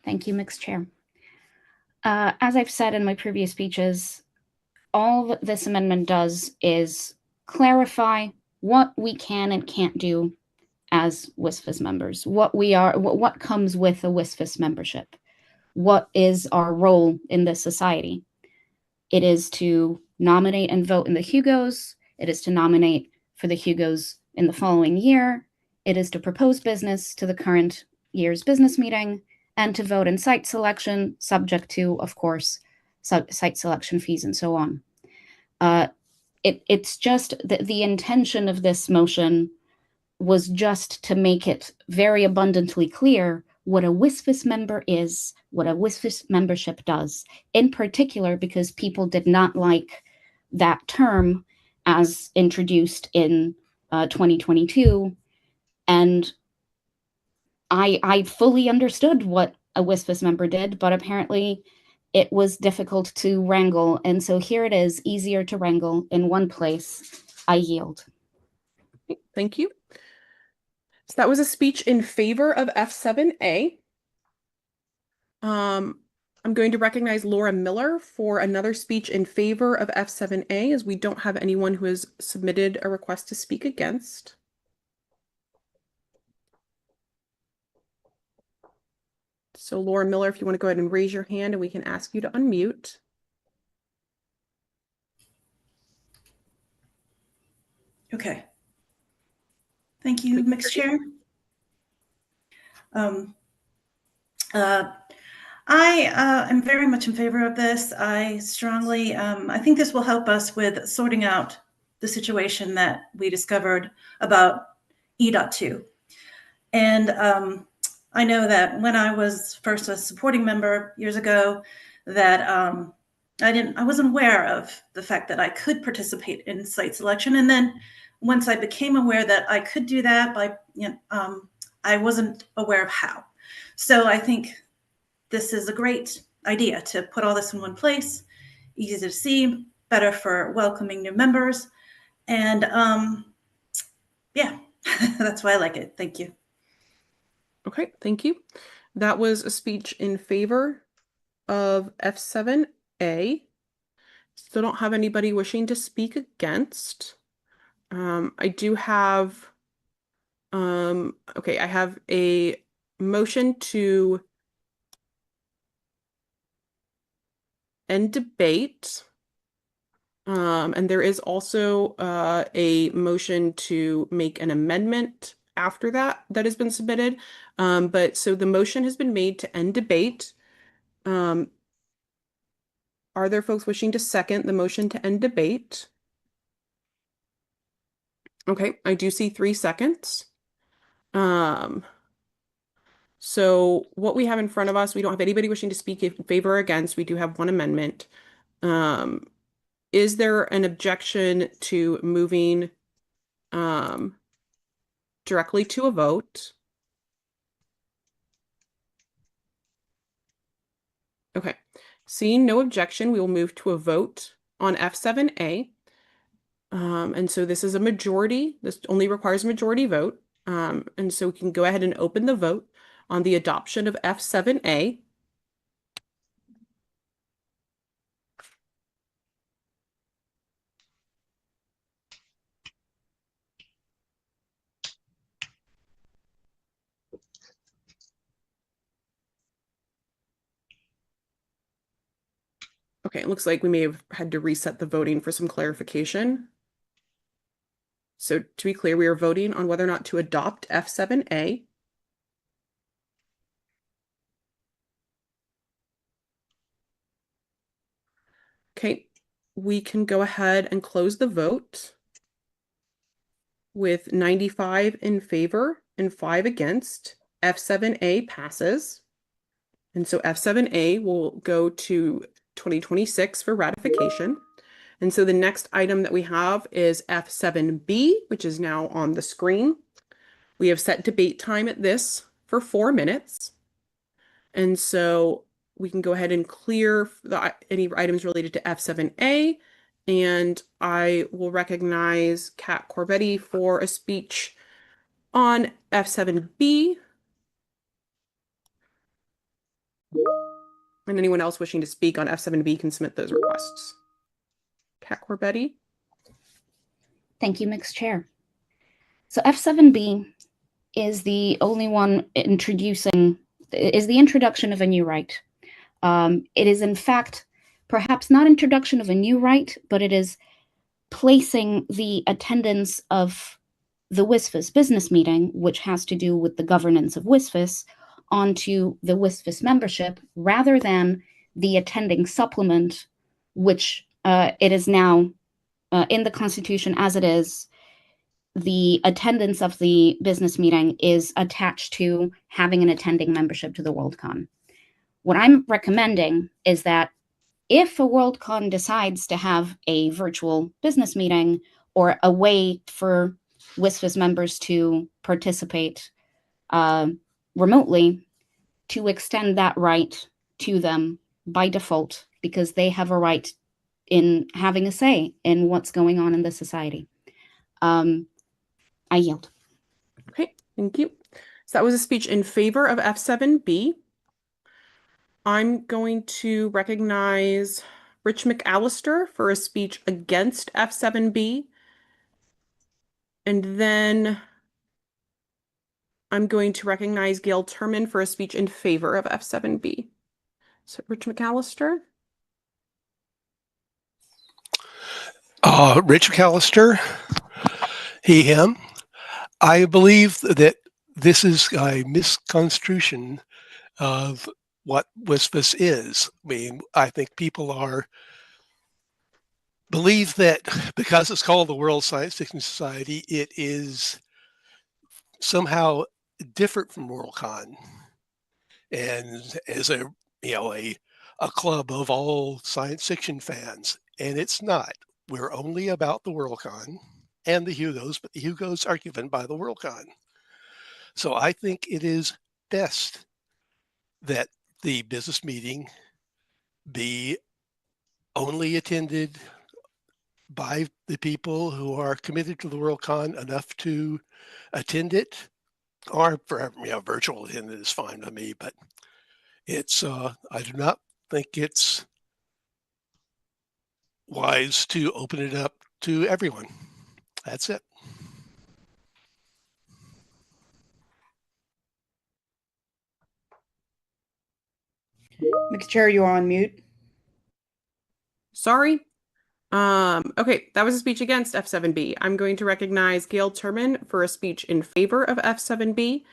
Thank you, Mixed Chair. As I've said in my previous speeches, all this amendment does is clarify what we can and can't do as WSFS members, what comes with a WSFS membership, what is our role in this society. It is to nominate and vote in the Hugos. It is to nominate for the Hugos in the following year. It is to propose business to the current year's business meeting and to vote in site selection, subject to, of course, site selection fees and so on. It's just the intention of this motion was just to make it very abundantly clear what a WSFS member is, what a WSFS membership does, in particular because people did not like that term as introduced in 2022. And I fully understood what a WSFS member did, but apparently it was difficult to wrangle. And so here it is, easier to wrangle in one place. I yield. Thank you. So that was a speech in favor of F7A. I'm going to recognize Laura Miller for another speech in favor of F7A, as we don't have anyone who has submitted a request to speak against. So Laura Miller, if you want to go ahead and raise your hand and we can ask you to unmute. Okay. Thank you, Mixed Chair. I am very much in favor of this. I strongly, I think this will help us with sorting out the situation that we discovered about E.2. And I know that when I was first a supporting member years ago, that I wasn't aware of the fact that I could participate in site selection. And then once I became aware that I could do that, I wasn't aware of how. So I think this is a great idea to put all this in one place, easy to see, better for welcoming new members. And yeah, that's why I like it. Thank you. Okay, thank you. That was a speech in favor of F7A. Still don't have anybody wishing to speak against. I do have, okay, I have a motion to end debate. And there is also a motion to make an amendment after that has been submitted. But so the motion has been made to end debate. Are there folks wishing to second the motion to end debate? Okay, I do see 3 seconds. So what we have in front of us, we don't have anybody wishing to speak in favor or against. We do have one amendment. Is there an objection to moving directly to a vote? Okay, seeing no objection, we will move to a vote on F7A. And so this is a majority. This only requires a majority vote. And so we can go ahead and open the vote on the adoption of F7A. Okay, it looks like we may have had to reset the voting for some clarification. So to be clear, we are voting on whether or not to adopt F7A. Okay, we can go ahead and close the vote with 95 in favor and 5 against. F7A passes. And so F7A will go to 2026 for ratification. And so the next item that we have is F7B, which is now on the screen. We have set debate time at this for 4 minutes. And so we can go ahead and clear any items related to F7A. And I will recognize Kat Corbetti for a speech on F7B. And anyone else wishing to speak on F7B can submit those requests. Kat Corbetti. Thank you, Mixed Chair. So F7B is the only one is the introduction of a new right. It is in fact perhaps not introduction of a new right, but it is placing the attendance of the WSFS business meeting, which has to do with the governance of WSFS, onto the WSFS membership rather than the attending supplement, which it is now in the Constitution as it is. The attendance of the business meeting is attached to having an attending membership to the Worldcon. What I'm recommending is that if a Worldcon decides to have a virtual business meeting or a way for WSFS members to participate remotely, to extend that right to them by default, because they have a right in having a say in what's going on in the society. I yield. Okay, thank you. So that was a speech in favor of F7B. I'm going to recognize Rich McAllister for a speech against F7B. And then I'm going to recognize Gail Turman for a speech in favor of F7B. So Rich McAllister. Rich McAllister, he, him. I believe that this is a misconstruction of what WSFS is. I mean, I think people believe that because it's called the World Science Fiction Society, it is somehow different from Worldcon and as a club of all science fiction fans, and it's not. We're only about the Worldcon and the Hugos, but the Hugos are given by the Worldcon. So I think it is best that the business meeting be only attended by the people who are committed to the Worldcon enough to attend it, or for virtual attendance is fine with me, but it's I do not think it's wise to open it up to everyone. That's it. Mixed Chair, you are on mute. Sorry. Okay, that was a speech against F7B. I'm going to recognize Gail Turman for a speech in favor of F7B.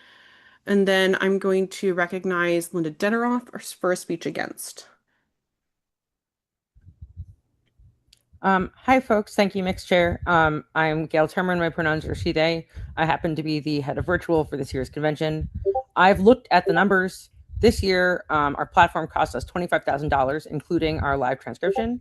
And then I'm going to recognize Linda Deneroff for a speech against. Hi, folks. Thank you, Mixed Chair. I'm Gail Turman. My pronouns are she, they. I happen to be the head of virtual for this year's convention. I've looked at the numbers. This year, our platform cost us $25,000, including our live transcription.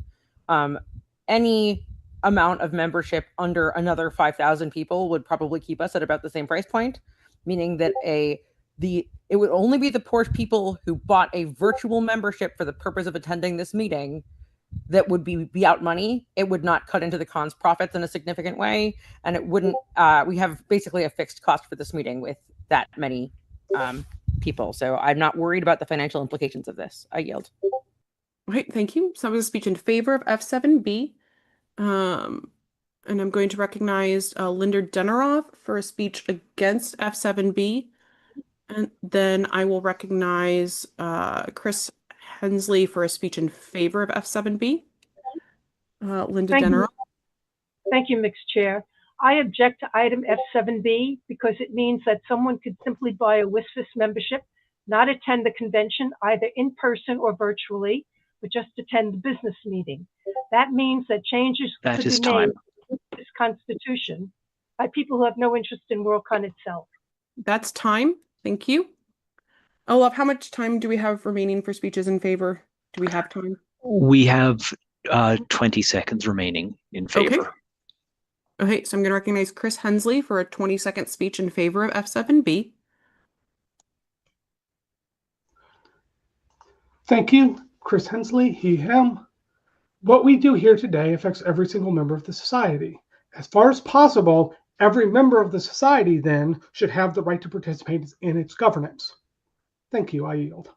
Any amount of membership under another 5,000 people would probably keep us at about the same price point, meaning that it would only be the poor people who bought a virtual membership for the purpose of attending this meeting that would be out money. It would not cut into the con's profits in a significant way, and it wouldn't. We have basically a fixed cost for this meeting with that many people, so I'm not worried about the financial implications of this. I yield. Okay, thank you. So that was a speech in favor of F7B. And I'm going to recognize Linda Deneroff for a speech against F7B. And then I will recognize Chris Hensley for a speech in favor of F7B. Linda Deneroff. Thank you, Mixed Chair. I object to item F7B because it means that someone could simply buy a WSFS membership, not attend the convention either in person or virtually, but just attend the business meeting. That means that changes could be made to this Constitution by people who have no interest in Worldcon itself. That's time. Thank you. Olaf, how much time do we have remaining for speeches in favor? Do we have time? We have 20 seconds remaining in favor. Okay, so I'm going to recognize Chris Hensley for a 20-second speech in favor of F7B. Thank you, Chris Hensley, he, him. What we do here today affects every single member of the society. As far as possible, every member of the society then should have the right to participate in its governance. Thank you, I yield.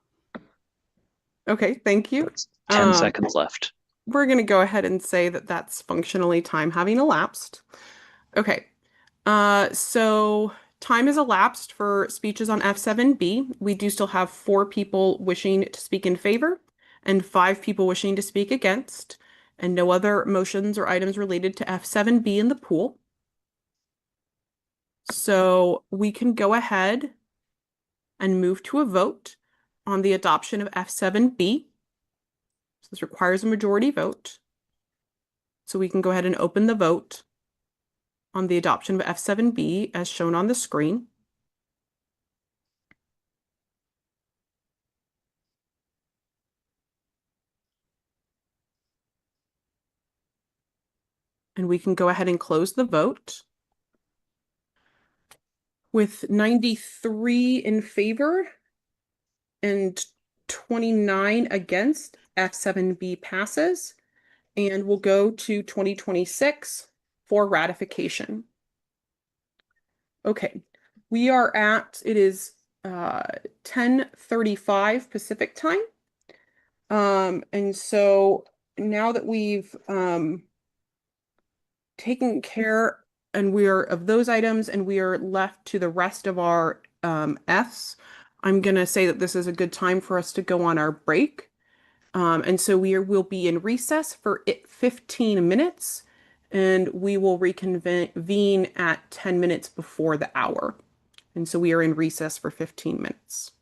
Okay, thank you. 10 seconds left. We're going to go ahead and say that that's functionally time having elapsed. Okay. So time has elapsed for speeches on F7B. We do still have 4 people wishing to speak in favor and 5 people wishing to speak against, and no other motions or items related to F7B in the pool. So we can go ahead and move to a vote on the adoption of F7B. So this requires a majority vote. So we can go ahead and open the vote on the adoption of F7B as shown on the screen. And we can go ahead and close the vote. With 93 in favor and 29 against, F7B passes, and we'll go to 2026 for ratification. Okay, we are at, it is 10:35 Pacific time. And so now that we've taken care and we are of those items and we are left to the rest of our Fs, I'm going to say that this is a good time for us to go on our break. And so will be in recess for 15 minutes and we will reconvene at 10 minutes before the hour. And so we are in recess for 15 minutes.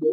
This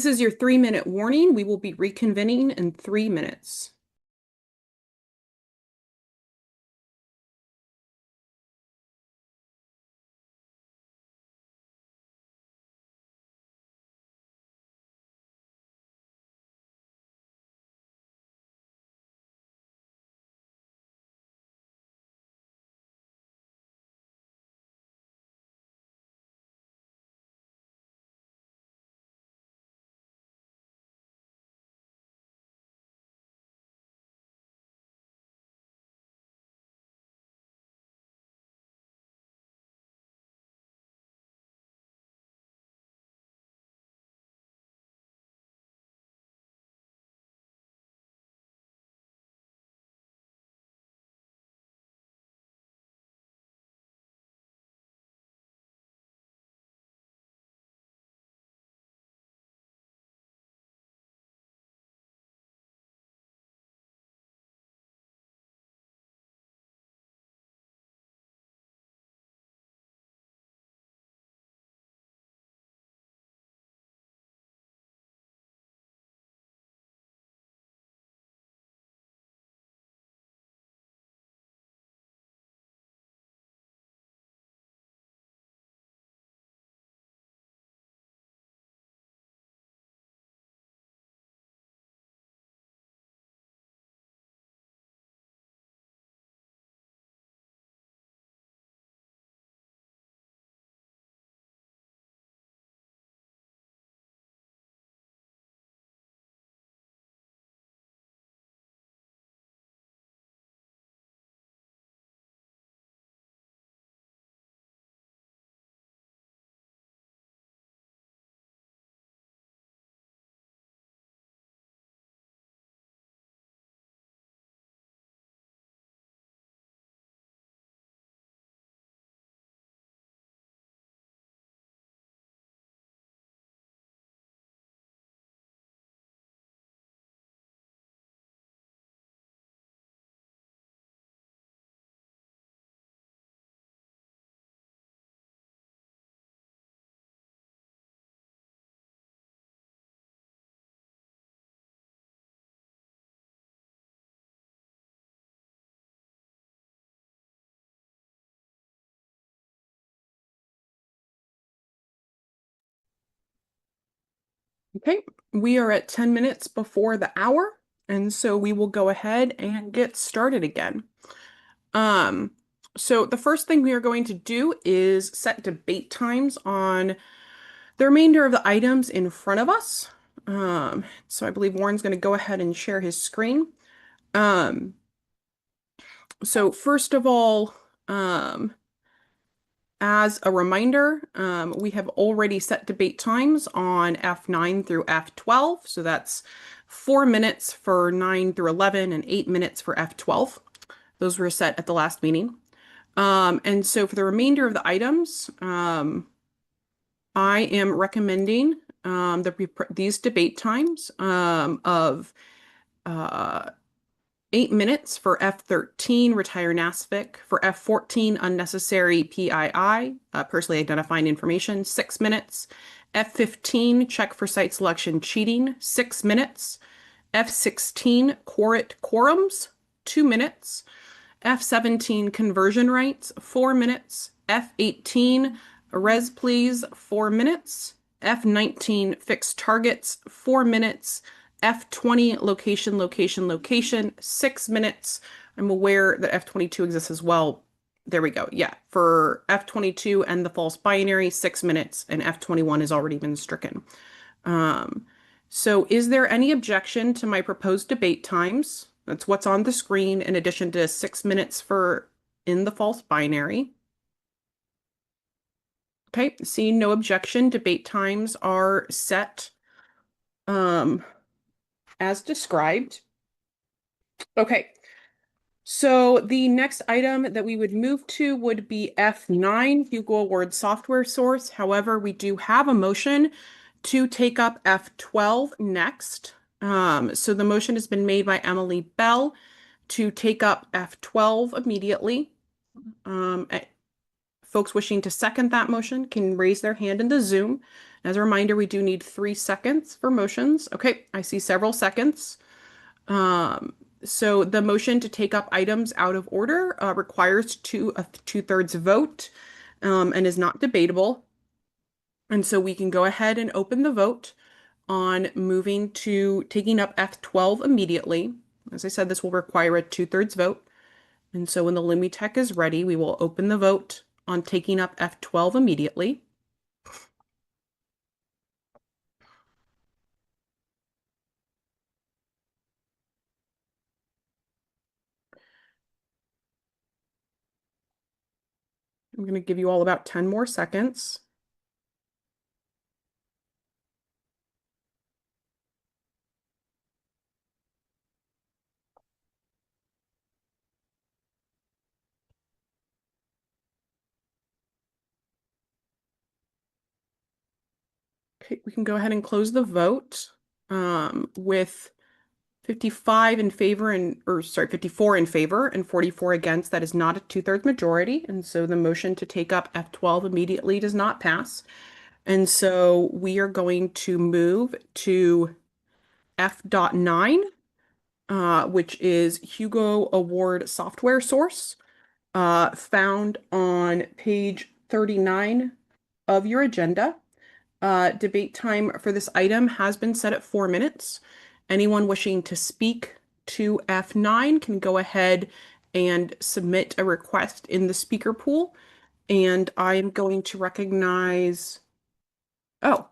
is your 3-minute warning. We will be reconvening in 3 minutes. Okay, we are at 10 minutes before the hour, and so we will go ahead and get started again. So the first thing we are going to do is set debate times on the remainder of the items in front of us. So I believe Warren's going to go ahead and share his screen. So first of all, as a reminder, we have already set debate times on F9 through F12. So that's 4 minutes for 9 through 11 and 8 minutes for F12. Those were set at the last meeting. And so for the remainder of the items, I am recommending these debate times of 8 minutes for F13, retire NASFIC, for F14, unnecessary PII, personally identifying information, 6 minutes, F15, check for site selection cheating, 6 minutes, F16, quorums, 2 minutes, F17, conversion rights, 4 minutes, F18, res please, 4 minutes, F19, fixed targets, 4 minutes, F20, location, 6 minutes. I'm aware that F22 exists as well. There we go. Yeah, for F22 and the false binary, 6 minutes, and F21 has already been stricken. So is there any objection to my proposed debate times? That's what's on the screen in addition to 6 minutes for in the false binary. Okay, seeing no objection, debate times are set as described. Okay, so the next item that we would move to would be F9, Hugo Award software source. However, we do have a motion to take up F12 next. So the motion has been made by Emily Bell to take up F12 immediately. Folks wishing to second that motion can raise their hand in the Zoom. As a reminder, we do need 3 seconds for motions. Okay, I see several seconds. So the motion to take up items out of order requires a two-thirds vote and is not debatable. And so we can go ahead and open the vote on moving to taking up F12 immediately. As I said, this will require a 2/3 vote. And so when the LumiTech is ready, we will open the vote on taking up F12 immediately. I'm going to give you all about 10 more seconds. Okay, we can go ahead and close the vote with 55 in favor and, or sorry, 54 in favor and 44 against. That is not a 2/3 majority. And so the motion to take up F12 immediately does not pass. And so we are going to move to F.9, which is Hugo Award software source, found on page 39 of your agenda. Debate time for this item has been set at 4 minutes. Anyone wishing to speak to F9 can go ahead and submit a request in the speaker pool. And I'm going to recognize, oh,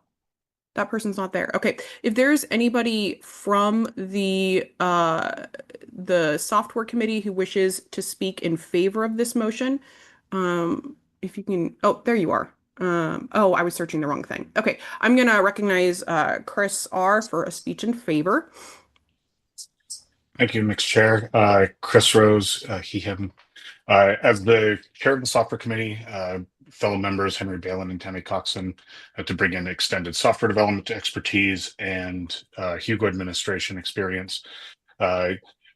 that person's not there. Okay, if there's anybody from the software committee who wishes to speak in favor of this motion, if you can, oh, there you are. Oh, I was searching the wrong thing. Okay, I'm gonna recognize Chris R. for a speech in favor. Thank you, Mixed Chair. Chris Rose, he, him. As the chair of the software committee, fellow members Henry Balin and Tammy Coxon to bring in extended software development expertise and Hugo administration experience.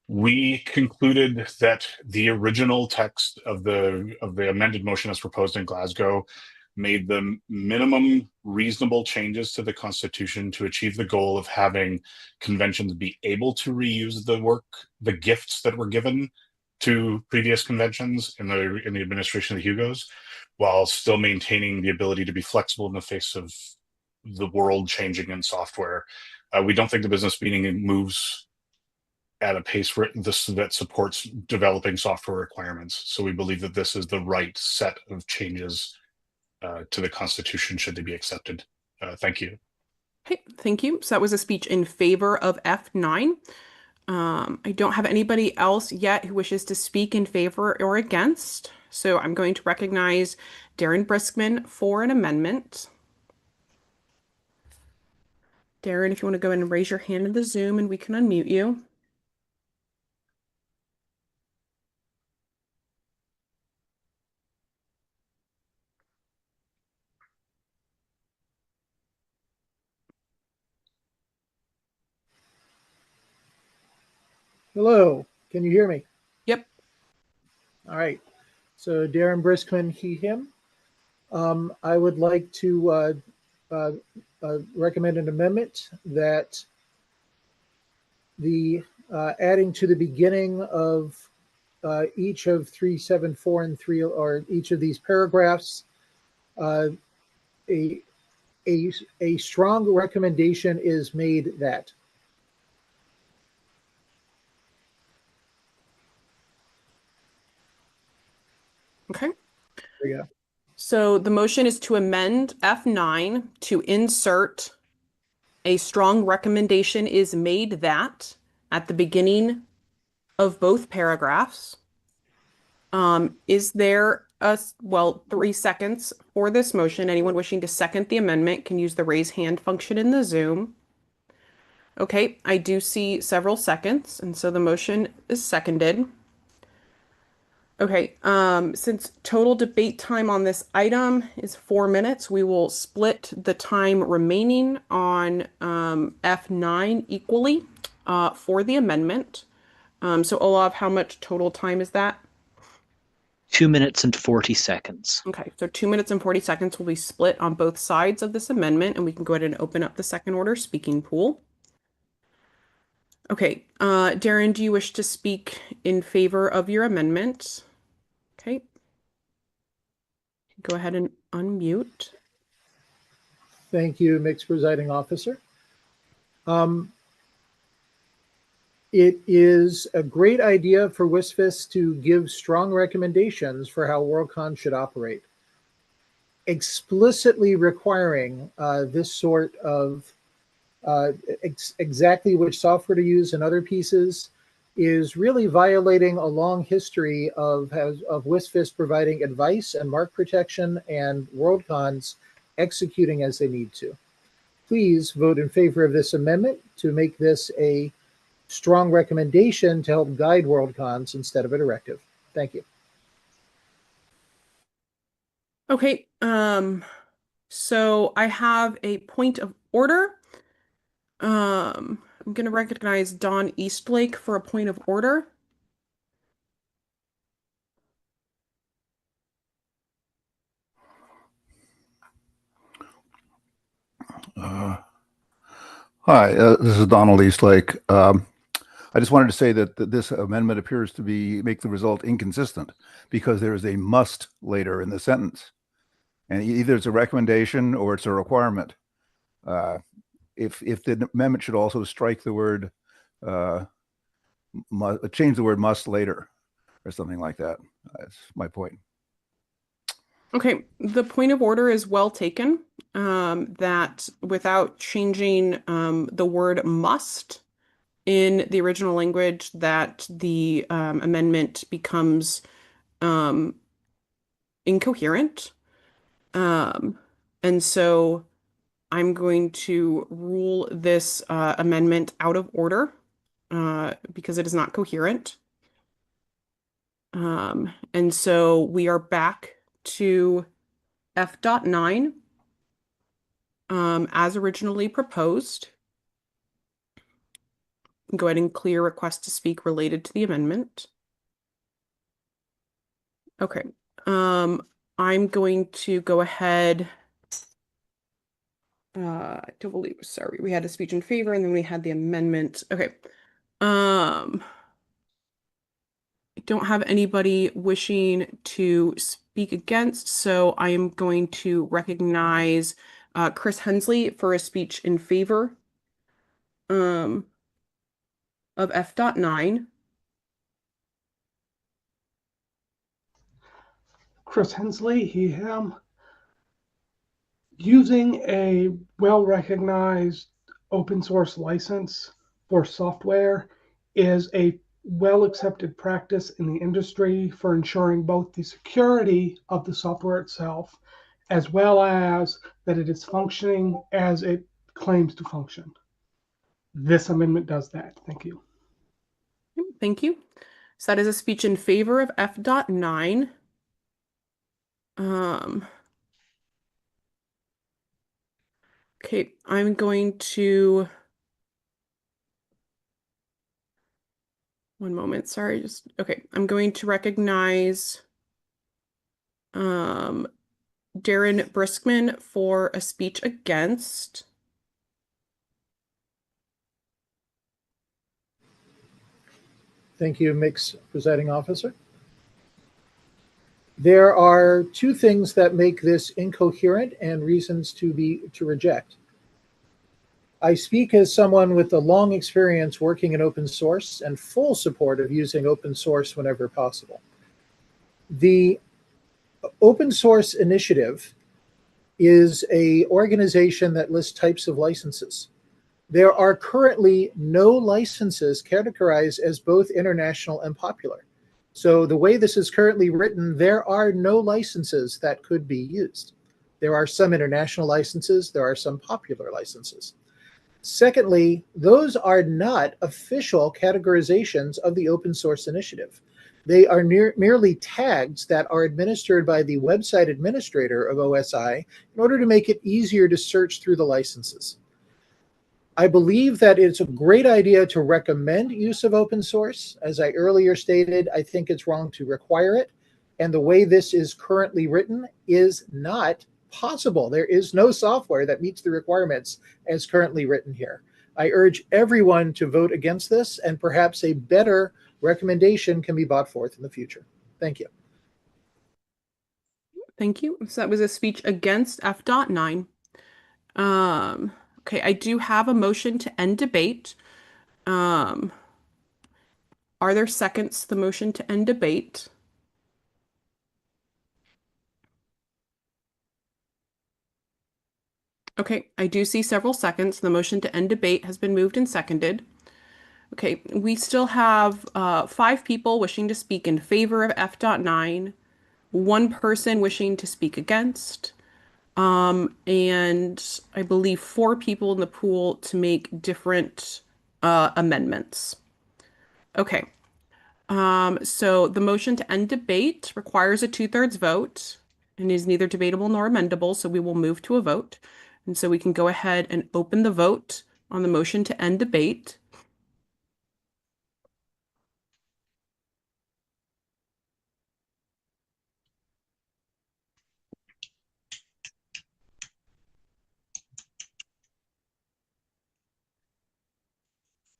We concluded that the original text of the amended motion as proposed in Glasgow made the minimum reasonable changes to the Constitution to achieve the goal of having conventions be able to reuse the gifts that were given to previous conventions in the administration of the Hugos, while still maintaining the ability to be flexible in the face of the world changing in software. We don't think the business meeting moves at a pace that supports developing software requirements. So we believe that this is the right set of changes to the Constitution should they be accepted. Thank you. Okay, thank you. So that was a speech in favor of F9. I don't have anybody else yet who wishes to speak in favor or against. So I'm going to recognize Darren Briskman for an amendment. Darren, if you want to go ahead and raise your hand in the Zoom and we can unmute you. Hello, can you hear me? Yep. All right. So Darren Briskman, he, him. I would like to recommend an amendment that the adding to the beginning of each of 374 and 3, or each of these paragraphs, a strong recommendation is made that. Okay. There you go. So the motion is to amend F9 to insert a strong recommendation is made that at the beginning of both paragraphs. Is there well, 3 seconds for this motion. Anyone wishing to second the amendment can use the raise hand function in the Zoom. Okay, I do see several seconds, and so the motion is seconded. Okay, since total debate time on this item is 4 minutes, we will split the time remaining on F9 equally for the amendment. So Olaf, how much total time is that? 2 minutes and 40 seconds. Okay, so 2 minutes and 40 seconds will be split on both sides of this amendment, and we can go ahead and open up the second order speaking pool. Okay, Darren, do you wish to speak in favor of your amendment? Okay. Go ahead and unmute. Thank you, Mixed Presiding Officer. It is a great idea for WSFS to give strong recommendations for how Worldcon should operate. Explicitly requiring this sort of exactly which software to use and other pieces is really violating a long history of WSFS providing advice and mark protection and Worldcons executing as they need to. Please vote in favor of this amendment to make this a strong recommendation to help guide Worldcons instead of a directive. Thank you. Okay, so I have a point of order. I'm going to recognize Don Eastlake for a point of order. Hi, this is Donald Eastlake. I just wanted to say that this amendment appears to make the result inconsistent because there is a must later in the sentence. And either it's a recommendation or it's a requirement. If the amendment should also strike the word, change the word must later or something like that. That's my point. Okay, the point of order is well taken, that without changing the word must in the original language, that the amendment becomes incoherent. And so I'm going to rule this amendment out of order because it is not coherent. And so we are back to F.9 as originally proposed. Go ahead and clear request to speak related to the amendment. Okay. I'm going to go ahead. I don't believe, sorry, we had a speech in favor and then we had the amendment. Okay. I don't have anybody wishing to speak against, so I am going to recognize Chris Hensley for a speech in favor of F.9. Chris Hensley, he, him. Using a well-recognized open source license for software is a well-accepted practice in the industry for ensuring both the security of the software itself, as well as that it is functioning as it claims to function. This amendment does that. Thank you. Thank you. So that is a speech in favor of F.9. Okay, I'm going to, one moment, sorry, okay. I'm going to recognize Darren Briskman for a speech against. Thank you, Mix Presiding Officer. There are two things that make this incoherent and reasons to reject. I speak as someone with a long experience working in open source and full support of using open source whenever possible. The Open Source Initiative is an organization that lists types of licenses. There are currently no licenses categorized as both international and popular. So the way this is currently written, there are no licenses that could be used. There are some international licenses, there are some popular licenses. Secondly, those are not official categorizations of the Open Source Initiative. They are merely tags that are administered by the website administrator of OSI in order to make it easier to search through the licenses. I believe that it's a great idea to recommend use of open source. As I earlier stated, I think it's wrong to require it. And the way this is currently written is not possible. There is no software that meets the requirements as currently written here. I urge everyone to vote against this, and perhaps a better recommendation can be brought forth in the future. Thank you. Thank you. So that was a speech against F.9. Okay, I do have a motion to end debate. Are there seconds to the motion to end debate? Okay, I do see several seconds. The motion to end debate has been moved and seconded. Okay, we still have 5 people wishing to speak in favor of F.9, 1 person wishing to speak against, and I believe 4 people in the pool to make different amendments. Okay, so the motion to end debate requires a 2/3 vote and is neither debatable nor amendable, so we will move to a vote. And so we can go ahead and open the vote on the motion to end debate.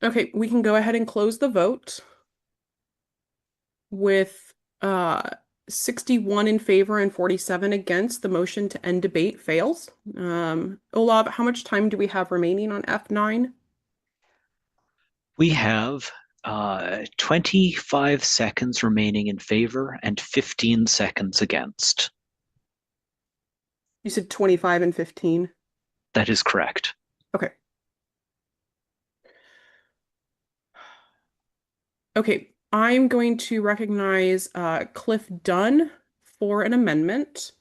Okay, we can go ahead and close the vote with 61 in favor and 47 against. The motion to end debate fails. Olav, how much time do we have remaining on F9? We have 25 seconds remaining in favor and 15 seconds against. You said 25 and 15? That is correct. Okay. Okay, I'm going to recognize Cliff Dunn for an amendment.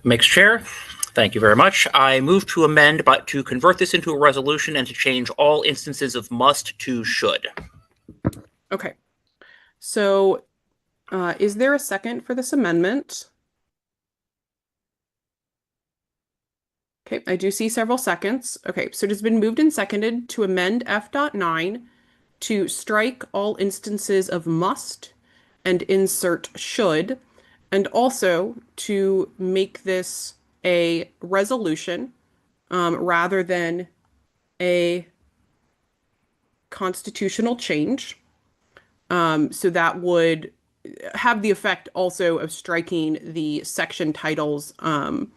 Mixed Chair, thank you very much. I move to amend, but to convert this into a resolution and to change all instances of must to should. Okay, so is there a second for this amendment? Okay, I do see several seconds. Okay, so it has been moved and seconded to amend F.9 to strike all instances of must and insert should, and also to make this a resolution rather than a constitutional change. So that would have the effect also of striking the section titles, the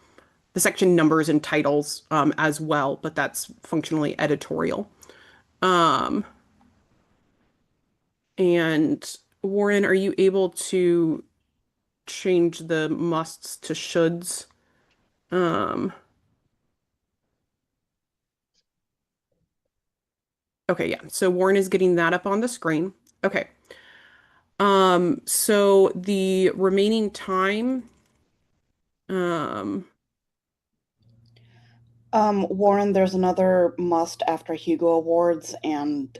section numbers and titles as well, but that's functionally editorial. And Warren, are you able to change the musts to shoulds? Okay, yeah. So Warren is getting that up on the screen. Okay. So the remaining time, Warren, there's another must after Hugo Awards, and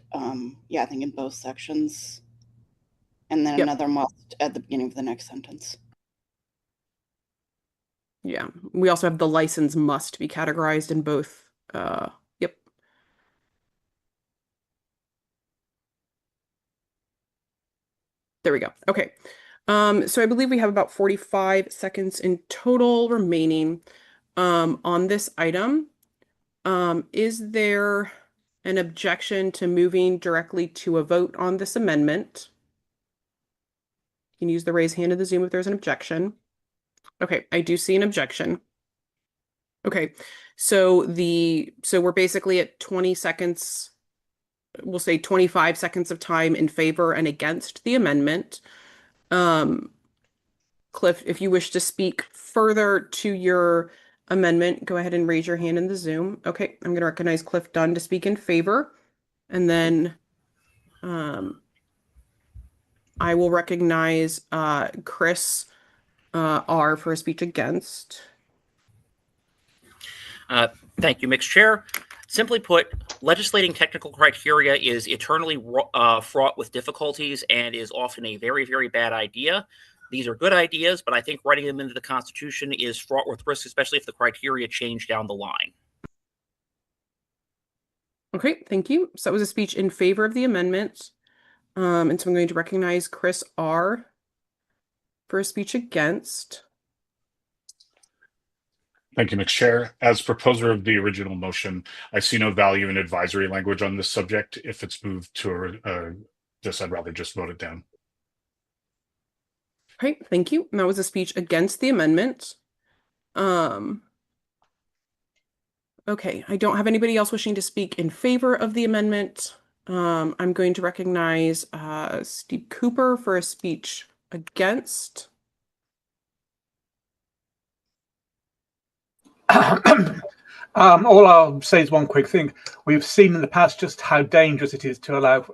yeah, I think in both sections, and then Yep. another must at the beginning of the next sentence. Yeah, we also have the license must be categorized in both. Yep. There we go. Okay. So I believe we have about 45 seconds in total remaining on this item. Is there an objection to moving directly to a vote on this amendment? You can use the raise hand in the Zoom if there's an objection. Okay, I do see an objection. Okay, so we're basically at 20 seconds. We'll say 25 seconds of time in favor and against the amendment. Cliff, if you wish to speak further to your amendment, go ahead and raise your hand in the Zoom. Okay, I'm going to recognize Cliff Dunn to speak in favor. And then I will recognize Chris R for a speech against. Thank you, Mixed Chair. Simply put, legislating technical criteria is eternally fraught with difficulties and is often a very, very bad idea. These are good ideas, but I think writing them into the Constitution is fraught with risk, especially if the criteria change down the line. Okay, thank you. So that was a speech in favor of the amendment. And so I'm going to recognize Chris R for a speech against. Thank you, Mixed Chair. As proposer of the original motion, I see no value in advisory language on this subject. If it's moved to this, I'd rather just vote it down. Okay, thank you. And that was a speech against the amendment. Okay, I don't have anybody else wishing to speak in favor of the amendment. I'm going to recognize Steve Cooper for a speech against. All I'll say is one quick thing. We've seen in the past just how dangerous it is to allow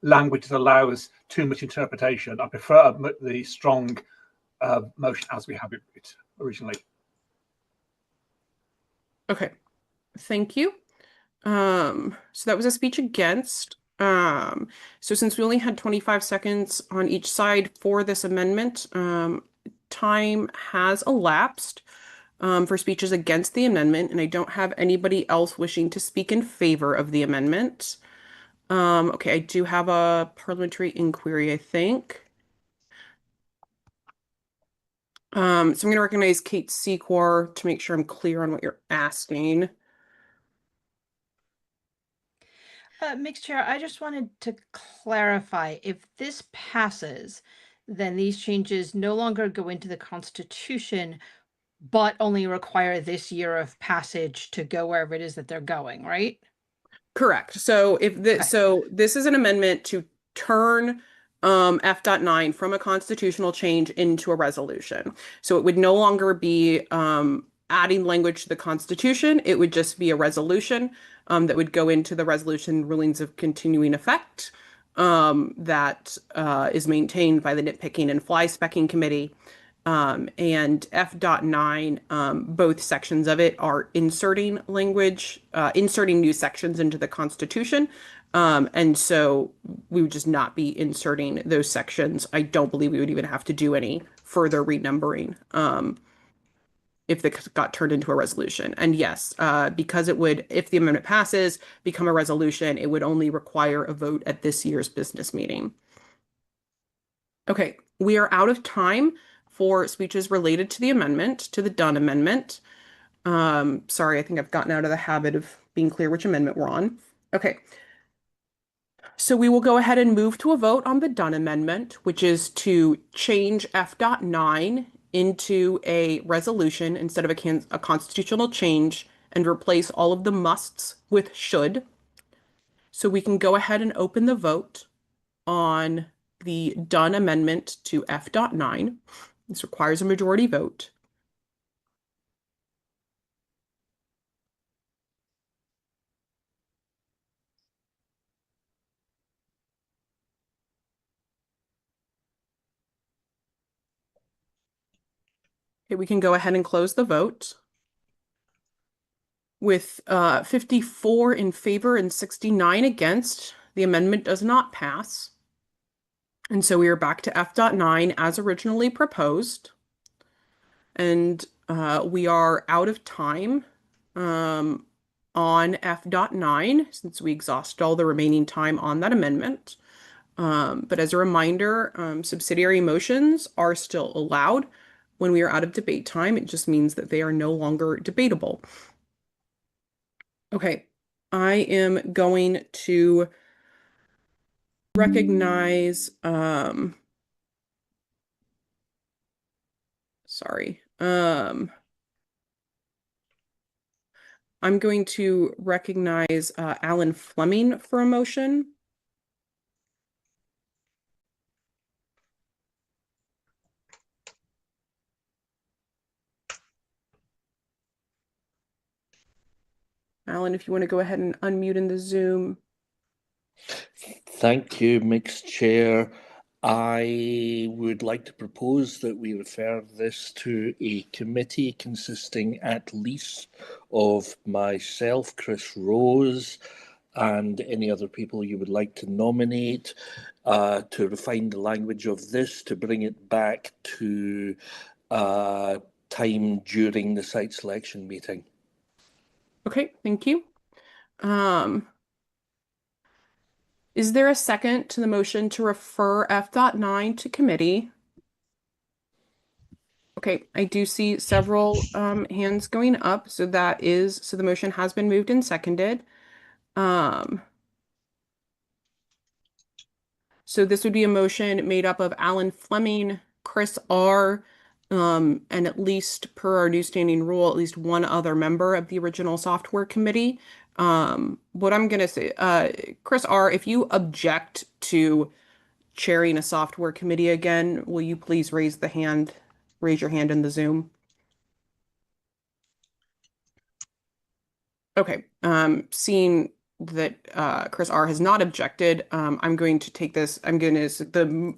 language that allows too much interpretation. I prefer the strong motion as we have it originally. Okay, thank you. So that was a speech against. So since we only had 25 seconds on each side for this amendment, time has elapsed for speeches against the amendment, and I don't have anybody else wishing to speak in favor of the amendment. Okay, I do have a parliamentary inquiry, I think. So I'm going to recognize Kate Secor to make sure I'm clear on what you're asking. Mixed Chair, I just wanted to clarify, if this passes, then these changes no longer go into the Constitution, but only require this year of passage to go wherever it is that they're going, right? Correct. So this is an amendment to turn F.9 from a constitutional change into a resolution. So it would no longer be adding language to the Constitution. It would just be a resolution that would go into the resolution rulings of continuing effect that is maintained by the Nitpicking and Fly Specking Committee. And F.9, both sections of it are inserting language, inserting new sections into the Constitution. And so we would just not be inserting those sections. I don't believe we would even have to do any further renumbering if it got turned into a resolution. And yes, because it would, if the amendment passes, become a resolution, it would only require a vote at this year's business meeting. Okay, we are out of time for speeches related to the amendment, to the Dunn amendment. Sorry, I think I've gotten out of the habit of being clear which amendment we're on. Okay. So we will go ahead and move to a vote on the Dunn amendment, which is to change F.9 into a resolution instead of a constitutional change and replace all of the musts with should. So we can go ahead and open the vote on the Dunn amendment to F.9. This requires a majority vote. Okay, we can go ahead and close the vote. With 54 in favor and 69 against, the amendment does not pass. And so we are back to F.9 as originally proposed. And we are out of time on F.9 since we exhausted all the remaining time on that amendment. But as a reminder, subsidiary motions are still allowed when we are out of debate time. It just means that they are no longer debatable. Okay, I am going to recognize, sorry, I'm going to recognize Alan Fleming for a motion. Alan, if you want to go ahead and unmute in the Zoom. Thank you, Mixed Chair. I would like to propose that we refer this to a committee consisting at least of myself, Chris Rose, and any other people you would like to nominate, to refine the language of this, to bring it back to time during the site selection meeting. Okay, thank you. Is there a second to the motion to refer F.9 to committee? Okay, I do see several hands going up, so the motion has been moved and seconded. So this would be a motion made up of Alan Fleming, Chris R., and at least per our new standing rule, at least one other member of the original software committee. What I'm going to say, Chris R., if you object to chairing a software committee again, will you please raise your hand in the Zoom? Okay, seeing that Chris R. has not objected, I'm going to take this, the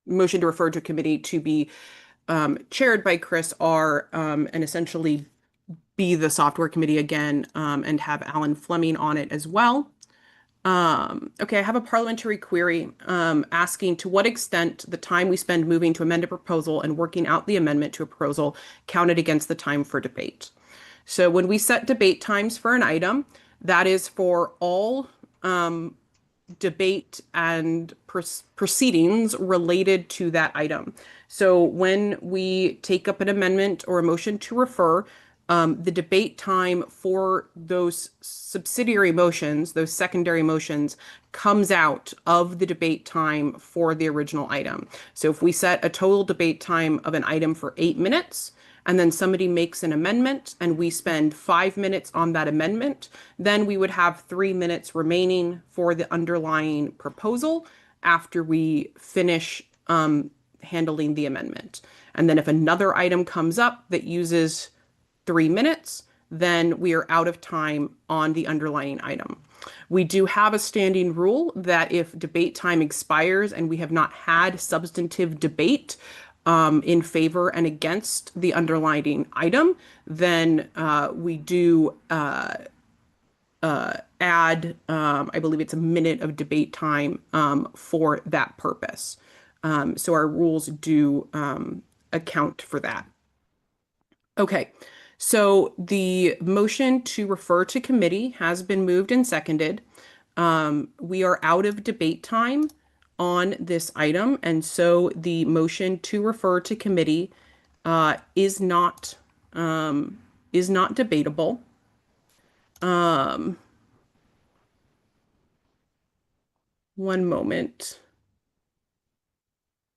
motion to refer to committee to be chaired by Chris R. And essentially be the software committee again, and have Alan Fleming on it as well. Okay, I have a parliamentary query asking to what extent the time we spend moving to amend a proposal and working out the amendment to a proposal counted against the time for debate. So when we set debate times for an item, that is for all debate and proceedings related to that item. So when we take up an amendment or a motion to refer, the debate time for those subsidiary motions, those secondary motions, comes out of the debate time for the original item. So if we set a total debate time of an item for 8 minutes, and then somebody makes an amendment and we spend 5 minutes on that amendment, then we would have 3 minutes remaining for the underlying proposal after we finish handling the amendment. And then if another item comes up that uses 3 minutes, then we are out of time on the underlying item. We do have a standing rule that if debate time expires and we have not had substantive debate in favor and against the underlying item, then we do add, I believe it's a minute of debate time for that purpose. So our rules do account for that. Okay, so the motion to refer to committee has been moved and seconded. We are out of debate time on this item, and so the motion to refer to committee is not debatable. One moment.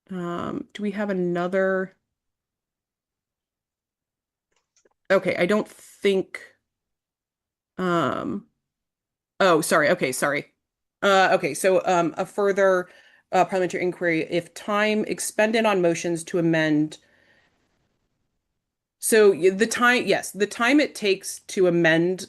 Do we have another? Okay, I don't think. Oh, sorry. Okay, sorry. Okay, so a further parliamentary inquiry, if time expended on motions to amend. So the time, yes, the time it takes to amend.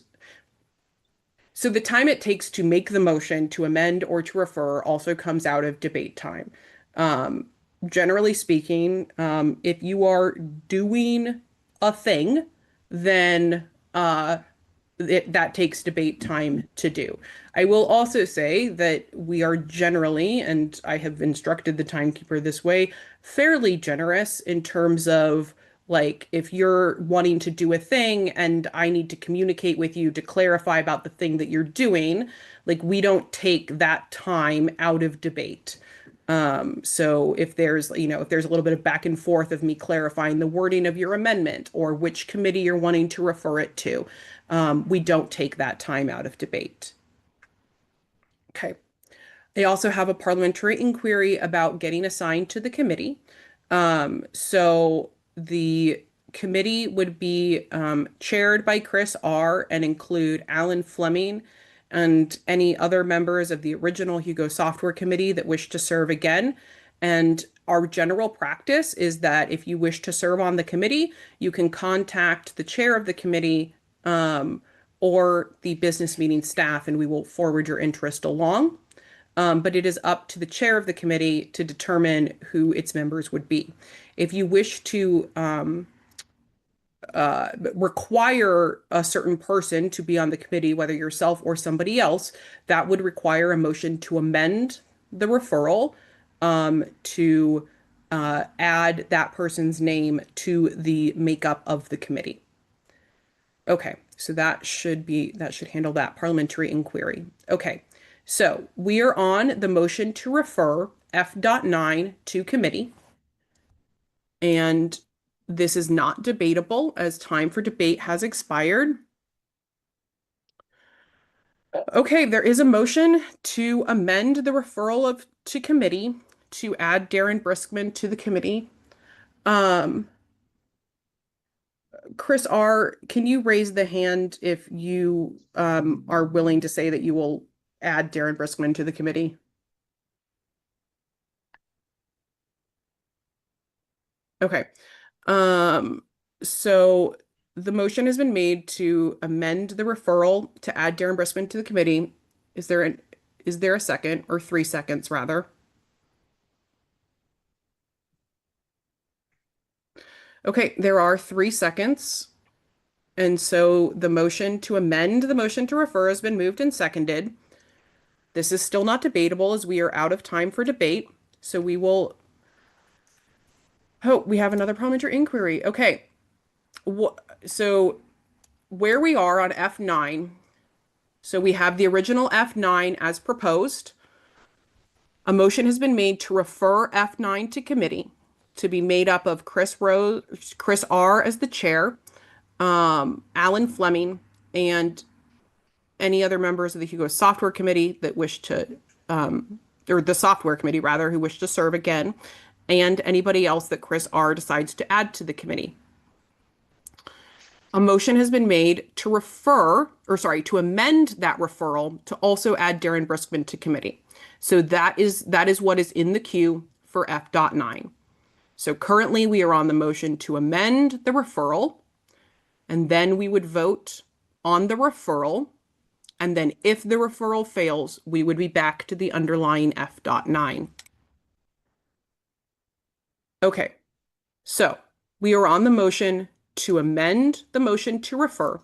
So the time it takes to make the motion to amend or to refer also comes out of debate time. Um, Generally speaking, if you are doing a thing, then that takes debate time to do. I will also say that we are generally, and I have instructed the timekeeper this way, fairly generous in terms of like if you're wanting to do a thing and I need to communicate with you to clarify about the thing that you're doing, like we don't take that time out of debate. So if there's, if there's a little bit of back and forth of me clarifying the wording of your amendment or which committee you're wanting to refer it to, we don't take that time out of debate. Okay. They also have a parliamentary inquiry about getting assigned to the committee. So the committee would be chaired by Chris R. and include Alan Fleming and any other members of the original Hugo Software Committee that wish to serve again. And our general practice is that if you wish to serve on the committee, you can contact the chair of the committee or the business meeting staff, and we will forward your interest along. But it is up to the chair of the committee to determine who its members would be. If you wish to require a certain person to be on the committee, whether yourself or somebody else, that would require a motion to amend the referral to add that person's name to the makeup of the committee. Okay, so that should handle that parliamentary inquiry. Okay, so we are on the motion to refer F.9 to committee. And this is not debatable as time for debate has expired. Okay, there is a motion to amend the referral to committee to add Darren Briskman to the committee. Chris R., can you raise the hand if you are willing to say that you will add Darren Briskman to the committee? Okay. So the motion has been made to amend the referral to add Darren Briskman to the committee. Is there a second, or 3 seconds rather? Okay, there are 3 seconds. And so the motion to amend the motion to refer has been moved and seconded. This is still not debatable as we are out of time for debate. So we will. Oh, we have another parliamentary inquiry. Okay. So where we are on F9, so we have the original F9 as proposed. A motion has been made to refer F9 to committee to be made up of Chris R. as the chair, Alan Fleming, and any other members of the Hugo Software Committee that wish to, or the Software Committee rather, who wish to serve again, and anybody else that Chris R. decides to add to the committee. A motion has been made to amend that referral to also add Darren Briskman to committee. So that is what is in the queue for F.9. So currently we are on the motion to amend the referral, and then we would vote on the referral. And then if the referral fails, we would be back to the underlying F.9. Okay, so we are on the motion to amend the motion to refer.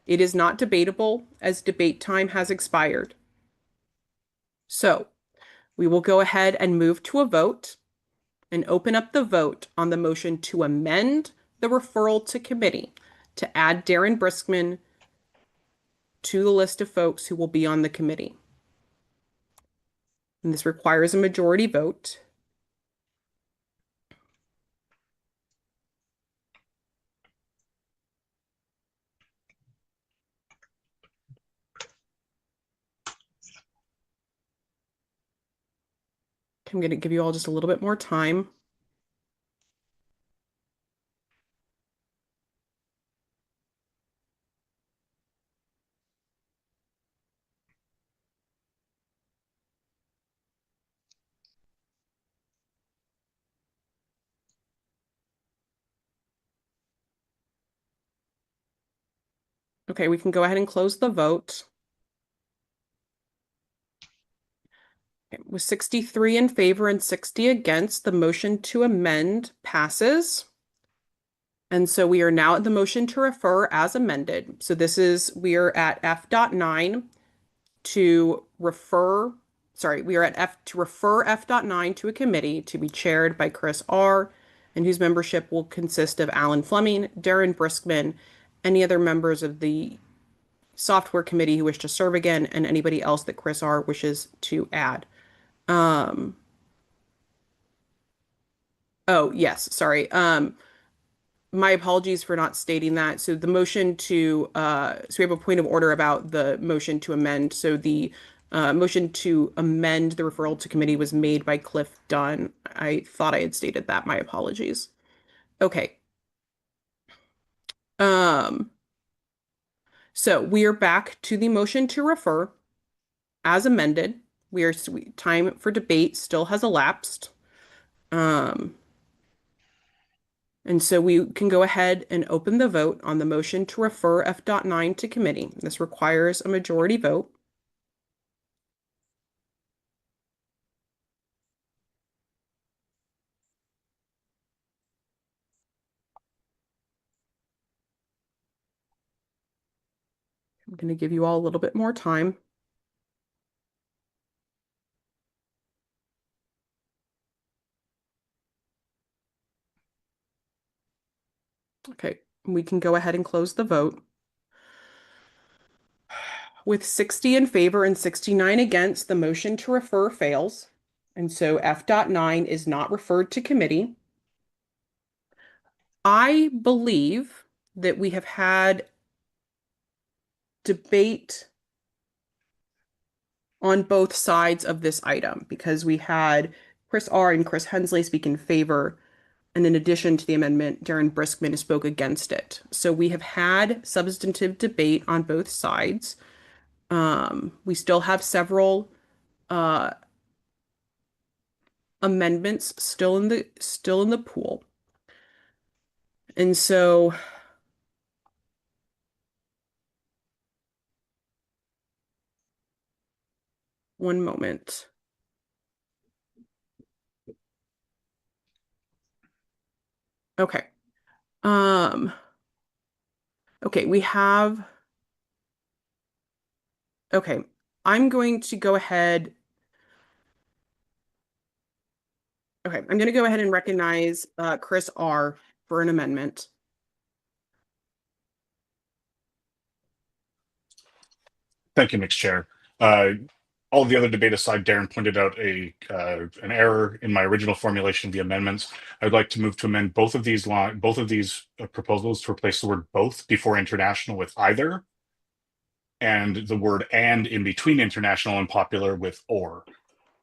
It is not debatable as debate time has expired. So we will go ahead and move to a vote and open up the vote on the motion to amend the referral to committee to add Darren Briskman to the list of folks who will be on the committee. And this requires a majority vote. I'm going to give you all just a little bit more time. Okay, we can go ahead and close the vote. Okay, with 63 in favor and 60 against, the motion to amend passes. And so we are now at the motion to refer as amended. So this is, we are at F.9 to refer, we are at F to refer F.9 to a committee to be chaired by Chris R., and whose membership will consist of Alan Fleming, Darren Briskman, any other members of the software committee who wish to serve again, and anybody else that Chris R. wishes to add. Oh, yes, sorry. My apologies for not stating that. So the motion to, so we have a point of order about the motion to amend. So the motion to amend the referral to committee was made by Cliff Dunn. I thought I had stated that. My apologies. Okay. So we are back to the motion to refer as amended. Time for debate still has elapsed. And so we can go ahead and open the vote on the motion to refer F.9 to committee. This requires a majority vote. I'm going to give you all a little bit more time. Okay, we can go ahead and close the vote. With 60 in favor and 69 against, the motion to refer fails. And so F.9 is not referred to committee. I believe that we have had debate on both sides of this item because we had Chris R. and Chris Hensley speak in favor. And in addition to the amendment, Darren Briskman spoke against it. So we have had substantive debate on both sides. We still have several amendments still in the pool. And so one moment. Okay. Okay, we have. Okay, I'm going to go ahead. Okay, I'm going to go ahead and recognize Chris R. for an amendment. Thank you, Mixed Chair. All of the other debate aside, Darren pointed out an error in my original formulation of the amendments. I'd like to move to amend both of these proposals to replace the word both before international with either, and the word and in between international and popular with or,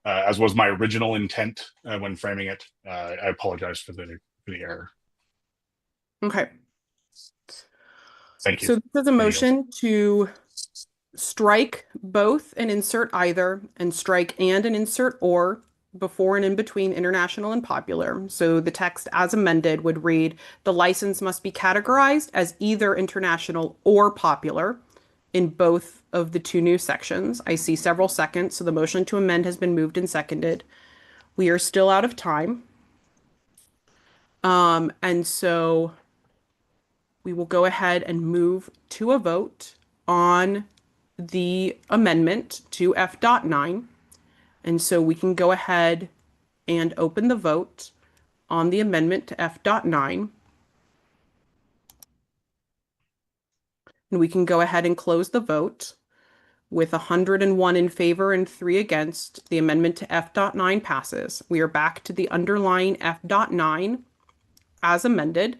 as was my original intent when framing it. I apologize for the error. Okay. Thank you. So this is a motion to strike both and insert either, and strike and insert or before and in between international and popular. So the text as amended would read, the license must be categorized as either international or popular in both of the two new sections. I see several seconds, so the motion to amend has been moved and seconded. We are still out of time. And so we will go ahead and move to a vote on the amendment to F.9. And so we can go ahead and open the vote on the amendment to F.9. And we can go ahead and close the vote. With 101 in favor and 3 against, the amendment to F.9 passes. We are back to the underlying F.9 as amended.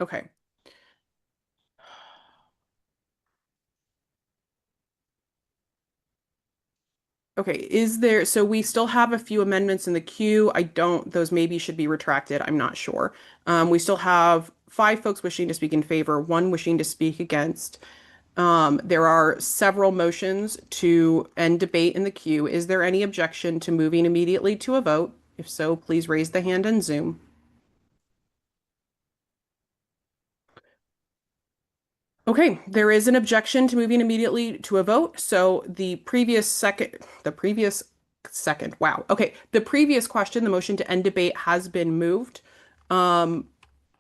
Okay. Okay, so we still have a few amendments in the queue. Those maybe should be retracted. I'm not sure. We still have 5 folks wishing to speak in favor, 1 wishing to speak against. There are several motions to end debate in the queue. Is there any objection to moving immediately to a vote? If so, please raise the hand in Zoom. Okay, there is an objection to moving immediately to a vote. So the previous question, the motion to end debate has been moved. And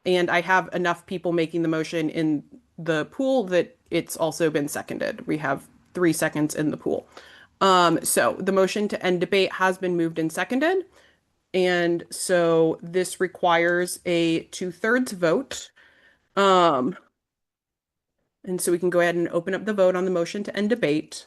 I have enough people making the motion in the pool that it's also been seconded. We have 3 seconds in the pool. So the motion to end debate has been moved and seconded. And so this requires a 2/3 vote. And so we can go ahead and open up the vote on the motion to end debate.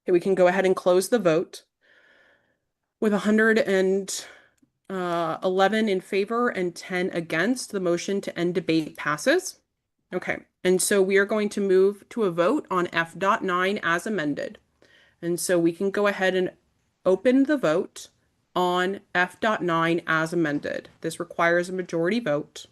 Okay, we can go ahead and close the vote. With 111 in favor and 10 against, the motion to end debate passes. Okay, and so we are going to move to a vote on F.9 as amended. And so we can go ahead and open the vote on F.9 as amended. This requires a majority vote.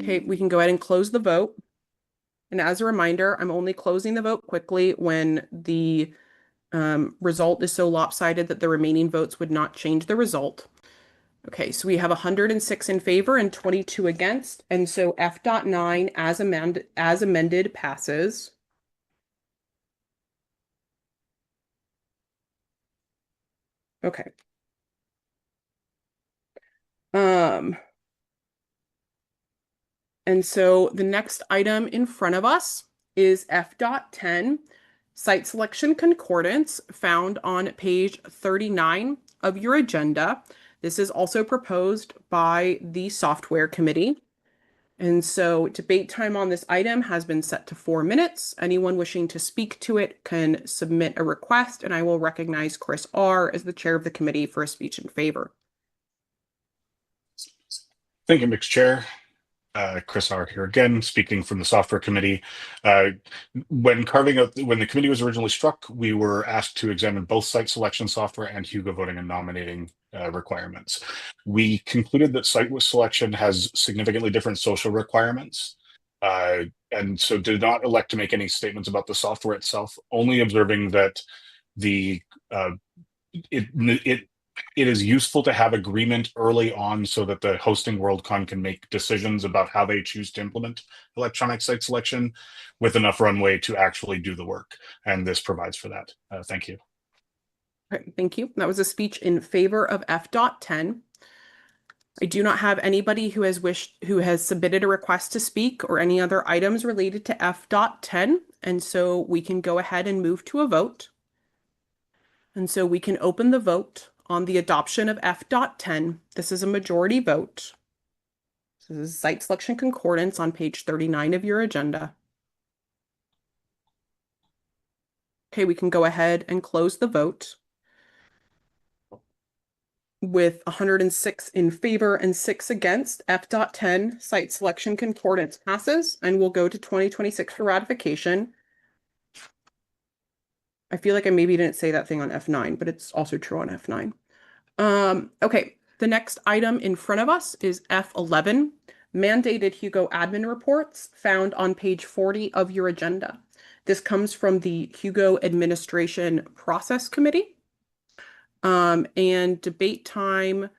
Okay, we can go ahead and close the vote. And as a reminder, I'm only closing the vote quickly when the result is so lopsided that the remaining votes would not change the result. Okay, so we have 106 in favor and 22 against, and so F.9 as amended passes. Okay. And so the next item in front of us is F.10, site selection concordance, found on page 39 of your agenda. This is also proposed by the software committee. And so debate time on this item has been set to 4 minutes. Anyone wishing to speak to it can submit a request, and I will recognize Chris R. as the chair of the committee for a speech in favor. Thank you, Mixed Chair. Chris R. here again, speaking from the software committee. When the committee was originally struck, we were asked to examine both site selection software and Hugo voting and nominating requirements. We concluded that site selection has significantly different social requirements, and so did not elect to make any statements about the software itself, only observing that it is useful to have agreement early on so that the hosting Worldcon can make decisions about how they choose to implement electronic site selection with enough runway to actually do the work. And this provides for that. Thank you. Okay, thank you. That was a speech in favor of F.10. I do not have anybody who has submitted a request to speak or any other items related to F.10. And so we can go ahead and move to a vote. And so we can open the vote on the adoption of F.10. This is a majority vote. This is site selection concordance on page 39 of your agenda. Okay, we can go ahead and close the vote. With 106 in favor and 6 against, F.10 site selection concordance passes and will go to 2026 for ratification. I feel like I maybe didn't say that thing on F9, but it's also true on F9. Okay, the next item in front of us is F11, mandated Hugo admin reports, found on page 40 of your agenda. This comes from the Hugo Administration Process Committee. And debate time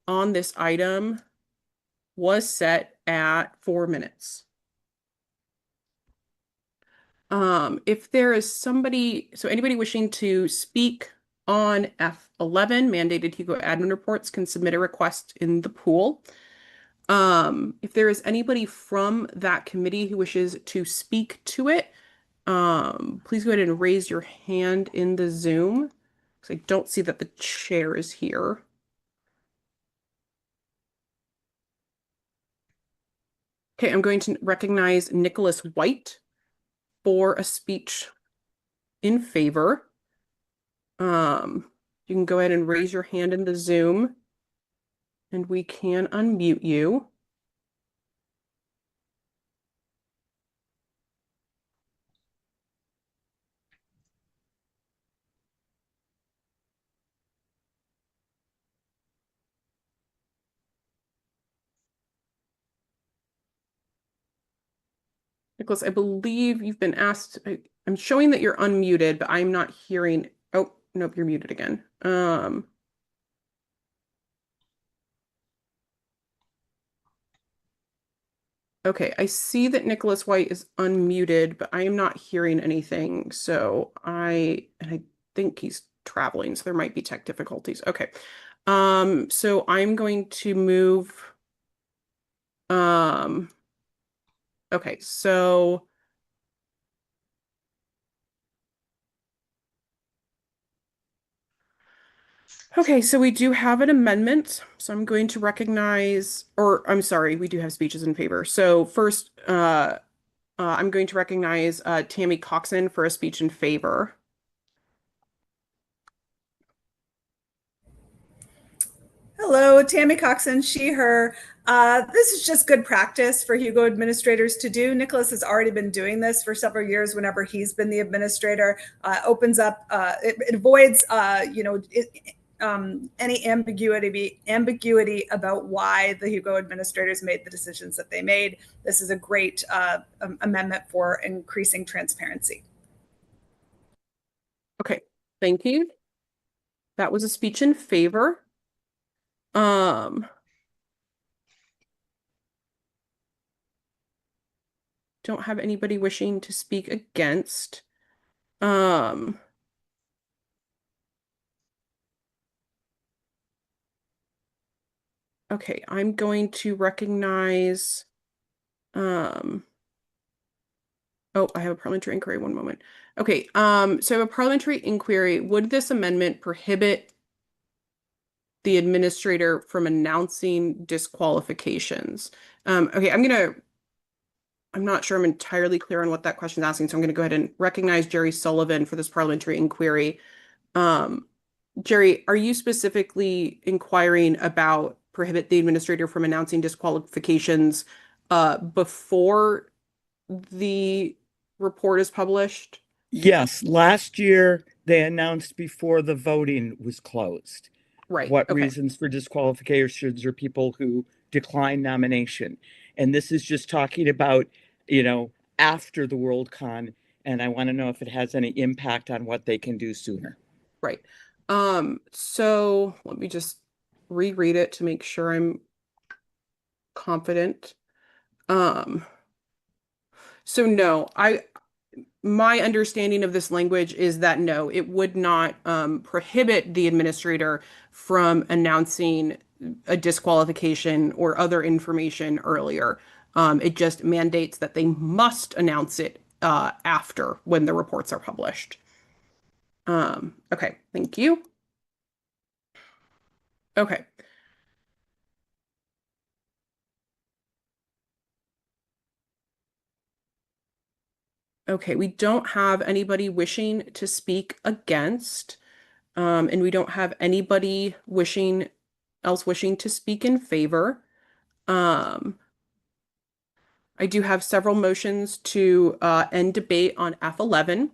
on this item was set at 4 minutes. If there is anybody wishing to speak on F11, mandated Hugo admin reports, can submit a request in the pool. If there is anybody from that committee who wishes to speak to it, please go ahead and raise your hand in the Zoom, because I don't see that the chair is here. Okay, I'm going to recognize Nicholas White. for a speech in favor. You can go ahead and raise your hand in the Zoom, and we can unmute you. Nicholas, I believe you've been asked. I'm showing that you're unmuted, but I'm not hearing. Oh, nope, you're muted again. Okay, I see that Nicholas White is unmuted, but I am not hearing anything. So I think he's traveling, so there might be tech difficulties. Okay. So I'm going to move. Okay, so okay, so we do have an amendment. So I'm going to recognize, or I'm sorry, we do have speeches in favor. So first, I'm going to recognize Tammy Coxon for a speech in favor. Hello, Tammy Coxon, she, her. This is just good practice for Hugo administrators to do. Nicholas has already been doing this for several years whenever he's been the administrator. Opens up, it avoids, any ambiguity about why the Hugo administrators made the decisions that they made. This is a great amendment for increasing transparency. Okay, thank you. That was a speech in favor. Don't have anybody wishing to speak against. Okay, I'm going to recognize, oh, I have a parliamentary inquiry, one moment. Okay, so I have a parliamentary inquiry. Would this amendment prohibit the administrator from announcing disqualifications? Okay, I'm not sure I'm entirely clear on what that question is asking, so I'm going to go ahead and recognize Jerry Sullivan for this parliamentary inquiry. Jerry, are you specifically inquiring about prohibit the administrator from announcing disqualifications before the report is published? Yes, last year they announced before the voting was closed. Right. What Okay. reasons for disqualifications are people who decline nomination. And this is just talking about, after the Worldcon, and I want to know if it has any impact on what they can do sooner. Right. So let me just reread it to make sure I'm confident. So no, my understanding of this language is that no, it would not prohibit the administrator from announcing a disqualification or other information earlier. It just mandates that they must announce it after when the reports are published. Okay, thank you. Okay. Okay, we don't have anybody wishing to speak against, and we don't have anybody wishing to speak in favor. I do have several motions to end debate on F11.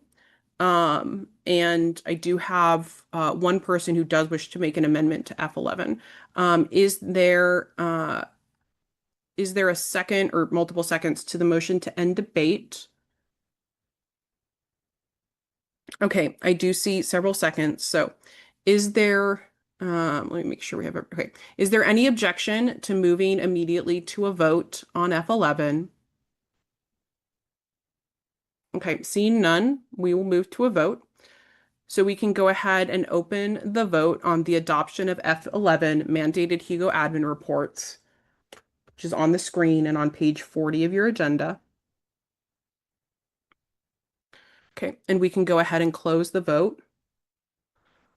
And I do have one person who does wish to make an amendment to F11. Is there a second or multiple seconds to the motion to end debate? Okay, I do see several seconds. So is there, let me make sure we have, okay. Is there any objection to moving immediately to a vote on F11? Okay, seeing none, we will move to a vote. So we can go ahead and open the vote on the adoption of F11 mandated Hugo admin reports, which is on the screen and on page 40 of your agenda. Okay, and we can go ahead and close the vote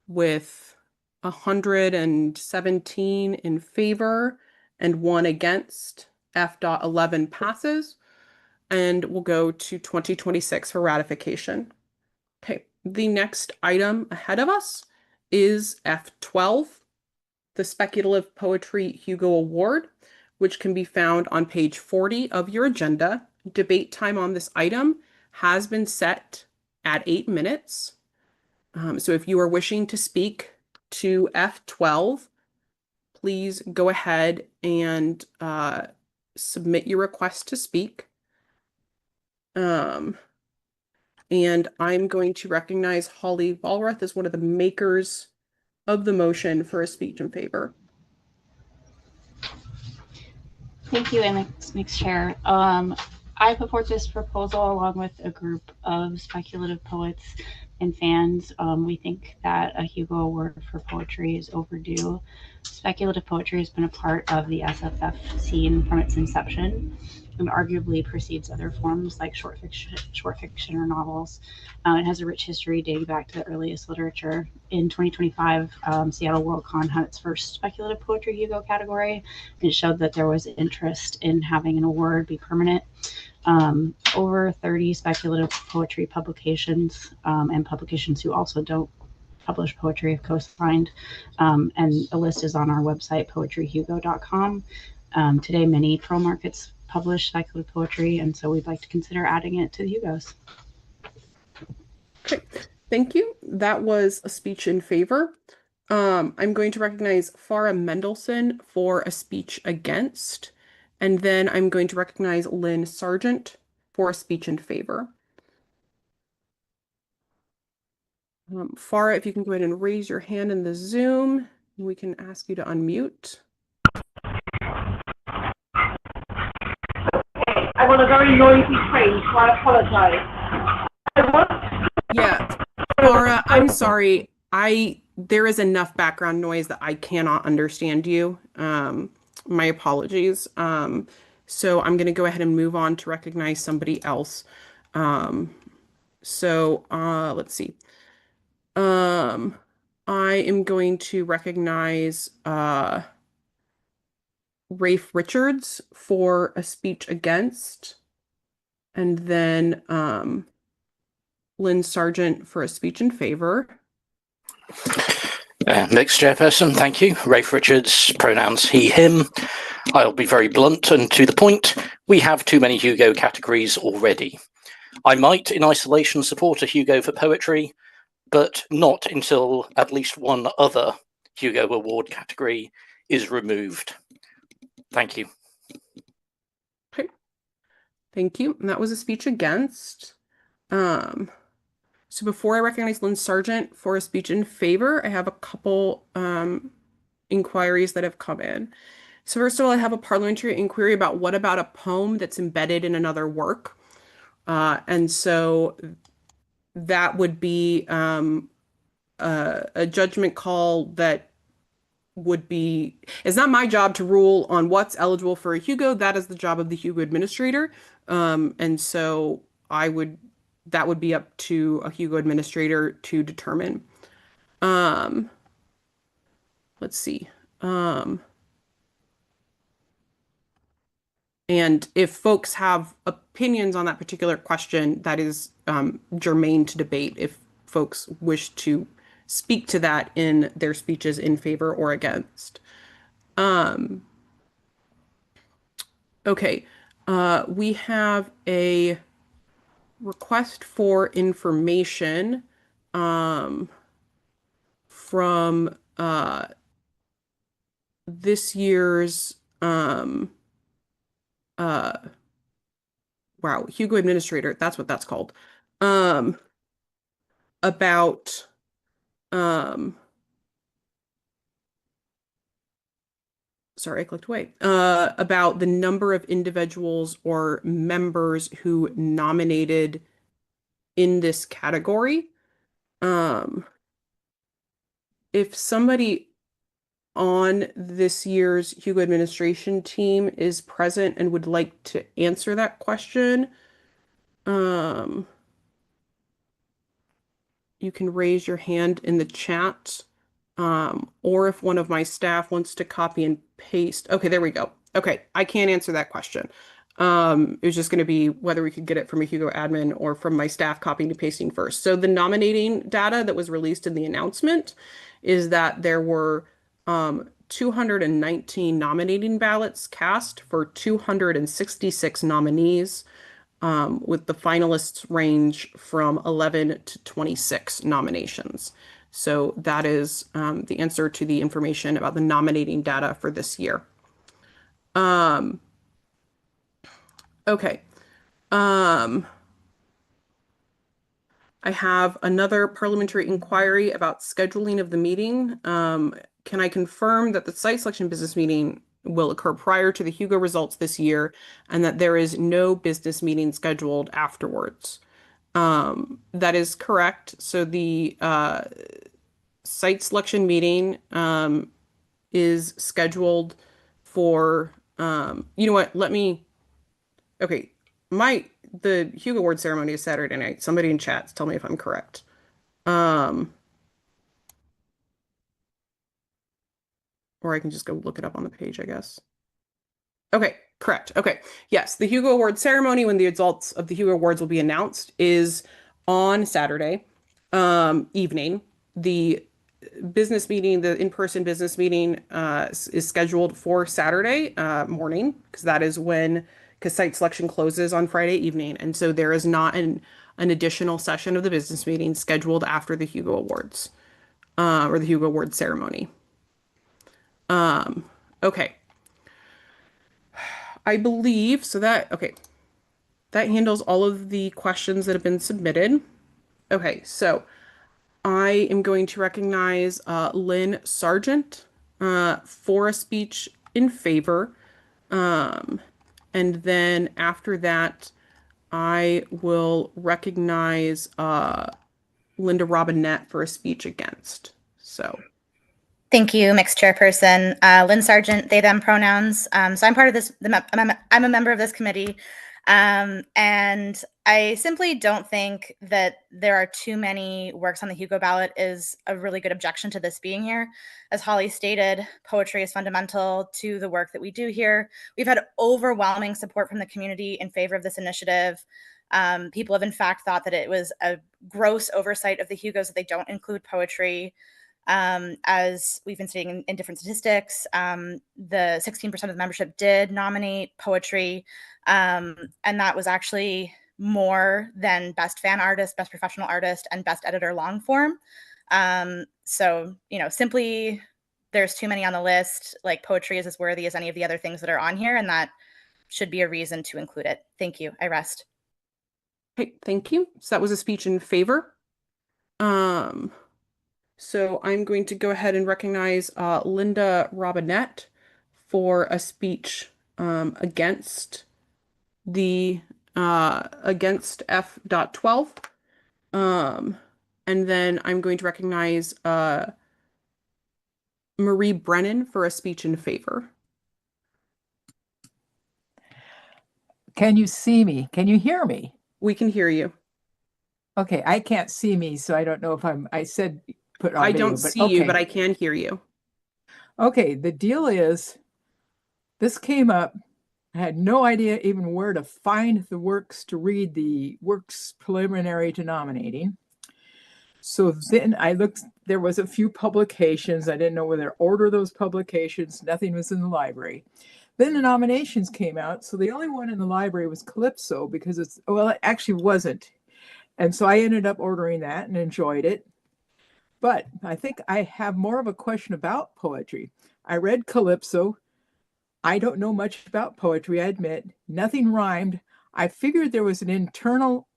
with 117 in favor and 1 against. F.11 passes. and we'll go to 2026 for ratification. Okay, the next item ahead of us is F12, the Speculative Poetry Hugo Award, which can be found on page 40 of your agenda. Debate time on this item has been set at 8 minutes. So if you are wishing to speak to F12, please go ahead and submit your request to speak. And I'm going to recognize Holly Walrath as one of the makers of the motion for a speech in favor. Thank you, Mix Chair. I put forth this proposal along with a group of speculative poets and fans. We think that a Hugo Award for poetry is overdue. Speculative poetry has been a part of the SFF scene from its inception and arguably precedes other forms like short fiction or novels. It has a rich history dating back to the earliest literature. In 2025, Seattle Worldcon had its first speculative poetry Hugo category. It showed that there was interest in having an award be permanent. Over 30 speculative poetry publications and publications who also don't publish poetry have co-signed, and a list is on our website, poetryhugo.com. Today, many pro markets publish speculative poetry, and so we'd like to consider adding it to the Hugos. Okay, thank you. That was a speech in favor. I'm going to recognize Farah Mendelson for a speech against, and then I'm going to recognize Lynn Sargent for a speech in favor. Farah, if you can go ahead and raise your hand in the Zoom, we can ask you to unmute. I'm on a very noisy train, so I apologize. Yeah, Farah, I'm sorry. There is enough background noise that I cannot understand you. My apologies. So I'm going to go ahead and move on to recognize somebody else. Let's see. I am going to recognize Rafe Richards for a speech against, and then Lynn Sargent for a speech in favor. Mixed chairperson, thank you. Rafe Richards, pronouns he, him. I'll be very blunt and to the point. We have too many Hugo categories already. I might, in isolation, support a Hugo for poetry, but not until at least one other Hugo Award category is removed. Thank you. Okay. Thank you. And that was a speech against. So before I recognize Lynn Sargent for a speech in favor, I have a couple inquiries that have come in. So first of all, I have a parliamentary inquiry about what about a poem that's embedded in another work? And so that would be a judgment call that would be, it's not my job to rule on what's eligible for a Hugo. That is the job of the Hugo administrator. And so that would be up to a Hugo administrator to determine. Let's see. And if folks have opinions on that particular question, that is germane to debate if folks wish to speak to that in their speeches in favor or against. Okay, we have a request for information from this year's Hugo Administrator, that's what that's called. About sorry, I clicked away. About the number of individuals or members who nominated in this category. If somebody on this year's Hugo administration team is present and would like to answer that question, you can raise your hand in the chat, or if one of my staff wants to copy and paste. Okay, there we go. Okay, I can't answer that question. It was just going to be whether we could get it from a Hugo admin or from my staff copying and pasting first. So the nominating data that was released in the announcement is that there were 219 nominating ballots cast for 266 nominees, with the finalists range from 11 to 26 nominations. So that is the answer to the information about the nominating data for this year. Okay. I have another parliamentary inquiry about scheduling of the meeting. Can I confirm that the site selection business meeting will occur prior to the Hugo results this year and that there is no business meeting scheduled afterwards? That is correct. So the site selection meeting is scheduled for, you know what, okay, the Hugo Award ceremony is Saturday night. Somebody in chat tell me if I'm correct. Or I can just go look it up on the page, I guess. Okay, correct. Okay. Yes, the Hugo Award ceremony, when the results of the Hugo Awards will be announced, is on Saturday evening. The business meeting, the in-person business meeting is scheduled for Saturday morning, because that is because site selection closes on Friday evening. And so there is not an additional session of the business meeting scheduled after the Hugo Awards or the Hugo Award ceremony. Okay. I believe so that, okay. That handles all of the questions that have been submitted. Okay, so I am going to recognize Lynn Sargent for a speech in favor. And then after that, I will recognize Linda Robinette for a speech against. So. Thank you, mixed chairperson. Lynn Sargent, they, them pronouns. So I'm part of this, I'm a member of this committee. And I simply don't think that there are too many works on the Hugo ballot is a really good objection to this being here. As Holly stated, poetry is fundamental to the work that we do here. We've had overwhelming support from the community in favor of this initiative. People have in fact thought that it was a gross oversight of the Hugos that they don't include poetry. As we've been seeing in different statistics, the 16% of the membership did nominate poetry, and that was actually more than best fan artist, best professional artist, and best editor long form. So, you know, simply there's too many on the list. Like, poetry is as worthy as any of the other things that are on here, and that should be a reason to include it. Thank you. I rest. Okay, thank you. So that was a speech in favor. So I'm going to go ahead and recognize Linda Robinette for a speech against against F.12. And then I'm going to recognize Marie Brennan for a speech in favor. Can you see me? Can you hear me? We can hear you. Okay, I can't see me, so I don't know if I said put on I video, don't but see you, but I can hear you. Okay, the deal is, this came up. I had no idea even where to find the works to read the works preliminary to nominating. So then I looked, there was a few publications. I didn't know whether to order those publications. Nothing was in the library. Then the nominations came out. So the only one in the library was Calypso, because it's, well, it actually wasn't. And so I ended up ordering that and enjoyed it. But I think I have more of a question about poetry. I read Calypso. I don't know much about poetry, I admit. Nothing rhymed. I figured there was an internal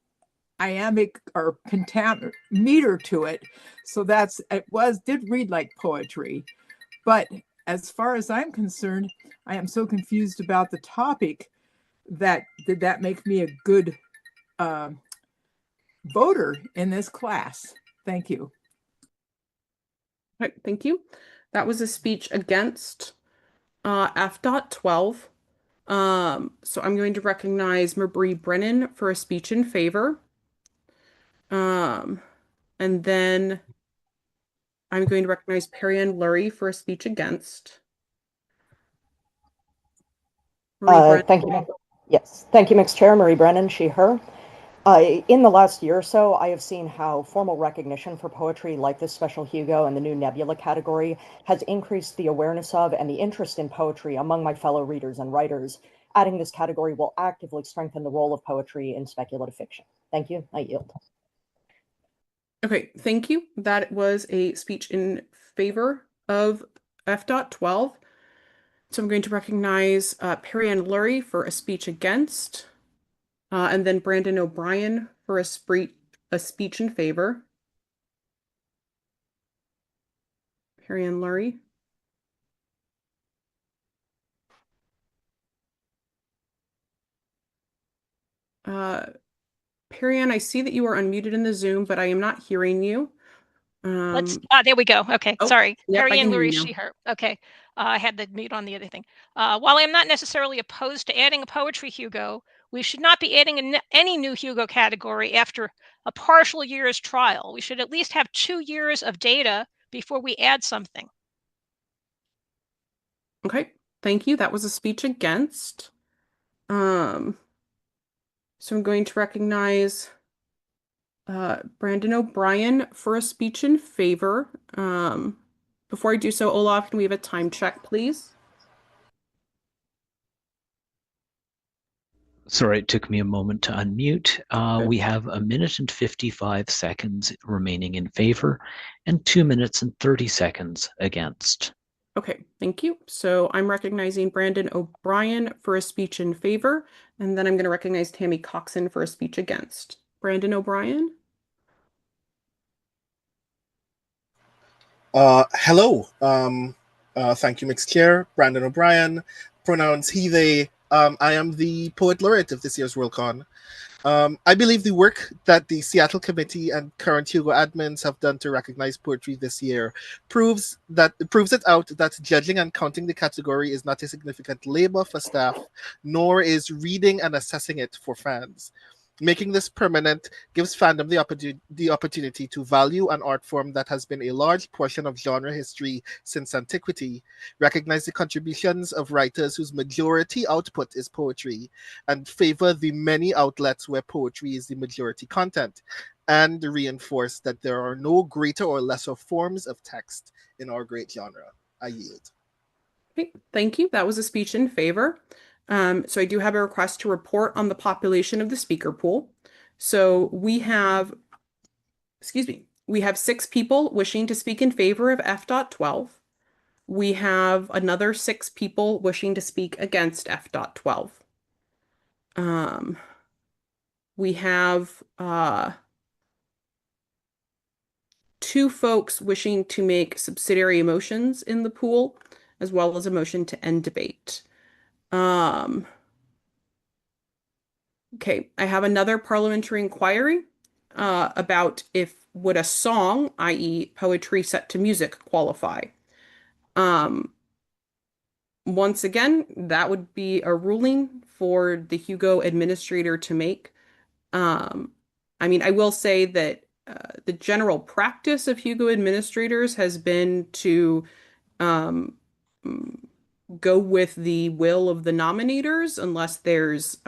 iambic or pentameter to it. So did read like poetry. But as far as I'm concerned, I am so confused about the topic that did that make me a good voter in this class? Thank you. Right, thank you. That was a speech against F.12. So I'm going to recognize Marie Brennan for a speech in favor. And then I'm going to recognize Perry-Ann Lurie for a speech against. Thank you, Yes, thank you, Mixed Chair. Marie Brennan, she, her. In the last year or so, I have seen how formal recognition for poetry like this Special Hugo and the new Nebula category has increased the awareness of and the interest in poetry among my fellow readers and writers. Adding this category will actively strengthen the role of poetry in speculative fiction. Thank you. I yield. Okay, thank you. That was a speech in favor of F.12. So I'm going to recognize Perry Ann Lurie for a speech against, and then Brandon O'Brien for a speech in favor. Perry Ann Lurie. Perry Ann, I see that you are unmuted in the Zoom, but I am not hearing you. There we go. Okay, Oh, sorry. yep, Harry I and can hear Lurie, you now. she, her. Okay, I had the mute on the other thing. While I am not necessarily opposed to adding a poetry Hugo, we should not be adding any new Hugo category after a partial year's trial. We should at least have 2 years of data before we add something. Okay, thank you. That was a speech against. So I'm going to recognize Brandon O'Brien for a speech in favor. Before I do so, Olaf, can we have a time check, please? Sorry, it took me a moment to unmute. We have 1 minute and 55 seconds remaining in favor and 2 minutes and 30 seconds against. Okay, thank you. So I'm recognizing Brandon O'Brien for a speech in favor, and then I'm going to recognize Tammy Coxon for a speech against. Brandon O'Brien? Hello. Thank you, Mixed Chair. Brandon O'Brien, pronouns he, they. I am the poet laureate of this year's Worldcon. I believe the work that the Seattle Committee and current Hugo admins have done to recognize poetry this year proves it out that judging and counting the category is not a significant labor for staff, nor is reading and assessing it for fans. Making this permanent gives fandom the opportunity to value an art form that has been a large portion of genre history since antiquity, recognize the contributions of writers whose majority output is poetry, and favor the many outlets where poetry is the majority content, and reinforce that there are no greater or lesser forms of text in our great genre. I yield. Okay, thank you. That was a speech in favor. So I do have a request to report on the population of the speaker pool. So we have 6 people wishing to speak in favor of F.12. We have another 6 people wishing to speak against F.12. We have 2 folks wishing to make subsidiary motions in the pool, as well as a motion to end debate. Okay, I have another parliamentary inquiry about if would a song, i.e. poetry set to music, qualify. Once again, that would be a ruling for the Hugo administrator to make. I mean, I will say that the general practice of Hugo administrators has been to go with the will of the nominators unless there's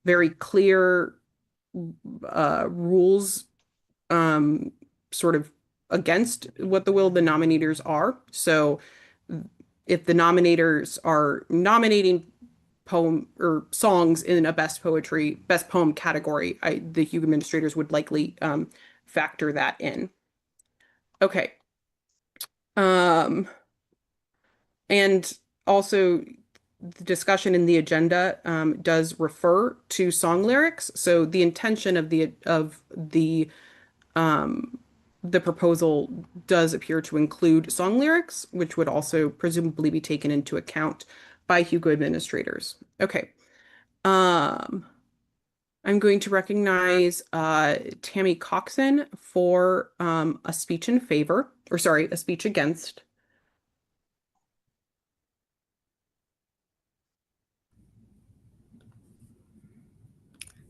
very clear rules sort of against what the will of the nominators are. So if the nominators are nominating poem or songs in a best poem category, the Hugo administrators would likely factor that in. Okay. And also the discussion in the agenda does refer to song lyrics. So the intention of the proposal does appear to include song lyrics, which would also presumably be taken into account by Hugo administrators. Okay. I'm going to recognize Tammy Coxon for a speech in favor, or sorry, a speech against.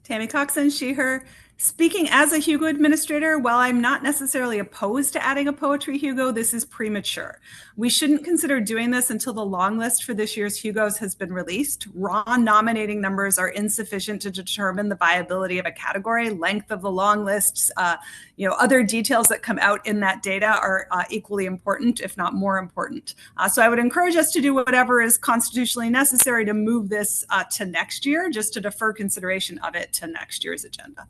Tammy Coxon, she, her. Speaking as a Hugo administrator, while I'm not necessarily opposed to adding a poetry Hugo, this is premature. We shouldn't consider doing this until the long list for this year's Hugos has been released. Raw nominating numbers are insufficient to determine the viability of a category. Length of the long lists, other details that come out in that data are equally important, if not more important. So I would encourage us to do whatever is constitutionally necessary to move this to next year, just to defer consideration of it to next year's agenda.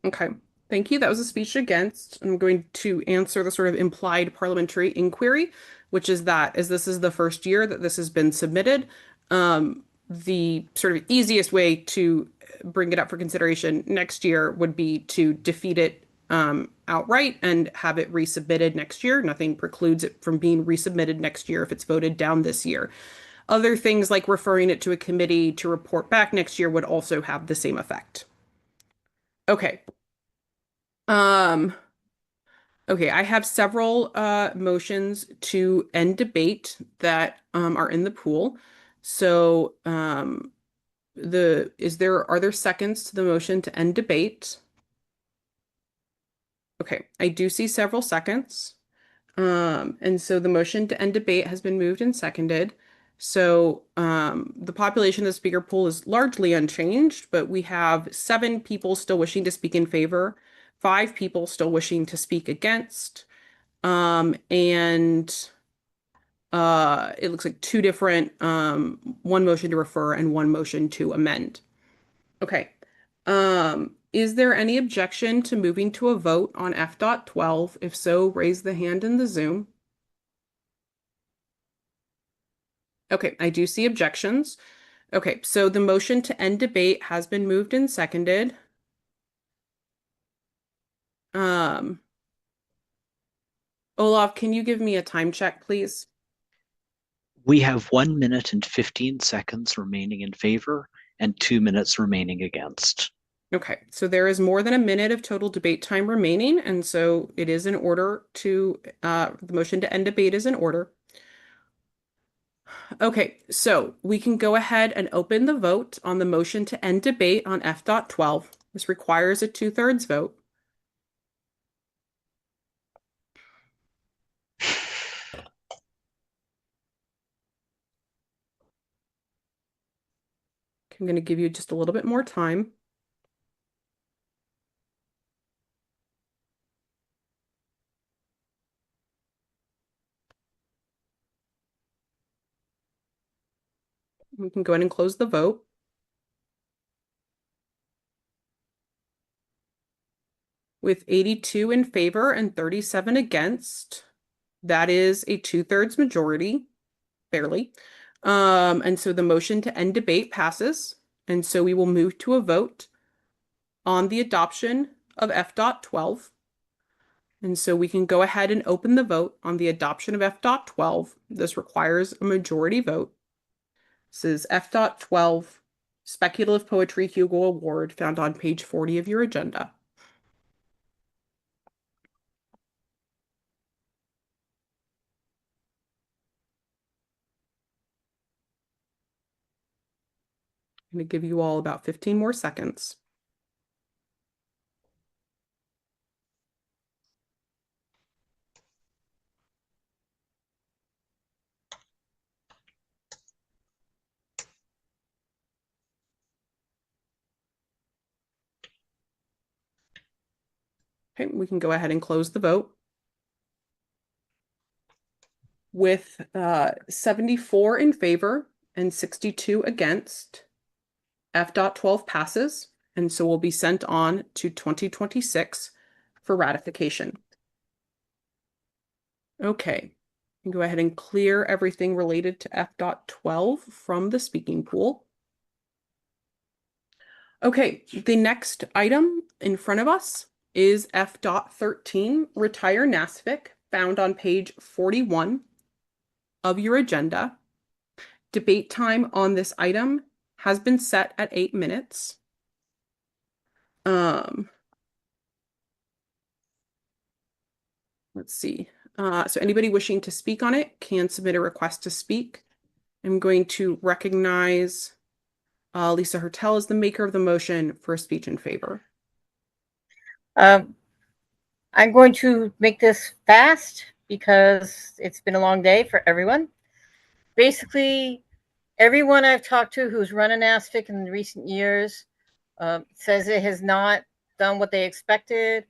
Okay, thank you. That was a speech against. I'm going to answer the sort of implied parliamentary inquiry, which is that as this is the first year that this has been submitted, the sort of easiest way to bring it up for consideration next year would be to defeat it outright and have it resubmitted next year. Nothing precludes it from being resubmitted next year if it's voted down this year. Other things like referring it to a committee to report back next year would also have the same effect. Okay. Okay, I have several motions to end debate that are in the pool. So are there seconds to the motion to end debate? Okay, I do see several seconds. And so the motion to end debate has been moved and seconded. So the population of the speaker pool is largely unchanged, but we have 7 people still wishing to speak in favor, 5 people still wishing to speak against, and it looks like 2 different, 1 motion to refer and 1 motion to amend. Okay. Is there any objection to moving to a vote on F.12? If so, raise the hand in the Zoom. Okay, I do see objections. Okay, so the motion to end debate has been moved and seconded. Olaf, can you give me a time check, please? We have 1 minute and 15 seconds remaining in favor and 2 minutes remaining against. Okay, so there is more than a minute of total debate time remaining, and so it is in order to, the motion to end debate is in order. Okay, so we can go ahead and open the vote on the motion to end debate on F.12. This requires a 2/3 vote. I'm going to give you just a little bit more time. We can go ahead and close the vote. With 82 in favor and 37 against, that is a 2/3 majority, barely. And so the motion to end debate passes. And so we will move to a vote on the adoption of F.12. And so we can go ahead and open the vote on the adoption of F.12. This requires a majority vote. This is F.12 Speculative Poetry Hugo Award, found on page 40 of your agenda. I'm going to give you all about 15 more seconds. Okay, we can go ahead and close the vote. With 74 in favor and 62 against, F.12 passes, and so will be sent on to 2026 for ratification. Okay, go ahead and clear everything related to F.12 from the speaking pool. Okay, the next item in front of us is F.13, Retire NASFIC, found on page 41 of your agenda. Debate time on this item has been set at 8 minutes. Let's see. So anybody wishing to speak on it can submit a request to speak. I'm going to recognize Lisa Hertel as the maker of the motion for a speech in favor. Um, I'm going to make this fast because it's been a long day for everyone. Basically, everyone I've talked to who's run an ASFIC in recent years says it has not done what they expected.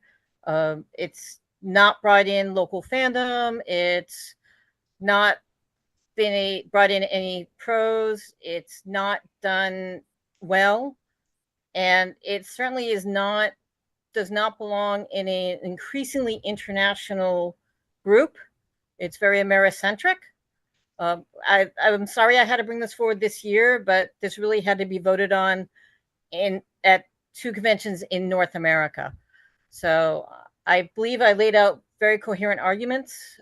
It's not brought in local fandom. It's not brought in any pros. It's not done well, and it certainly does not belong in an increasingly international group. It's very Americentric. I'm sorry I had to bring this forward this year, but this really had to be voted on at 2 conventions in North America. So I believe I laid out very coherent arguments,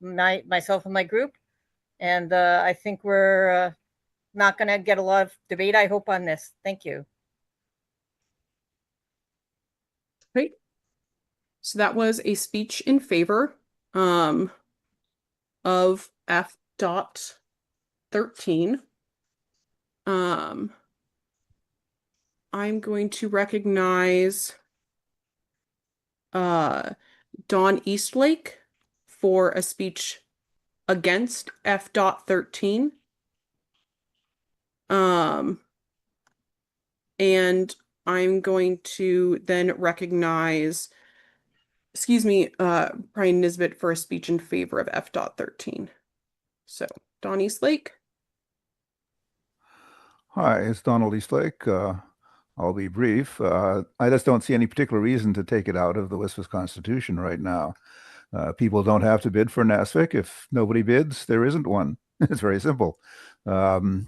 myself and my group, and I think we're not going to get a lot of debate, I hope, on this. Thank you. Great. So that was a speech in favor of F.13. I'm going to recognize Dawn Eastlake for a speech against F.13. And I'm going to then recognize, Brian Nisbet for a speech in favor of F.13. So, Dawn Eastlake. Hi, it's Donald Eastlake. I'll be brief. I just don't see any particular reason to take it out of the WSFS Constitution right now. People don't have to bid for an ASFIC. If nobody bids, there isn't one. It's very simple. This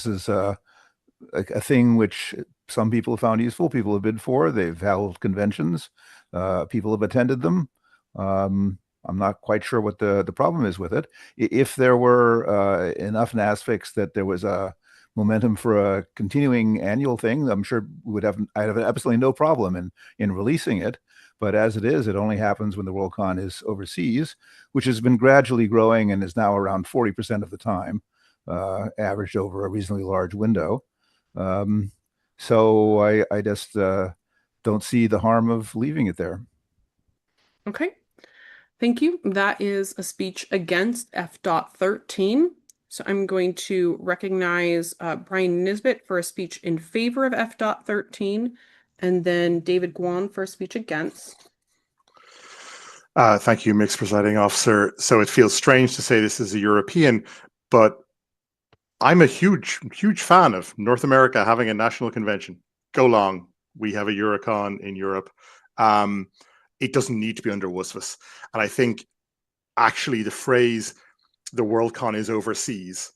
is a thing which some people have found useful. People have bid for. They've held conventions. People have attended them. I'm not quite sure what the problem is with it. If there were enough NASFICs that there was a momentum for a continuing annual thing, I'm sure I'd have absolutely no problem in releasing it. But as it is, it only happens when the Worldcon is overseas, which has been gradually growing and is now around 40% of the time, averaged over a reasonably large window. So I just don't see the harm of leaving it there. Okay. Thank you. That is a speech against F.13. So I'm going to recognize Brian Nisbet for a speech in favor of F.13, and then David Guan for a speech against. Thank you, Mixed Presiding Officer. So it feels strange to say this is a European, but I'm a huge fan of North America having a national convention. Go long. We have a Eurocon in Europe. It doesn't need to be under WSFS. And I think actually the phrase "the Worldcon is overseas"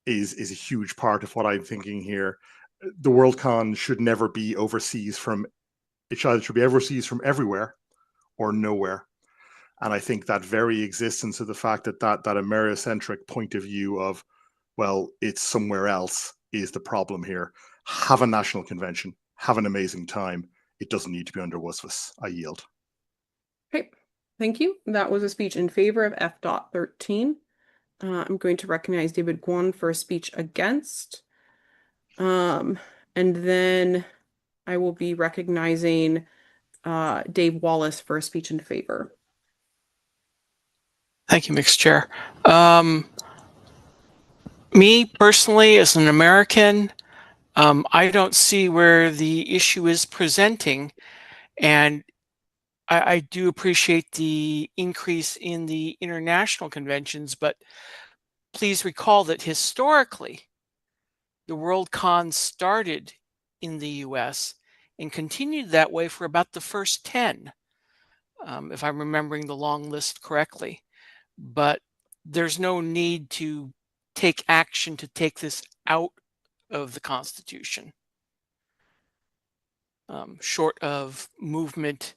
is a huge part of what I'm thinking here. The Worldcon should never be overseas from, it either should be overseas from everywhere or nowhere. And I think that very existence of the fact that Americentric point of view of, well, it's somewhere else is the problem here. Have a national convention, have an amazing time. It doesn't need to be under WSFS. I yield. Okay, thank you. That was a speech in favor of F.13. I'm going to recognize David Guan for a speech against. And then I will be recognizing Dave Wallace for a speech in favor. Thank you, Mixed Chair. Me personally, as an American, I don't see where the issue is presenting, and I do appreciate the increase in the international conventions, but please recall that historically, the Worldcon started in the US and continued that way for about the first 10, if I'm remembering the long list correctly. But there's no need to take action to take this out of the Constitution, short of movement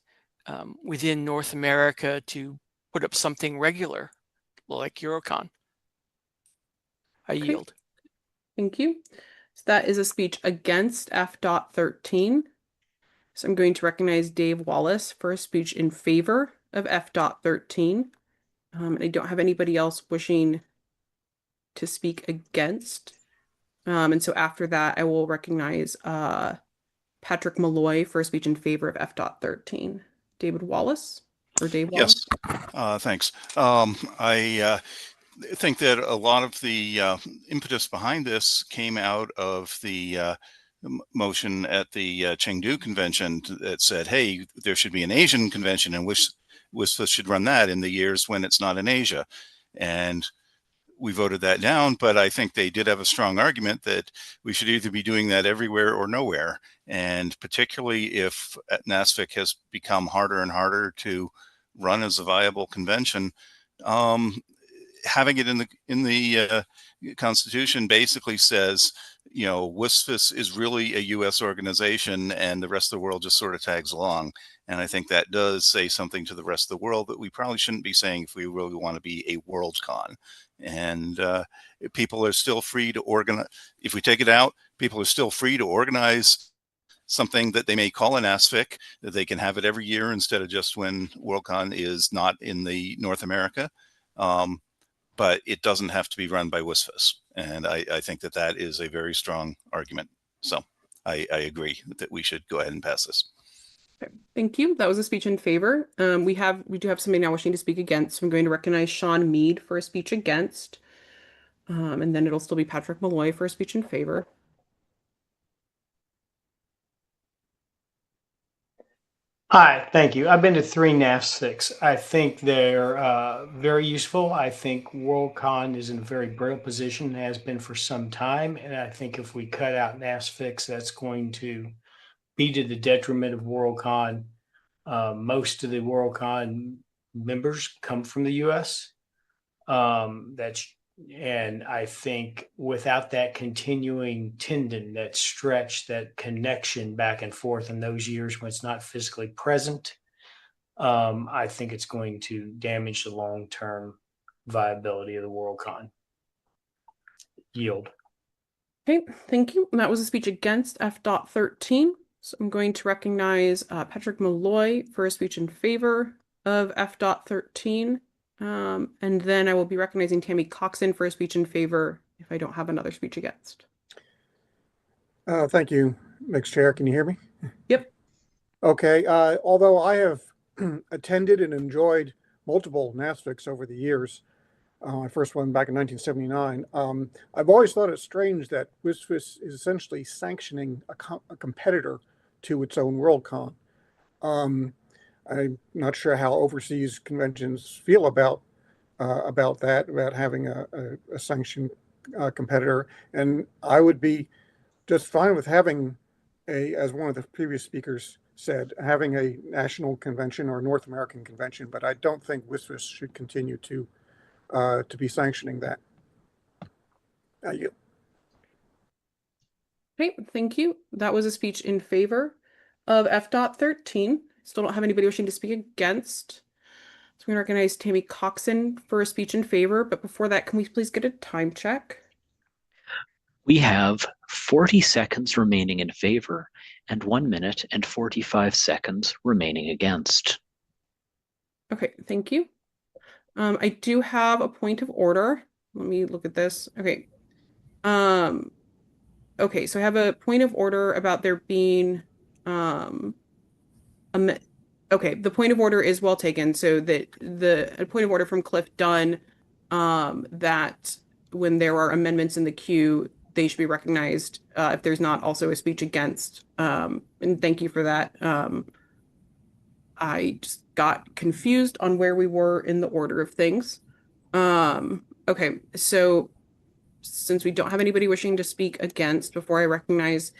within North America to put up something regular like Eurocon. I yield. Thank you. So that is a speech against F.13. So I'm going to recognize Dave Wallace for a speech in favor of F.13. I don't have anybody else wishing to speak against. And so after that, I will recognize Patrick Malloy for a speech in favor of F.13. David Wallace or Dave Wallace? Yes, thanks. I think that a lot of the impetus behind this came out of the motion at the Chengdu convention that said, hey, there should be an Asian convention, and WSFA should run that in the years when it's not in Asia. And we voted that down, but I think they did have a strong argument that we should either be doing that everywhere or nowhere. And particularly if NASFIC has become harder and harder to run as a viable convention, having it in the Constitution basically says, you know, WSFIS is really a U.S. organization, and the rest of the world just sort of tags along. And I think that does say something to the rest of the world that we probably shouldn't be saying if we really want to be a Worldcon. And people are still free to organize. If we take it out, people are still free to organize something that they may call an ASFIC, that they can have it every year instead of just when Worldcon is not in the North America. But it doesn't have to be run by WSFIS. And I think that that is a very strong argument. So I agree that we should go ahead and pass this. Okay, thank you. That was a speech in favor. We do have somebody now wishing to speak against. So I'm going to recognize Sean Mead for a speech against. And then it'll still be Patrick Malloy for a speech in favor. Hi, thank you. I've been to 3 NASFICs. I think they're very useful. I think Worldcon is in a very brittle position, has been for some time. And I think if we cut out NASFICs, that's going to be to the detriment of Worldcon. Most of the Worldcon members come from the US. And I think without that continuing tendon, that stretch, that connection back and forth in those years when it's not physically present, I think it's going to damage the long-term viability of the Worldcon. Yield. Okay, thank you. And that was a speech against F.13. So I'm going to recognize Patrick Malloy for a speech in favor of F.13. And then I will be recognizing Tammy Coxon for a speech in favor if I don't have another speech against. Thank you, Mixed Chair. Can you hear me? Yep. Okay. Although I have attended and enjoyed multiple NASFICs over the years, my first one back in 1979, I've always thought it strange that WSFIS is essentially sanctioning a competitor to its own Worldcon. I'm not sure how overseas conventions feel about that, about having a sanctioned competitor. And I would be just fine with having as one of the previous speakers said, having a national convention or North American convention, but I don't think WSFIS should continue to be sanctioning that. You. Okay, thank you. That was a speech in favor of F.13. Still don't have anybody wishing to speak against. So I'm going to recognize Tammy Coxon for a speech in favor. But before that, can we please get a time check? We have 40 seconds remaining in favor and 1 minute and 45 seconds remaining against. Okay, thank you. I do have a point of order. Let me look at this. Okay. Okay, so I have a point of order about there being okay, the point of order is well taken. So that a point of order from Cliff Dunn that when there are amendments in the queue, they should be recognized if there's not also a speech against. And thank you for that. I just got confused on where we were in the order of things. Okay, so since we don't have anybody wishing to speak against, before I recognize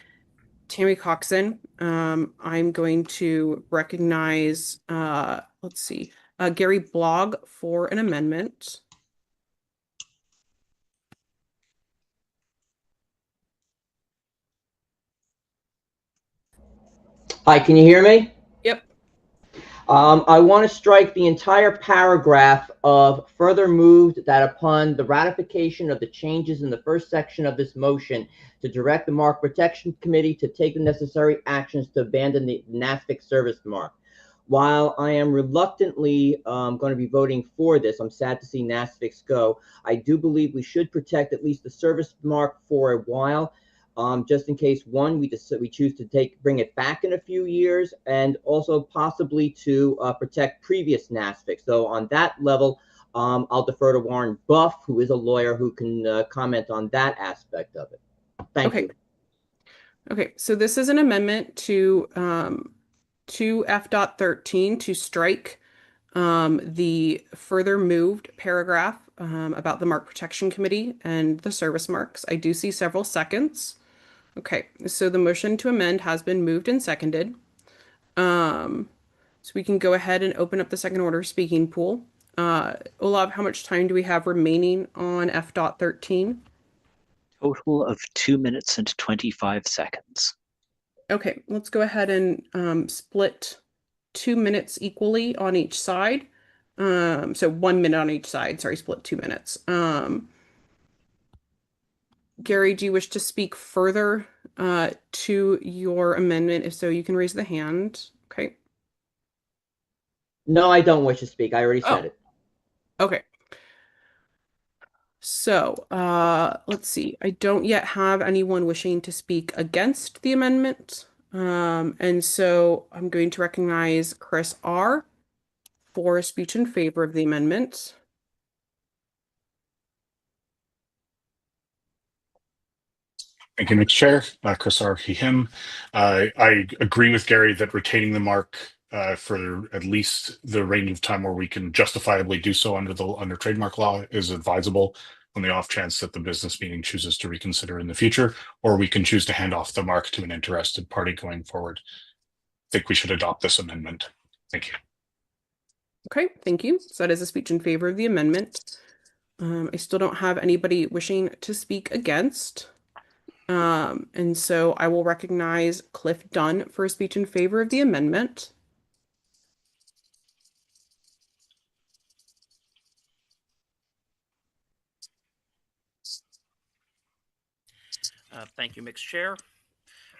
Tammy Coxon, I'm going to recognize, let's see, Gary Blogg for an amendment. Hi, can you hear me? Yep. I want to strike the entire paragraph of further moved that upon the ratification of the changes in the first section of this motion to direct the Mark Protection Committee to take the necessary actions to abandon the NASFIC service mark. While I am reluctantly going to be voting for this, I'm sad to see NASFICs go. I do believe we should protect at least the service mark for a while. just in case one, we choose to bring it back in a few years, and also possibly to protect previous NASFIC. So on that level, I'll defer to Warren Buff, who is a lawyer, who can comment on that aspect of it. Thank you. Okay, so this is an amendment to F.13 to strike the further moved paragraph about the Mark Protection Committee and the service marks. I do see several seconds. Okay, so the motion to amend has been moved and seconded. So we can go ahead and open up the second order speaking pool. Olav, how much time do we have remaining on F.13? Total of 2 minutes and 25 seconds. Okay, let's go ahead and split 2 minutes equally on each side. So 1 minute on each side. Sorry, split 2 minutes. Gary, do you wish to speak further to your amendment? If so, you can raise the hand. Okay. No, I don't wish to speak. I already said it. Okay. So, let's see. I don't yet have anyone wishing to speak against the amendment. And so I'm going to recognize Chris R. for a speech in favor of the amendment. Thank you, Mr. Chair. Chris R. He, him. I agree with Gary that retaining the mark for at least the range of time where we can justifiably do so under trademark law is advisable on the off chance that the business meeting chooses to reconsider in the future, or we can choose to hand off the mark to an interested party going forward. I think we should adopt this amendment. Thank you. Okay, thank you. So that is a speech in favor of the amendment. I still don't have anybody wishing to speak against. And so I will recognize Cliff Dunn for a speech in favor of the amendment. Thank you, Mixed Chair.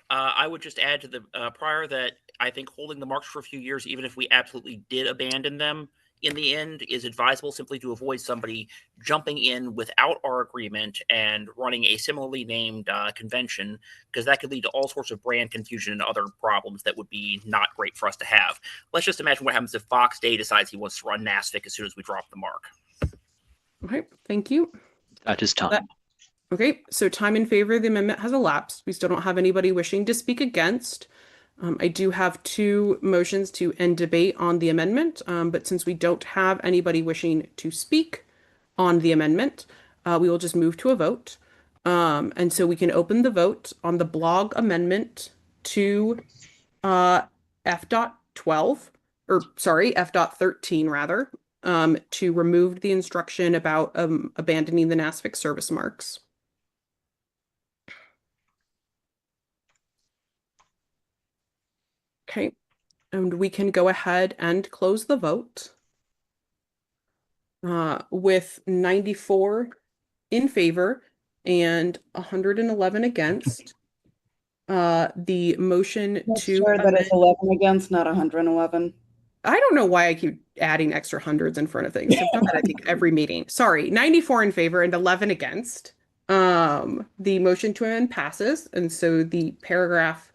I would just add to the prior that I think holding the marks for a few years, even if we absolutely did abandon them in the end, is advisable simply to avoid somebody jumping in without our agreement and running a similarly named convention, because that could lead to all sorts of brand confusion and other problems that would be not great for us to have. Let's just imagine what happens if Fox Day decides he wants to run NASFIC as soon as we drop the mark. Okay, thank you. That is time. Okay, so time in favor of the amendment has elapsed. We still don't have anybody wishing to speak against. I do have 2 motions to end debate on the amendment, but since we don't have anybody wishing to speak on the amendment, we will just move to a vote. And so we can open the vote on the blog amendment to F.12, or sorry, F.13 rather, to remove the instruction about abandoning the NASFIC service marks. Okay, and we can go ahead and close the vote with 94 in favor and 111 against. The motion to Sure, that is amend, 11 against, not 111. I don't know why I keep adding extra hundreds in front of things. I've done that, I think, every meeting. Sorry, 94 in favor and 11 against. The motion to amend passes, and so the paragraph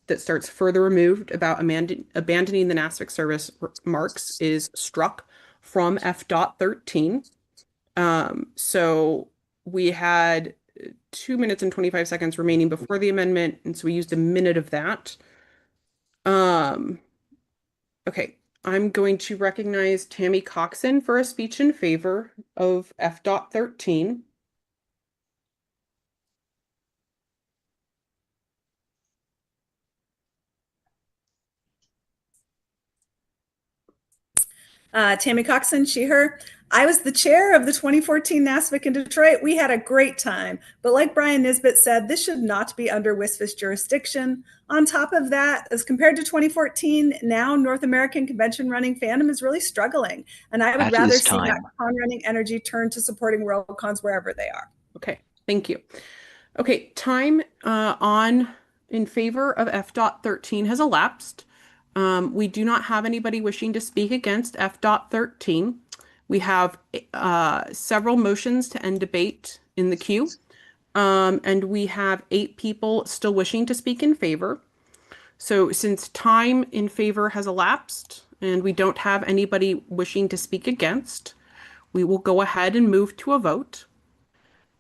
that starts further removed about abandoning the NASFIC service marks is struck from F.13. So we had 2 minutes and 25 seconds remaining before the amendment, and so we used a minute of that. Okay, I'm going to recognize Tammy Coxon for a speech in favor of F.13. Tammy Coxon, she, her. I was the chair of the 2014 NASFIC in Detroit. We had a great time. But like Brian Nisbet said, this should not be under WSFIS jurisdiction. On top of that, as compared to 2014, now North American convention running fandom is really struggling. And I would rather see that con running energy turn to supporting Worldcons wherever they are. Okay, thank you. Okay, time in favor of F.13 has elapsed. We do not have anybody wishing to speak against F.13. We have several motions to end debate in the queue. And we have 8 people still wishing to speak in favor. So since time in favor has elapsed and we don't have anybody wishing to speak against, we will go ahead and move to a vote.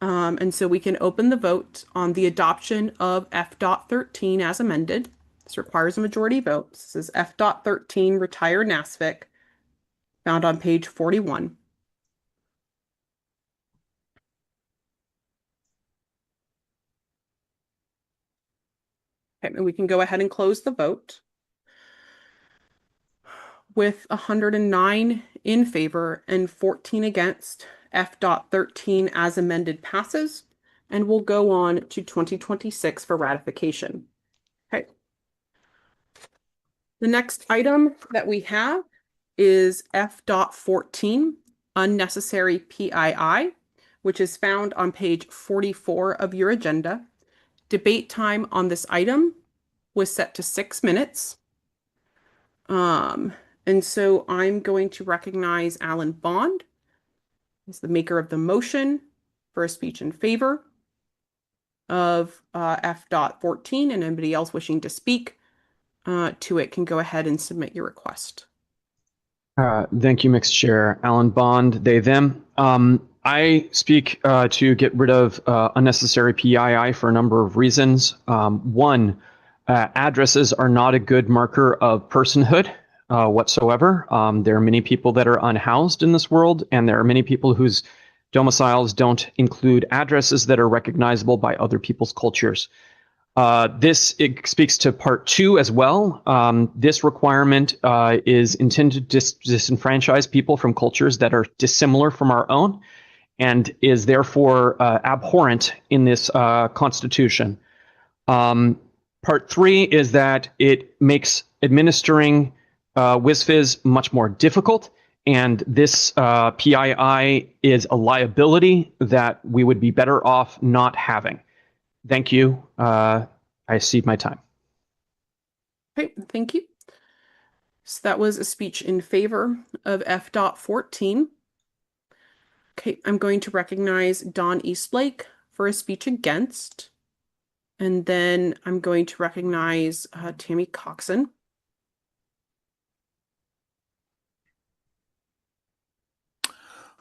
And so we can open the vote on the adoption of F.13 as amended. This requires a majority vote. This is F.13 retired NASFIC, found on page 41. Okay, and we can go ahead and close the vote. With 109 in favor and 14 against, F.13 as amended passes, and we'll go on to 2026 for ratification. Okay. The next item that we have is F.14, unnecessary PII, which is found on page 44 of your agenda. Debate time on this item was set to 6 minutes. And so I'm going to recognize Alan Bond as the maker of the motion for a speech in favor of F.14, and anybody else wishing to speak to it can go ahead and submit your request. Thank you, Mixed Chair. Alan Bond, they, them. I speak to get rid of unnecessary PII for a number of reasons. One, addresses are not a good marker of personhood whatsoever. There are many people that are unhoused in this world, and there are many people whose domiciles don't include addresses that are recognizable by other people's cultures. It speaks to part 2 as well. This requirement is intended to disenfranchise people from cultures that are dissimilar from our own and is therefore abhorrent in this Constitution. Part 3 is that it makes administering WSFIS much more difficult, and this PII is a liability that we would be better off not having. Thank you. I cede my time. Okay, thank you. So that was a speech in favor of F.14. Okay, I'm going to recognize Don Eastlake for a speech against. And then I'm going to recognize Tammy Coxon.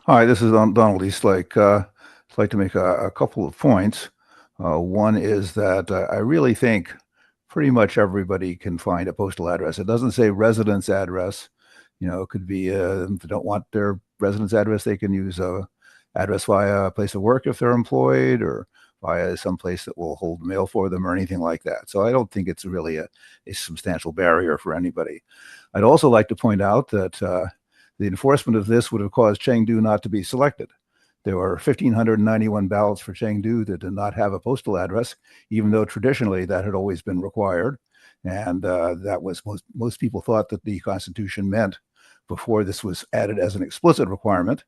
Hi, this is Donald Eastlake. I'd like to make a couple of points. One is that I really think pretty much everybody can find a postal address. It doesn't say residence address. You know, it could be if they don't want their residence address, they can use a address via a place of work if they're employed, or via some place that will hold mail for them or anything like that. So I don't think it's really a substantial barrier for anybody. I'd also like to point out that the enforcement of this would have caused Chengdu not to be selected. There were 1,591 ballots for Chengdu that did not have a postal address, even though traditionally that had always been required. And that was most people thought that the Constitution meant before this was added as an explicit requirement.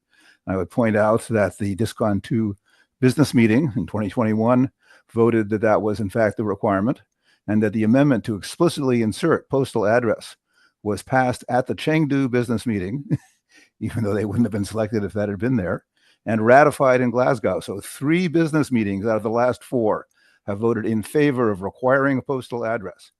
I would point out that the DISCON 2 business meeting in 2021 voted that that was in fact the requirement, and that the amendment to explicitly insert postal address was passed at the Chengdu business meeting, even though they wouldn't have been selected if that had been there, and ratified in Glasgow. So 3 business meetings out of the last 4 have voted in favor of requiring a postal address.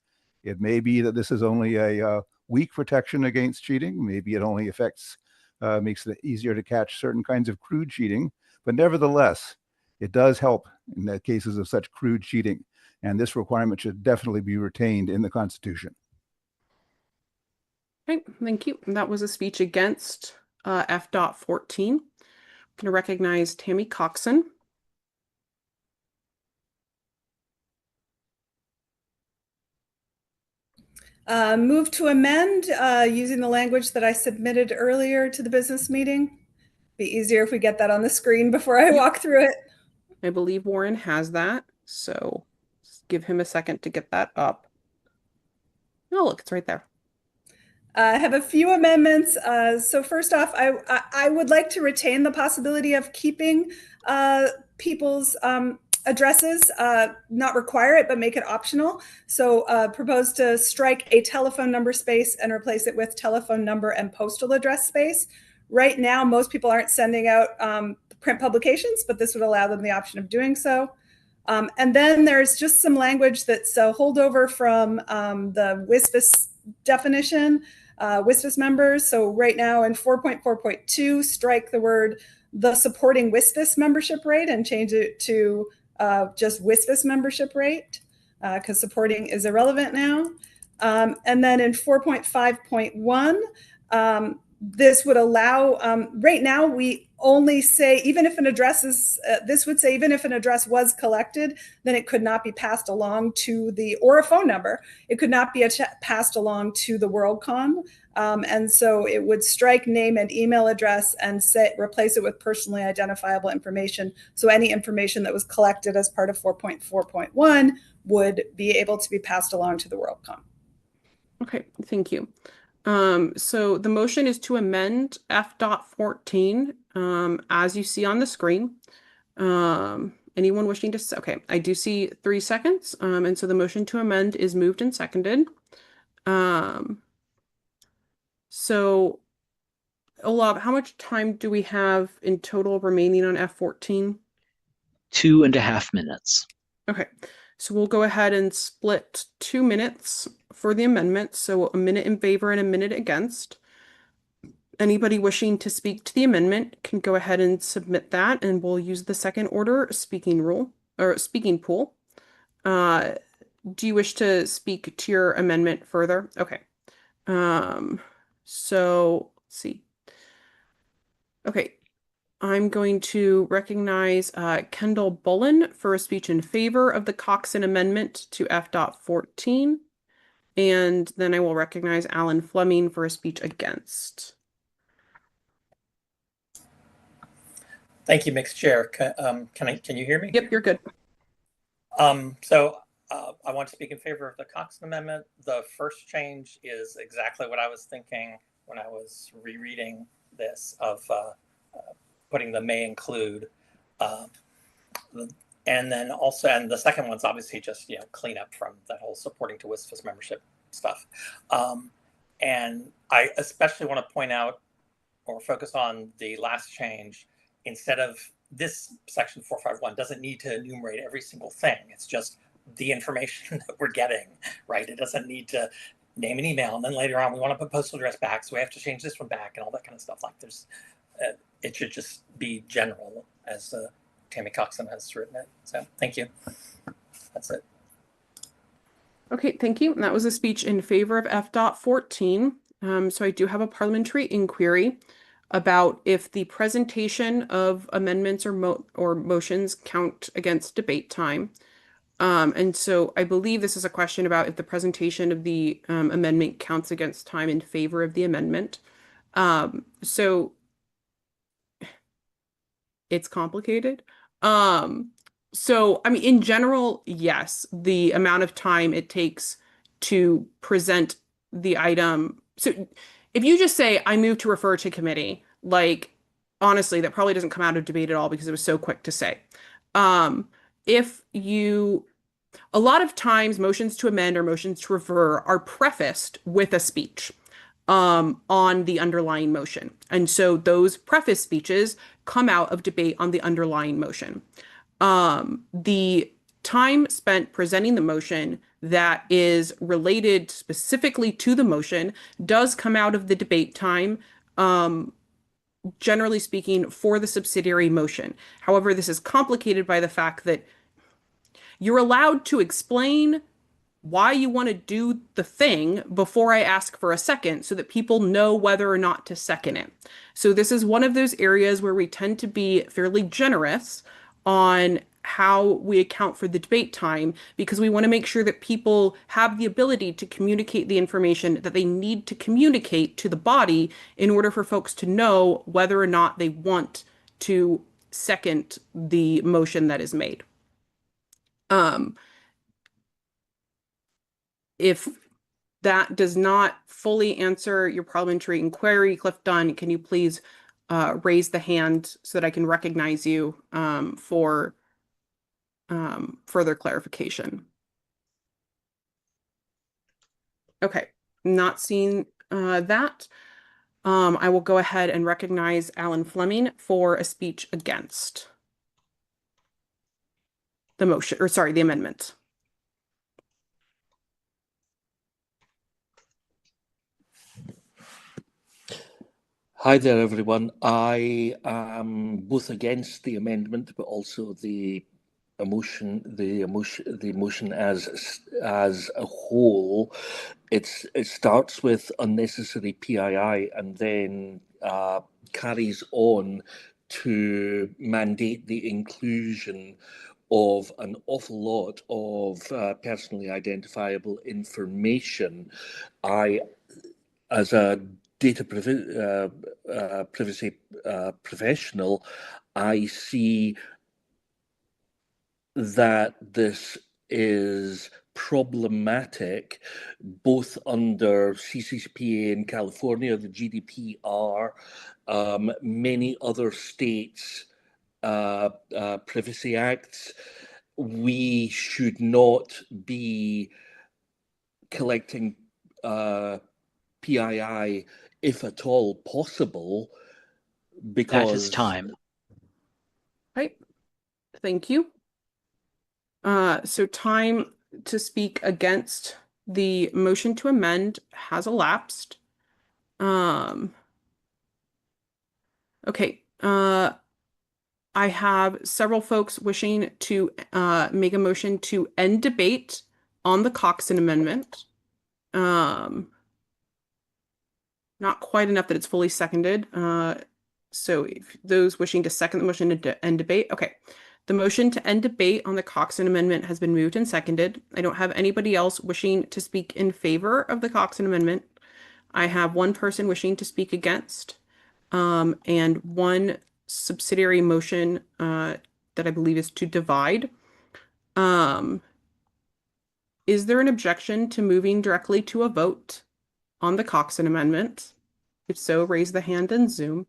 It may be that this is only a weak protection against cheating. Maybe it only affects, makes it easier to catch certain kinds of crude cheating, but nevertheless, it does help in the cases of such crude cheating. And this requirement should definitely be retained in the Constitution. Okay, thank you. And that was a speech against F.14. I'm going to recognize Tammy Coxon. Move to amend using the language that I submitted earlier to the business meeting. Be easier if we get that on the screen before I walk through it. I believe Warren has that, so just give him a second to get that up. Oh, look, it's right there. I have a few amendments. So first off, I would like to retain the possibility of keeping people's addresses, not require it, but make it optional. So propose to strike a telephone number space and replace it with telephone number and postal address space. Right now, most people aren't sending out print publications, but this would allow them the option of doing so. And then there's just some language that's a holdover from the WSFS definition, WSFS members. So right now in 4.4.2, strike the word the supporting WSFS membership rate and change it to just WSFS membership rate, because supporting is irrelevant now. And then in 4.5.1, this would allow, right now we only say, even if an address is, this would say, even if an address was collected, then it could not be passed along to the, or a phone number, it could not be passed along to the Worldcon. And so it would strike name and email address and replace it with personally identifiable information. So any information that was collected as part of 4.4.1 would be able to be passed along to the Worldcon. Okay, thank you. So the motion is to amend F.14, as you see on the screen. Anyone wishing to say, okay, I do see 3 seconds. And so the motion to amend is moved and seconded. So Olav, how much time do we have in total remaining on F14? 2.5 minutes. Okay, so we'll go ahead and split 2 minutes for the amendment. So a minute in favor and a minute against. Anybody wishing to speak to the amendment can go ahead and submit that, and we'll use the second order speaking rule or speaking pool. Do you wish to speak to your amendment further? Okay. So let's see. Okay. I'm going to recognize Kendall Bullen for a speech in favor of the Coxon amendment to F.14. And then I will recognize Alan Fleming for a speech against. Thank you, Mixed Chair. Can you hear me? Yep, you're good. I want to speak in favor of the Coxon Amendment. The first change is exactly what I was thinking when I was rereading this, of putting the may include. And then also, and the second one's obviously just, clean up from that whole supporting to WSFS membership stuff. And I especially want to point out or focus on the last change. Instead of this section 451 doesn't need to enumerate every single thing. It's just the information that we're getting, right? It doesn't need to name an email, and then later on we want to put postal address back, so we have to change this one back and all that kind of stuff. Like there's, it should just be general, as Tammy Coxon has written it. So thank you. That's it. Okay, thank you. And that was a speech in favor of F.14. So I do have a parliamentary inquiry about if the presentation of amendments or motions count against debate time. And so I believe this is a question about if the presentation of the amendment counts against time in favor of the amendment. So it's complicated. So, I mean, in general, yes, the amount of time it takes to present the item. So if you just say, I move to refer to committee, like, honestly, that probably doesn't come out of debate at all because it was so quick to say. A lot of times motions to amend or motions to refer are prefaced with a speech on the underlying motion. And so those preface speeches come out of debate on the underlying motion. The time spent presenting the motion that is related specifically to the motion does come out of the debate time, generally speaking, for the subsidiary motion. However, this is complicated by the fact that you're allowed to explain why you want to do the thing before I ask for a second so that people know whether or not to second it. So this is one of those areas where we tend to be fairly generous on how we account for the debate time, because we want to make sure that people have the ability to communicate the information that they need to communicate to the body in order for folks to know whether or not they want to second the motion that is made. If that does not fully answer your parliamentary inquiry, Cliff Dunn, can you please raise the hand so that I can recognize you for further clarification? Okay, not seeing that. I will go ahead and recognize Alan Fleming for a speech against. the motion, or sorry, the amendment. Hi there, everyone. I am both against the amendment, but also the motion as a whole. It starts with unnecessary PII and then carries on to mandate the inclusion of an awful lot of personally identifiable information. As a data privacy professional, I see that this is problematic both under CCPA in California, the GDPR, many other states' privacy acts. We should not be collecting PII, if at all possible, because that is time. Right. Thank you. So time to speak against the motion to amend has elapsed. Okay. I have several folks wishing to make a motion to end debate on the Coxon Amendment. Not quite enough that it's fully seconded. So if those wishing to second the motion to end debate, okay. The motion to end debate on the Coxon Amendment has been moved and seconded. I don't have anybody else wishing to speak in favor of the Coxon Amendment. I have one person wishing to speak against, and one subsidiary motion that I believe is to divide. Is there an objection to moving directly to a vote on the Coxon Amendment? If so, raise the hand in Zoom.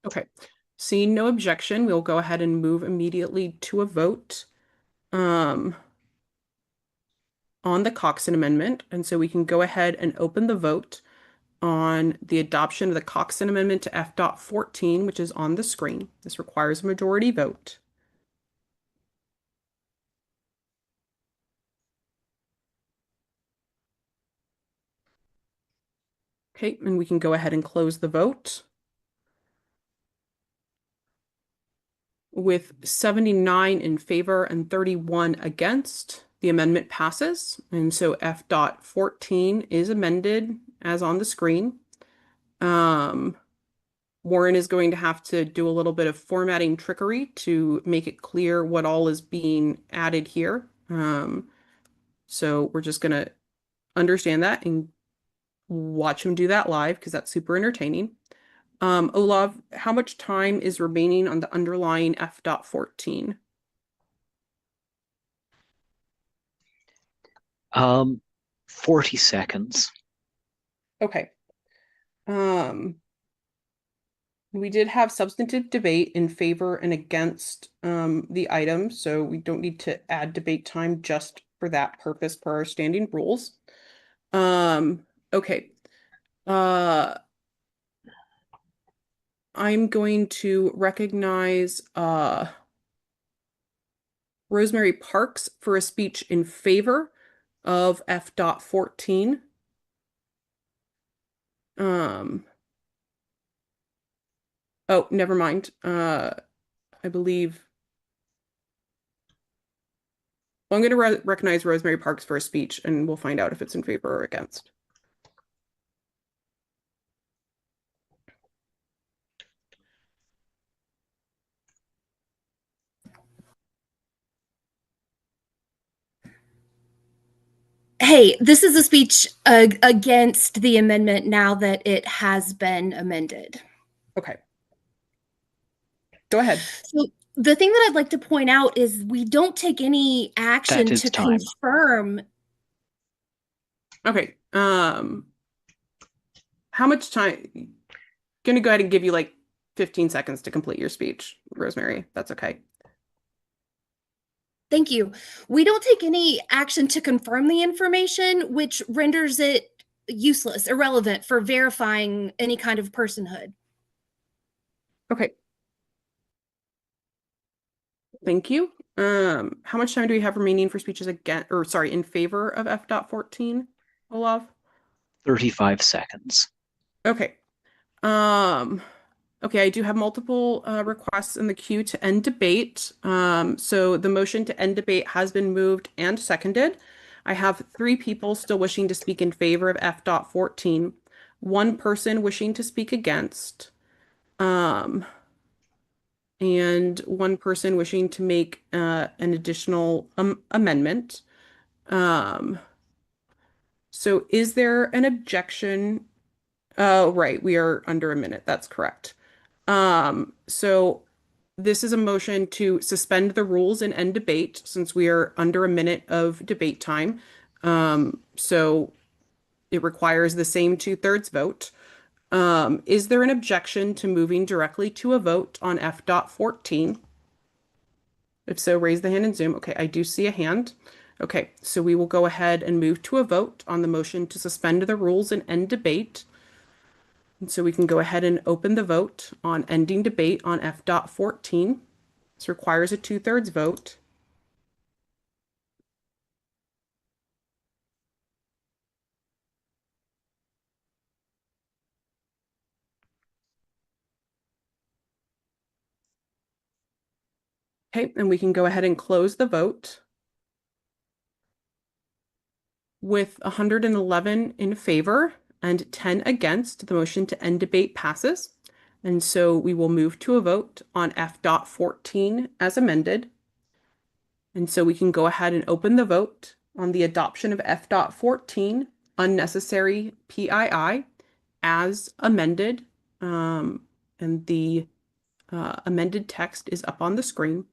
Okay, seeing no objection, we'll go ahead and move immediately to a vote on the Coxon Amendment. And so we can go ahead and open the vote on the adoption of the Coxon Amendment to F.14, which is on the screen. This requires a majority vote. Okay, and we can go ahead and close the vote. With 79 in favor and 31 against, the amendment passes. And so F.14 is amended as on the screen. Warren is going to have to do a little bit of formatting trickery to make it clear what all is being added here. So we're just going to understand that and watch him do that live because that's super entertaining. Olav, how much time is remaining on the underlying F.14? 40 seconds. Okay. We did have substantive debate in favor and against the item, so we don't need to add debate time just for that purpose per our standing rules. Okay. I'm going to recognize Rosemary Parks for a speech in favor of F.14. Oh, never mind. I believe I'm going to recognize Rosemary Parks for a speech, and we'll find out if it's in favor or against. Hey, this is a speech against the amendment now that it has been amended. Okay. Go ahead. So the thing that I'd like to point out is we don't take any action to confirm. Okay. How much time? Gonna go ahead and give you like 15 seconds to complete your speech, Rosemary. That's okay. Thank you. We don't take any action to confirm the information, which renders it useless, irrelevant for verifying any kind of personhood. Okay. Thank you. How much time do we have remaining for speeches in favor of F.14, Olaf? 35 seconds. Okay. Okay, I do have multiple requests in the queue to end debate. So the motion to end debate has been moved and seconded. I have 3 people still wishing to speak in favor of F.14, 1 person wishing to speak against, and 1 person wishing to make an additional amendment. So is there an objection? Oh, right, we are under a minute. That's correct. So this is a motion to suspend the rules and end debate since we are under a minute of debate time. So it requires the same 2/3 vote. Is there an objection to moving directly to a vote on F.14? If so, raise the hand in Zoom. Okay, I do see a hand. Okay, so we will go ahead and move to a vote on the motion to suspend the rules and end debate. And so we can go ahead and open the vote on ending debate on F.14. This requires a 2/3 vote. Okay, and we can go ahead and close the vote. With 111 in favor and 10 against, the motion to end debate passes. And so we will move to a vote on F.14 as amended. And so we can go ahead and open the vote on the adoption of F.14, unnecessary PII, as amended. And the amended text is up on the screen.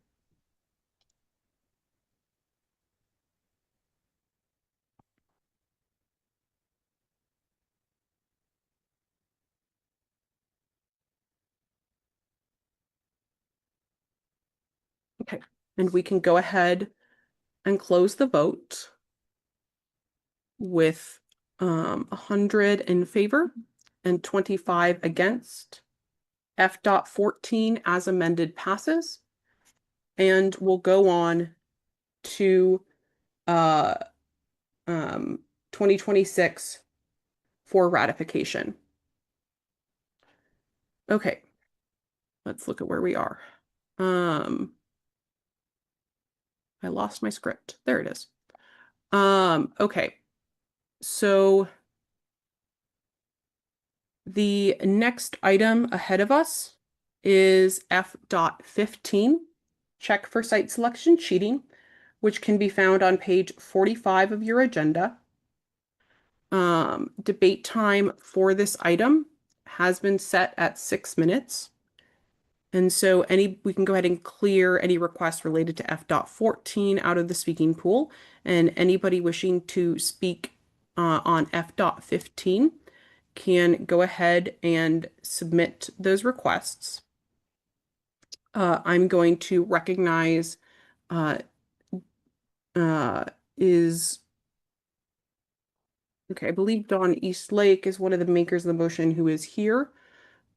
Okay, and we can go ahead and close the vote with 100 in favor and 25 against. F.14 as amended passes. And we'll go on to 2026 for ratification. Okay, let's look at where we are. I lost my script. There it is. Okay, so the next item ahead of us is F.15, check for site selection cheating, which can be found on page 45 of your agenda. Debate time for this item has been set at 6 minutes. And so we can go ahead and clear any requests related to F.14 out of the speaking pool. And anybody wishing to speak on F.15 can go ahead and submit those requests. I'm going to recognize okay, I believe Dawn Eastlake is one of the makers of the motion who is here.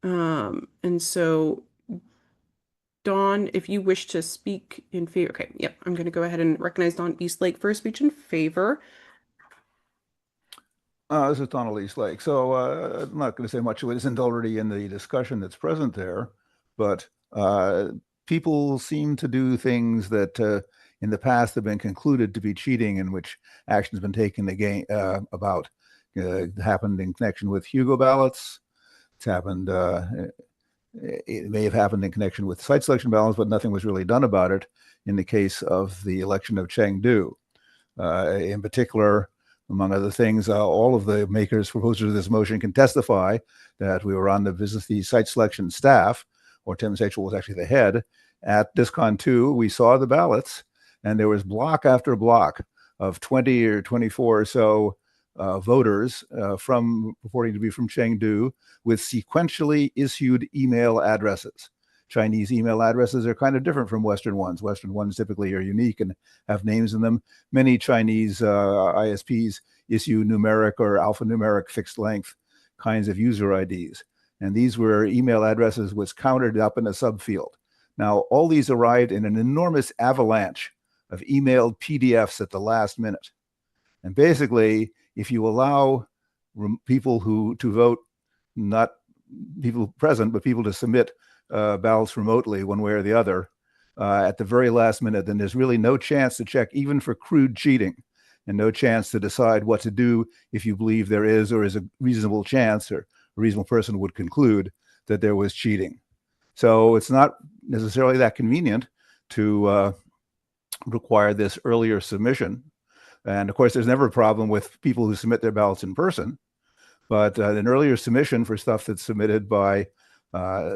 And so Dawn, if you wish to speak in favor, okay, yep, I'm going to go ahead and recognize Dawn Eastlake for a speech in favor. This is Donald Eastlake. So I'm not going to say much of it isn't already in the discussion that's present there, but people seem to do things that in the past have been concluded to be cheating, in which action has been taken about. Happened in connection with Hugo ballots. It's happened. It may have happened in connection with site selection ballots, but nothing was really done about it in the case of the election of Chengdu. In particular, among other things, all of the proposers of this motion can testify that we were on the site selection staff, or Tim Sachel was actually the head. At DISCON 2, we saw the ballots, and there was block after block of 20 or 24 or so voters purporting to be from Chengdu with sequentially issued email addresses. Chinese email addresses are kind of different from Western ones. Western ones typically are unique and have names in them. Many Chinese ISPs issue numeric or alphanumeric fixed length kinds of user IDs. And these were email addresses was counted up in a subfield. Now, all these arrived in an enormous avalanche of emailed PDFs at the last minute. And basically, if you allow people to vote, not people present, but people to submit ballots remotely one way or the other at the very last minute, then there's really no chance to check even for crude cheating, and no chance to decide what to do if you believe there is or is a reasonable chance, or a reasonable person would conclude that there was cheating. So it's not necessarily that convenient to require this earlier submission. And of course, there's never a problem with people who submit their ballots in person, but an earlier submission for stuff that's submitted by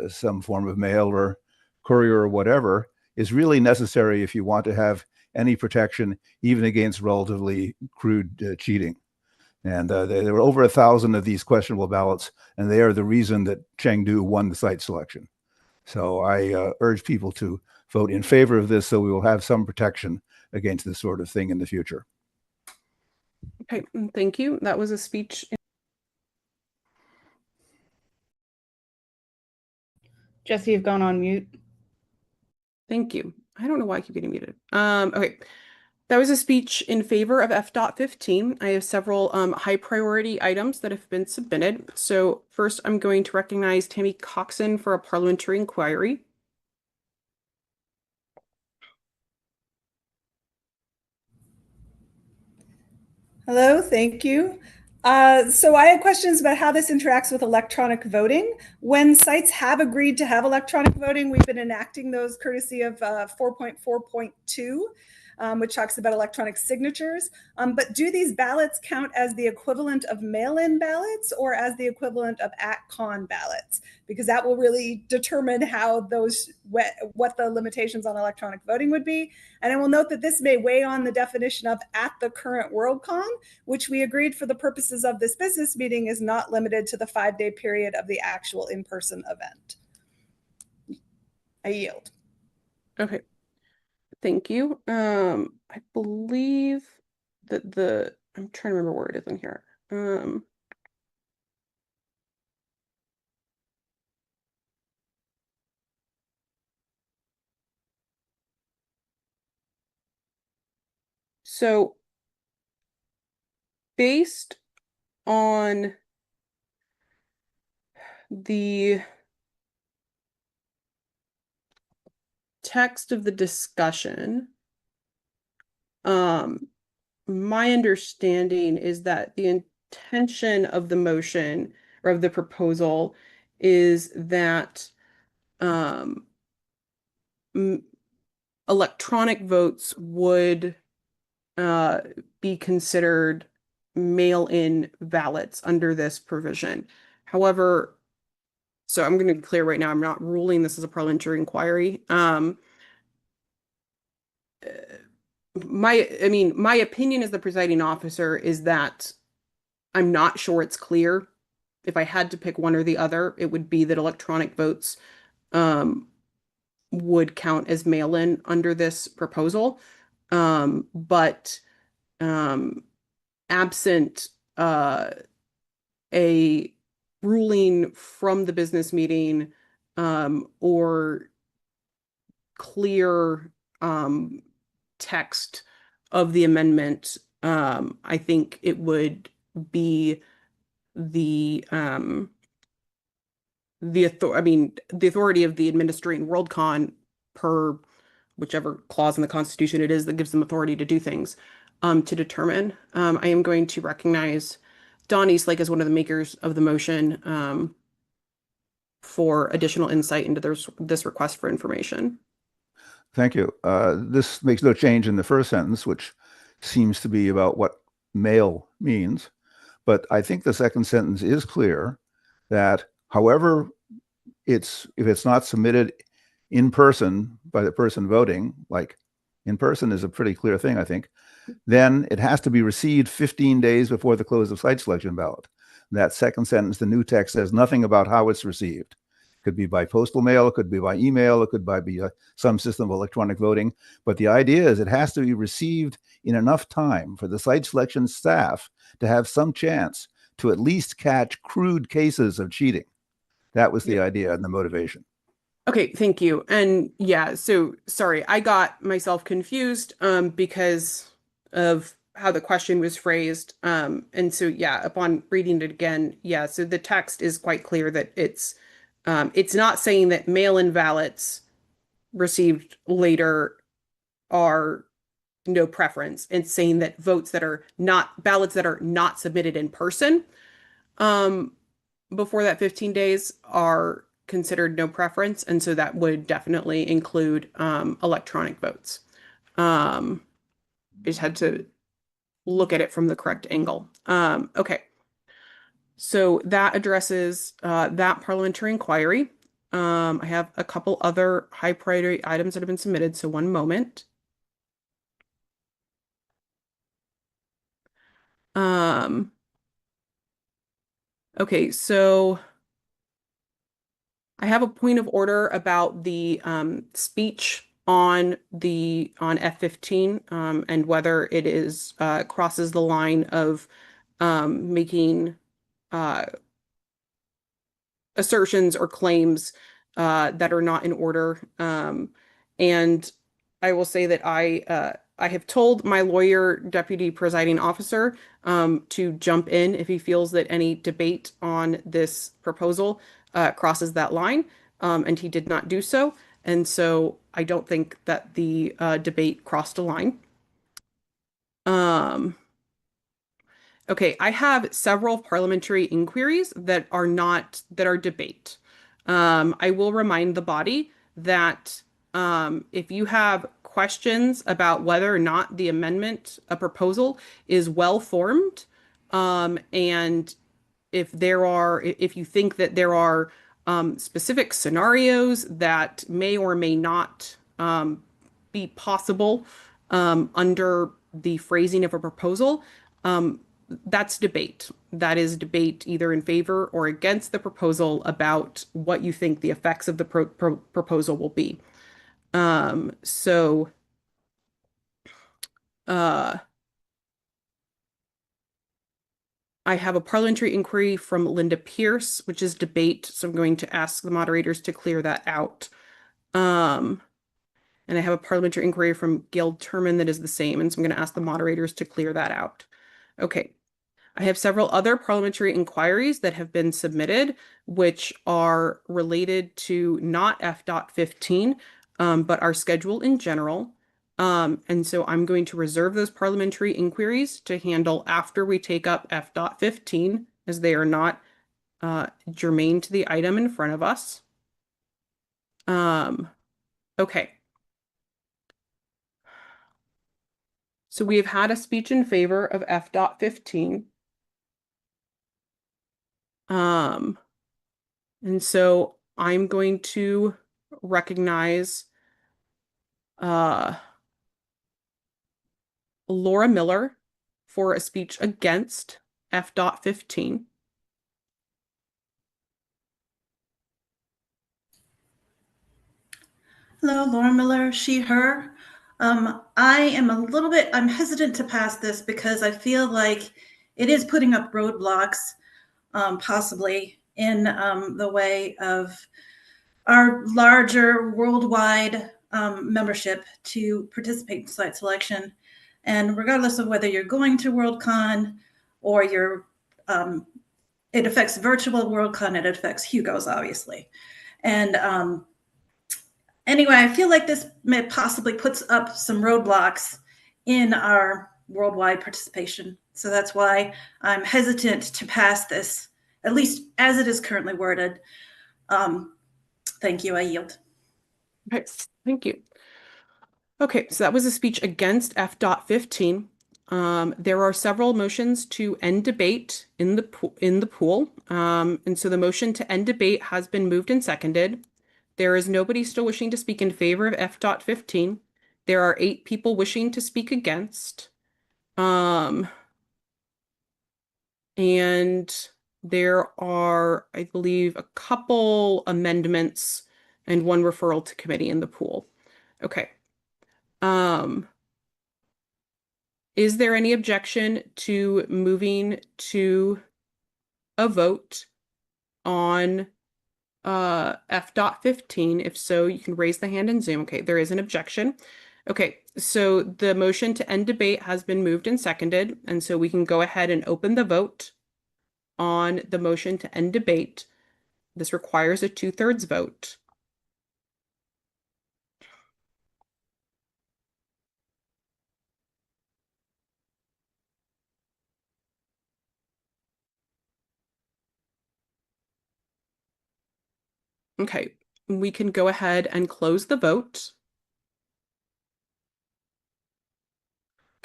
some form of mail or courier or whatever is really necessary if you want to have any protection, even against relatively crude cheating. And there were over 1,000 of these questionable ballots, and they are the reason that Chengdu won the site selection. So I urge people to vote in favor of this, so we will have some protection against this sort of thing in the future. Okay, thank you. That was a speech. Jesse, you've gone on mute. Thank you. I don't know why I keep getting muted. Okay. That was a speech in favor of F.15. I have several high priority items that have been submitted. So first, I'm going to recognize Tammy Coxon for a parliamentary inquiry. Hello, thank you. So I have questions about how this interacts with electronic voting. When sites have agreed to have electronic voting, we've been enacting those courtesy of 4.4.2. Which talks about electronic signatures. But do these ballots count as the equivalent of mail-in ballots or as the equivalent of at-con ballots? Because that will really determine how those, what the limitations on electronic voting would be. And I will note that this may weigh on the definition of at the current Worldcon, which we agreed for the purposes of this business meeting is not limited to the 5-day period of the actual in-person event. I yield. Okay. Thank you. I believe that I'm trying to remember where it is in here. So based on the text of the discussion, my understanding is that the intention of the motion or of the proposal is that electronic votes would be considered mail-in ballots under this provision. However, so I'm going to be clear right now, I'm not ruling this as a parliamentary inquiry. My opinion as the presiding officer is that I'm not sure it's clear. If I had to pick one or the other, it would be that electronic votes would count as mail-in under this proposal. But absent a ruling from the business meeting or clear text of the amendment, I think it would be the authority of the administrating Worldcon, per whichever clause in the Constitution it is that gives them authority to do things, to determine. I am going to recognize Don Eastlake as one of the makers of the motion for additional insight into this request for information. Thank you. This makes no change in the first sentence, which seems to be about what mail means. But I think the second sentence is clear that however if it's not submitted in person by the person voting, like in person is a pretty clear thing, I think, then it has to be received 15 days before the close of site selection ballot. That second sentence, the new text, says nothing about how it's received. It could be by postal mail, it could be by email, it could be some system of electronic voting. But the idea is it has to be received in enough time for the site selection staff to have some chance to at least catch crude cases of cheating. That was the idea and the motivation. Okay, thank you. And yeah, so sorry, I got myself confused because of how the question was phrased. And so yeah, upon reading it again, yeah, so the text is quite clear that it's not saying that mail-in ballots received later are no preference. It's saying that ballots that are not submitted in person before that 15 days are considered no preference. And so that would definitely include electronic votes. I just had to look at it from the correct angle. Okay. So that addresses that parliamentary inquiry. I have a couple other high priority items that have been submitted. So one moment. Okay, so I have a point of order about the speech on F-15 and whether it is crosses the line of making assertions or claims that are not in order. And I will say that I have told my lawyer, deputy presiding officer, to jump in if he feels that any debate on this proposal crosses that line, and he did not do so. And so I don't think that the debate crossed a line. Okay, I have several parliamentary inquiries that are debate. I will remind the body that if you have questions about whether or not the amendment, a proposal, is well formed, and if you think that there are specific scenarios that may or may not be possible under the phrasing of a proposal, that's debate. That is debate either in favor or against the proposal about what you think the effects of the proposal will be. So I have a parliamentary inquiry from Linda Pierce, which is debate. So I'm going to ask the moderators to clear that out. And I have a parliamentary inquiry from Gail Turman that is the same. And so I'm going to ask the moderators to clear that out. Okay. I have several other parliamentary inquiries that have been submitted, which are related to not F.15, but our schedule in general. And so I'm going to reserve those parliamentary inquiries to handle after we take up F.15, as they are not germane to the item in front of us. Okay. So we have had a speech in favor of F.15. And so I'm going to recognize Laura Miller for a speech against F.15. Hello, Laura Miller, she, her. I'm hesitant to pass this because I feel like it is putting up roadblocks, possibly in the way of our larger worldwide membership to participate in site selection. And regardless of whether you're going to Worldcon or it affects virtual Worldcon, it affects Hugo's, obviously. And anyway, I feel like this may possibly puts up some roadblocks in our worldwide participation. So that's why I'm hesitant to pass this, at least as it is currently worded. Thank you. I yield. Okay, thank you. Okay, so that was a speech against F.15. There are several motions to end debate in the pool. And so the motion to end debate has been moved and seconded. There is nobody still wishing to speak in favor of F.15. There are 8 people wishing to speak against. And there are, I believe, a couple amendments and one referral to committee in the pool. Okay. Is there any objection to moving to a vote on F dot 15? If so, you can raise the hand in Zoom. Okay, there is an objection. Okay, so the motion to end debate has been moved and seconded, and so we can go ahead and open the vote on the motion to end debate. This requires a 2/3 vote. Okay, we can go ahead and close the vote.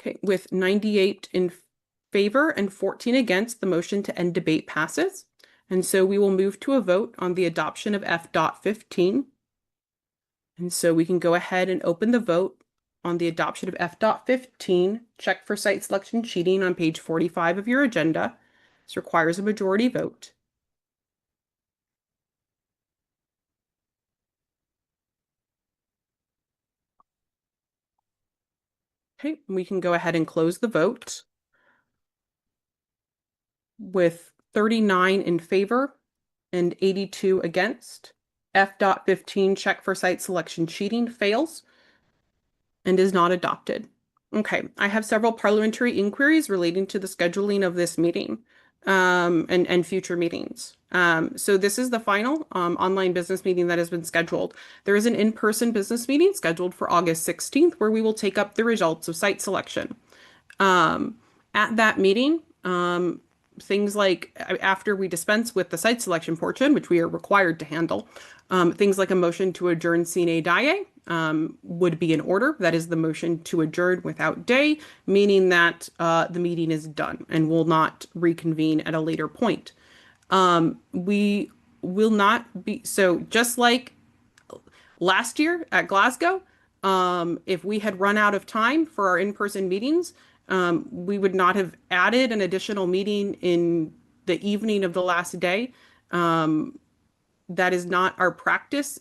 Okay, with 98 in favor and 14 against, the motion to end debate passes. And so we will move to a vote on the adoption of F dot 15. And so we can go ahead and open the vote on the adoption of F dot 15. Check for site selection cheating on page 45 of your agenda. This requires a majority vote. Okay, we can go ahead and close the vote with 39 in favor and 82 against. F dot 15, check for site selection cheating, fails and is not adopted. Okay, I have several parliamentary inquiries relating to the scheduling of this meeting and future meetings. So this is the final online business meeting that has been scheduled. There is an in-person business meeting scheduled for August 16th where we will take up the results of site selection. At that meeting, things like after we dispense with the site selection portion, which we are required to handle, things like a motion to adjourn sine die would be in order. That is the motion to adjourn without day, meaning that the meeting is done and will not reconvene at a later point. We will not be, so just like last year at Glasgow, if we had run out of time for our in-person meetings, we would not have added an additional meeting in the evening of the last day. That is not our practice.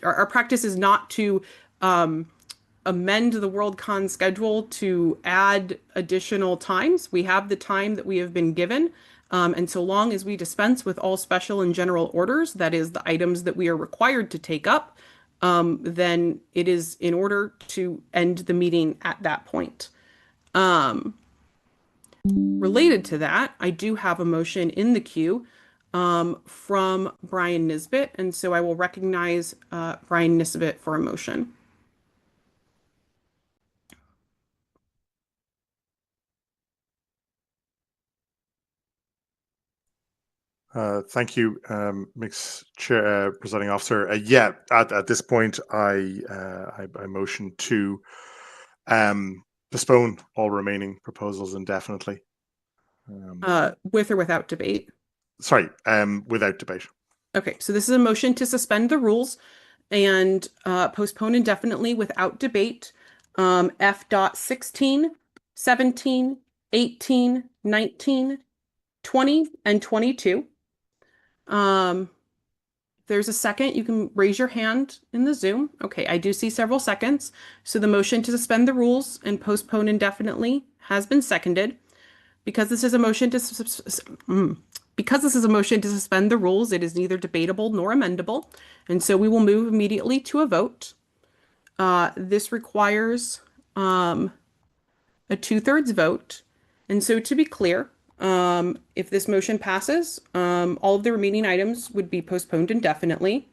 Our practice is not to amend the Worldcon schedule to add additional times. We have the time that we have been given. And so long as we dispense with all special and general orders, that is the items that we are required to take up, then it is in order to end the meeting at that point. Related to that, I do have a motion in the queue from Brian Nisbet, and so I will recognize Brian Nisbet for a motion. Thank you, Mix Chair, Presiding Officer. Yeah, at this point, I motion to postpone all remaining proposals indefinitely. With or without debate? Sorry, without debate. Okay, so this is a motion to suspend the rules and postpone indefinitely without debate. F dot 16, 17, 18, 19, 20, and 22. There's a second. You can raise your hand in the Zoom. Okay, I do see several seconds. So the motion to suspend the rules and postpone indefinitely has been seconded. Because this is a motion to suspend the rules, it is neither debatable nor amendable, and so we will move immediately to a vote. This requires a 2/3 vote, and so to be clear, if this motion passes, all of the remaining items would be postponed indefinitely.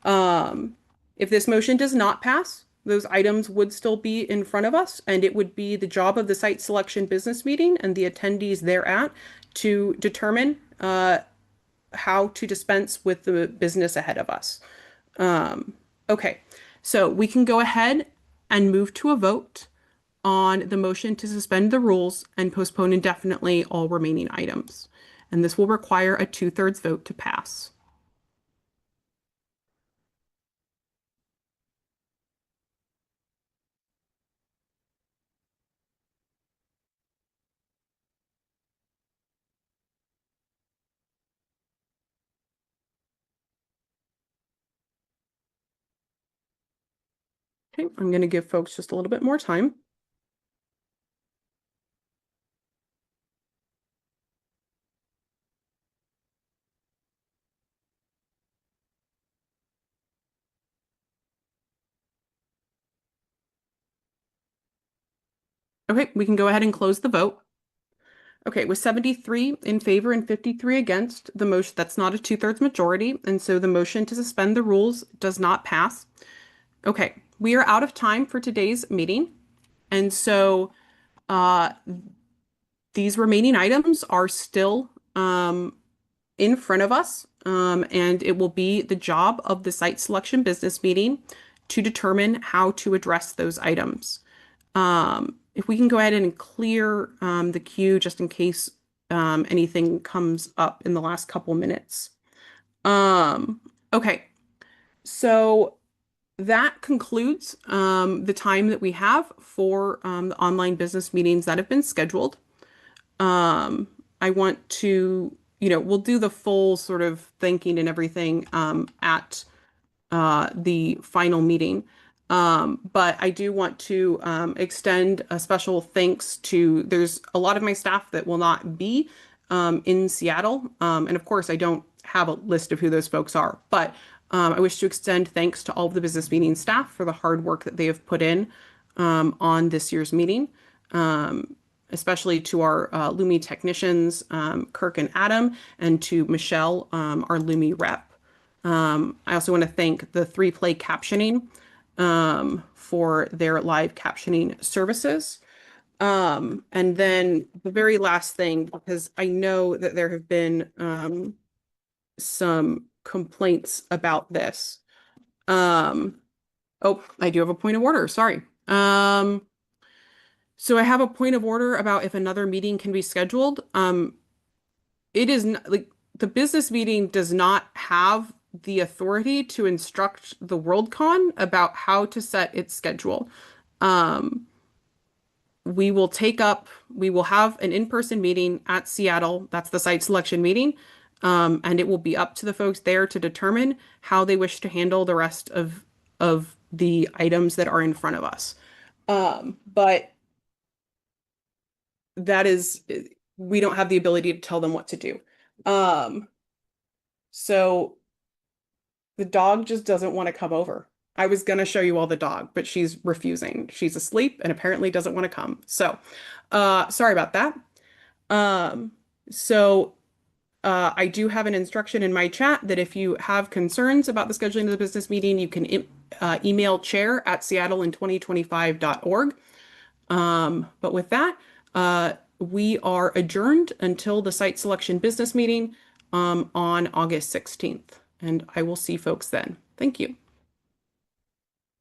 If this motion does not pass, those items would still be in front of us, and it would be the job of the site selection business meeting and the attendees thereat to determine how to dispense with the business ahead of us. Okay, so we can go ahead and move to a vote on the motion to suspend the rules and postpone indefinitely all remaining items. And this will require a 2/3 vote to pass. Okay, I'm going to give folks just a little bit more time. Okay, we can go ahead and close the vote. Okay, with 73 in favor and 53 against, the motion, that's not a 2/3 majority, and so the motion to suspend the rules does not pass. Okay, we are out of time for today's meeting, and so these remaining items are still in front of us, and it will be the job of the site selection business meeting to determine how to address those items. If we can go ahead and clear the queue just in case anything comes up in the last couple minutes. Okay, so that concludes the time that we have for the online business meetings that have been scheduled. I want to, we'll do the full sort of thanking and everything at the final meeting. But I do want to extend a special thanks to, there's a lot of my staff that will not be in Seattle. And of course, I don't have a list of who those folks are, but I wish to extend thanks to all of the business meeting staff for the hard work that they have put in on this year's meeting. Especially to our Lumi technicians, Kirk and Adam, and to Michelle, our Lumi rep. I also want to thank the 3Play Captioning for their live captioning services. And then the very last thing, because I know that there have been some complaints about this. Oh, I do have a point of order. Sorry. So I have a point of order about if another meeting can be scheduled. It is not, like, the business meeting does not have the authority to instruct the Worldcon about how to set its schedule. We will have an in-person meeting at Seattle. That's the site selection meeting. And it will be up to the folks there to determine how they wish to handle the rest of the items that are in front of us. But that is, we don't have the ability to tell them what to do. So the dog just doesn't want to come over. I was going to show you all the dog, but she's refusing. She's asleep and apparently doesn't want to come. So, sorry about that. I do have an instruction in my chat that if you have concerns about the scheduling of the business meeting, you can email chair@seattlein2025.org. But with that, we are adjourned until the site selection business meeting on August 16th. And I will see folks then. Thank you.